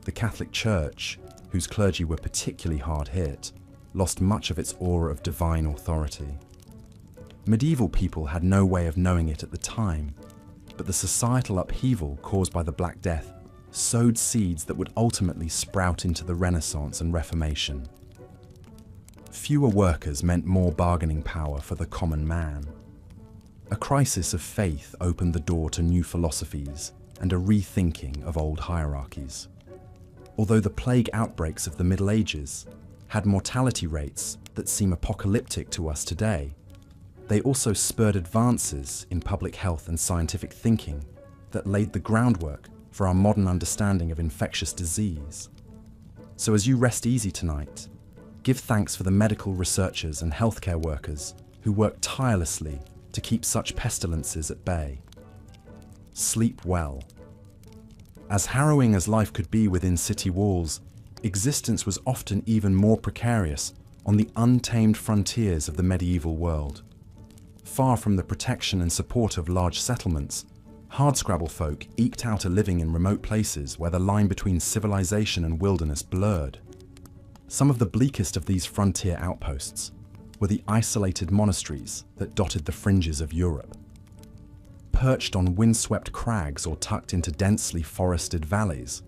The Catholic Church, whose clergy were particularly hard hit, lost much of its aura of divine authority. Medieval people had no way of knowing it at the time, but the societal upheaval caused by the Black Death sowed seeds that would ultimately sprout into the Renaissance and Reformation. Fewer workers meant more bargaining power for the common man. A crisis of faith opened the door to new philosophies and a rethinking of old hierarchies. Although the plague outbreaks of the Middle Ages had mortality rates that seem apocalyptic to us today, they also spurred advances in public health and scientific thinking that laid the groundwork for our modern understanding of infectious disease. So as you rest easy tonight, give thanks for the medical researchers and healthcare workers who work tirelessly to keep such pestilences at bay. Sleep well. As harrowing as life could be within city walls, existence was often even more precarious on the untamed frontiers of the medieval world. Far from the protection and support of large settlements, hardscrabble folk eked out a living in remote places where the line between civilization and wilderness blurred. Some of the bleakest of these frontier outposts were the isolated monasteries that dotted the fringes of Europe. Perched on windswept crags or tucked into densely forested valleys,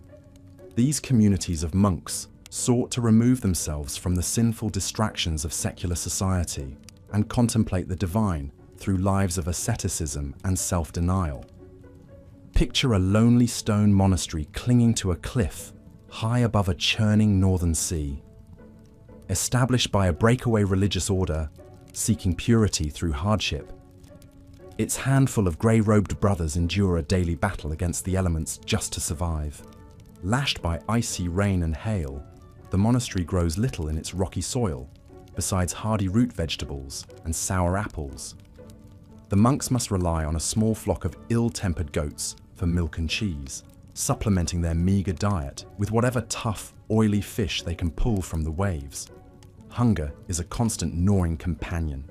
these communities of monks sought to remove themselves from the sinful distractions of secular society and contemplate the divine through lives of asceticism and self-denial. Picture a lonely stone monastery clinging to a cliff high above a churning northern sea. Established by a breakaway religious order seeking purity through hardship, its handful of grey-robed brothers endure a daily battle against the elements just to survive. Lashed by icy rain and hail, the monastery grows little in its rocky soil, besides hardy root vegetables and sour apples. The monks must rely on a small flock of ill-tempered goats for milk and cheese, supplementing their meagre diet with whatever tough, oily fish they can pull from the waves. Hunger is a constant gnawing companion.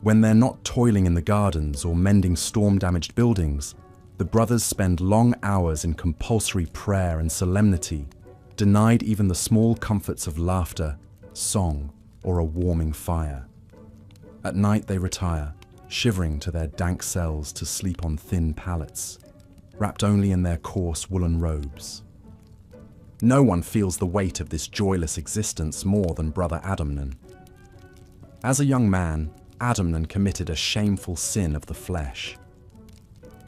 When they're not toiling in the gardens or mending storm-damaged buildings, the brothers spend long hours in compulsory prayer and solemnity, denied even the small comforts of laughter, song, or a warming fire. At night they retire, shivering to their dank cells to sleep on thin pallets, wrapped only in their coarse woolen robes. No one feels the weight of this joyless existence more than Brother Adamnan. As a young man, Adamnan committed a shameful sin of the flesh.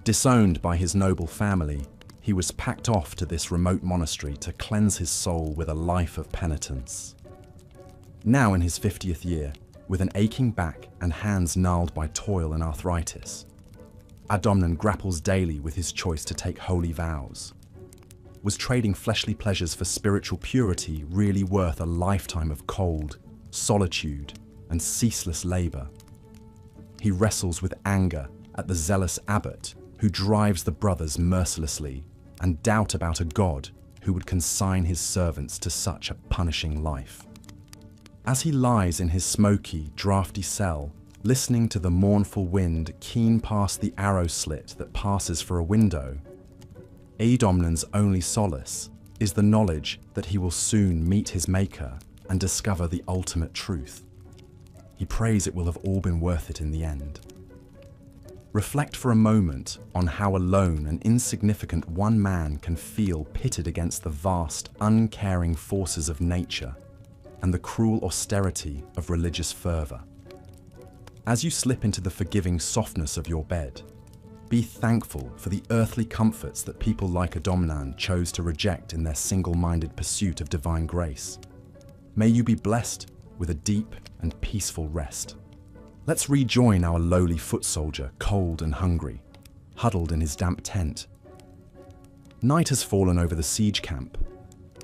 Disowned by his noble family, he was packed off to this remote monastery to cleanse his soul with a life of penitence. Now in his 50th year, with an aching back and hands gnarled by toil and arthritis, Adamnan grapples daily with his choice to take holy vows. Was trading fleshly pleasures for spiritual purity really worth a lifetime of cold, solitude, and ceaseless labor? He wrestles with anger at the zealous abbot who drives the brothers mercilessly, and doubt about a God who would consign his servants to such a punishing life. As he lies in his smoky, draughty cell, listening to the mournful wind keen past the arrow slit that passes for a window, Adamnan's only solace is the knowledge that he will soon meet his Maker and discover the ultimate truth. He prays it will have all been worth it in the end. Reflect for a moment on how alone and insignificant one man can feel pitted against the vast, uncaring forces of nature and the cruel austerity of religious fervour. As you slip into the forgiving softness of your bed, be thankful for the earthly comforts that people like Adamnan chose to reject in their single-minded pursuit of divine grace. May you be blessed with a deep and peaceful rest. Let's rejoin our lowly foot soldier, cold and hungry, huddled in his damp tent. Night has fallen over the siege camp,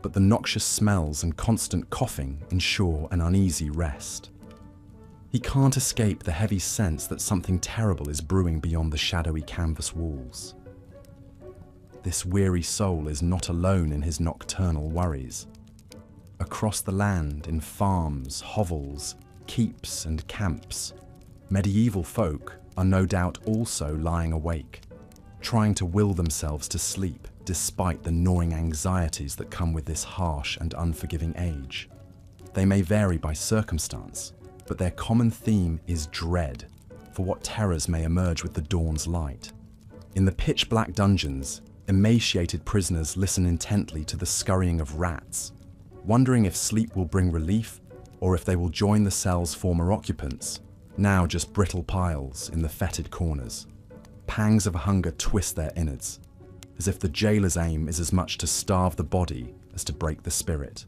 but the noxious smells and constant coughing ensure an uneasy rest. He can't escape the heavy sense that something terrible is brewing beyond the shadowy canvas walls. This weary soul is not alone in his nocturnal worries. Across the land, in farms, hovels, keeps and camps, medieval folk are no doubt also lying awake, trying to will themselves to sleep despite the gnawing anxieties that come with this harsh and unforgiving age. They may vary by circumstance, but their common theme is dread for what terrors may emerge with the dawn's light. In the pitch-black dungeons, emaciated prisoners listen intently to the scurrying of rats, wondering if sleep will bring relief or if they will join the cell's former occupants, now just brittle piles in the fetid corners. Pangs of hunger twist their innards, as if the jailer's aim is as much to starve the body as to break the spirit.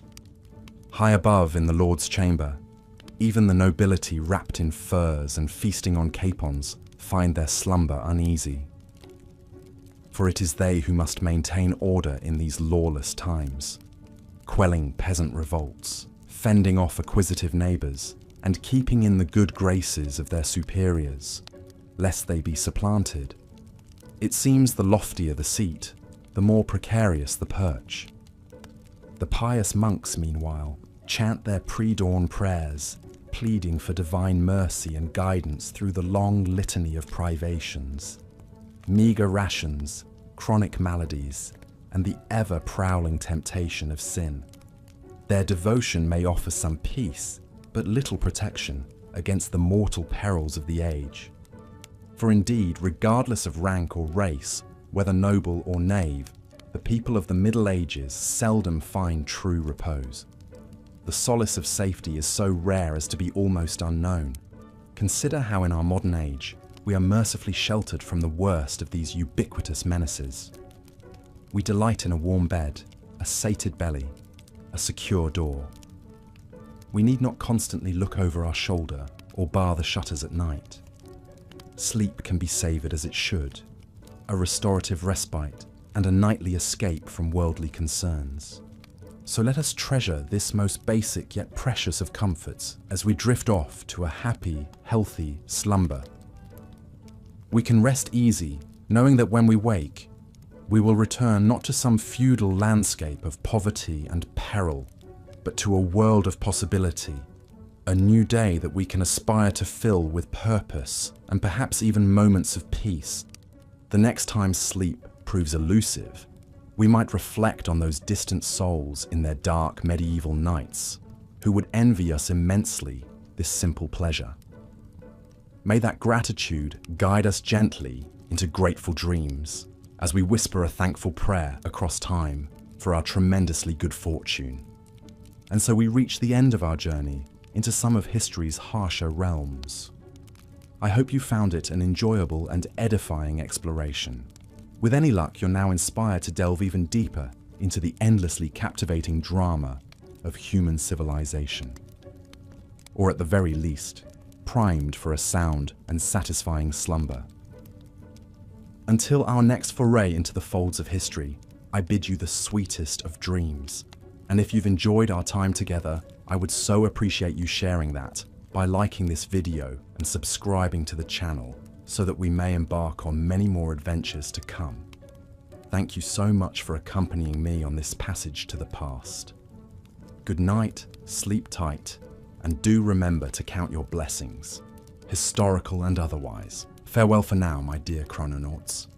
High above in the Lord's chamber, even the nobility wrapped in furs and feasting on capons find their slumber uneasy. For it is they who must maintain order in these lawless times, quelling peasant revolts, fending off acquisitive neighbours, and keeping in the good graces of their superiors, lest they be supplanted. It seems the loftier the seat, the more precarious the perch. The pious monks, meanwhile, chant their pre-dawn prayers, pleading for divine mercy and guidance through the long litany of privations, meagre rations, chronic maladies, and the ever-prowling temptation of sin. Their devotion may offer some peace, but little protection against the mortal perils of the age. For indeed, regardless of rank or race, whether noble or knave, the people of the Middle Ages seldom find true repose. The solace of safety is so rare as to be almost unknown. Consider how in our modern age, we are mercifully sheltered from the worst of these ubiquitous menaces. We delight in a warm bed, a sated belly, a secure door. We need not constantly look over our shoulder or bar the shutters at night. Sleep can be savoured as it should, a restorative respite and a nightly escape from worldly concerns. So let us treasure this most basic yet precious of comforts as we drift off to a happy, healthy slumber. We can rest easy, knowing that when we wake, we will return not to some feudal landscape of poverty and peril, but to a world of possibility, a new day that we can aspire to fill with purpose and perhaps even moments of peace. The next time sleep proves elusive, we might reflect on those distant souls in their dark medieval nights who would envy us immensely this simple pleasure. May that gratitude guide us gently into grateful dreams as we whisper a thankful prayer across time for our tremendously good fortune. And so we reach the end of our journey into some of history's harsher realms. I hope you found it an enjoyable and edifying exploration. With any luck, you're now inspired to delve even deeper into the endlessly captivating drama of human civilization. Or at the very least, primed for a sound and satisfying slumber. Until our next foray into the folds of history, I bid you the sweetest of dreams. And if you've enjoyed our time together, I would so appreciate you sharing that by liking this video and subscribing to the channel so that we may embark on many more adventures to come. Thank you so much for accompanying me on this passage to the past. Good night, sleep tight, and do remember to count your blessings, historical and otherwise. Farewell for now, my dear chrononauts.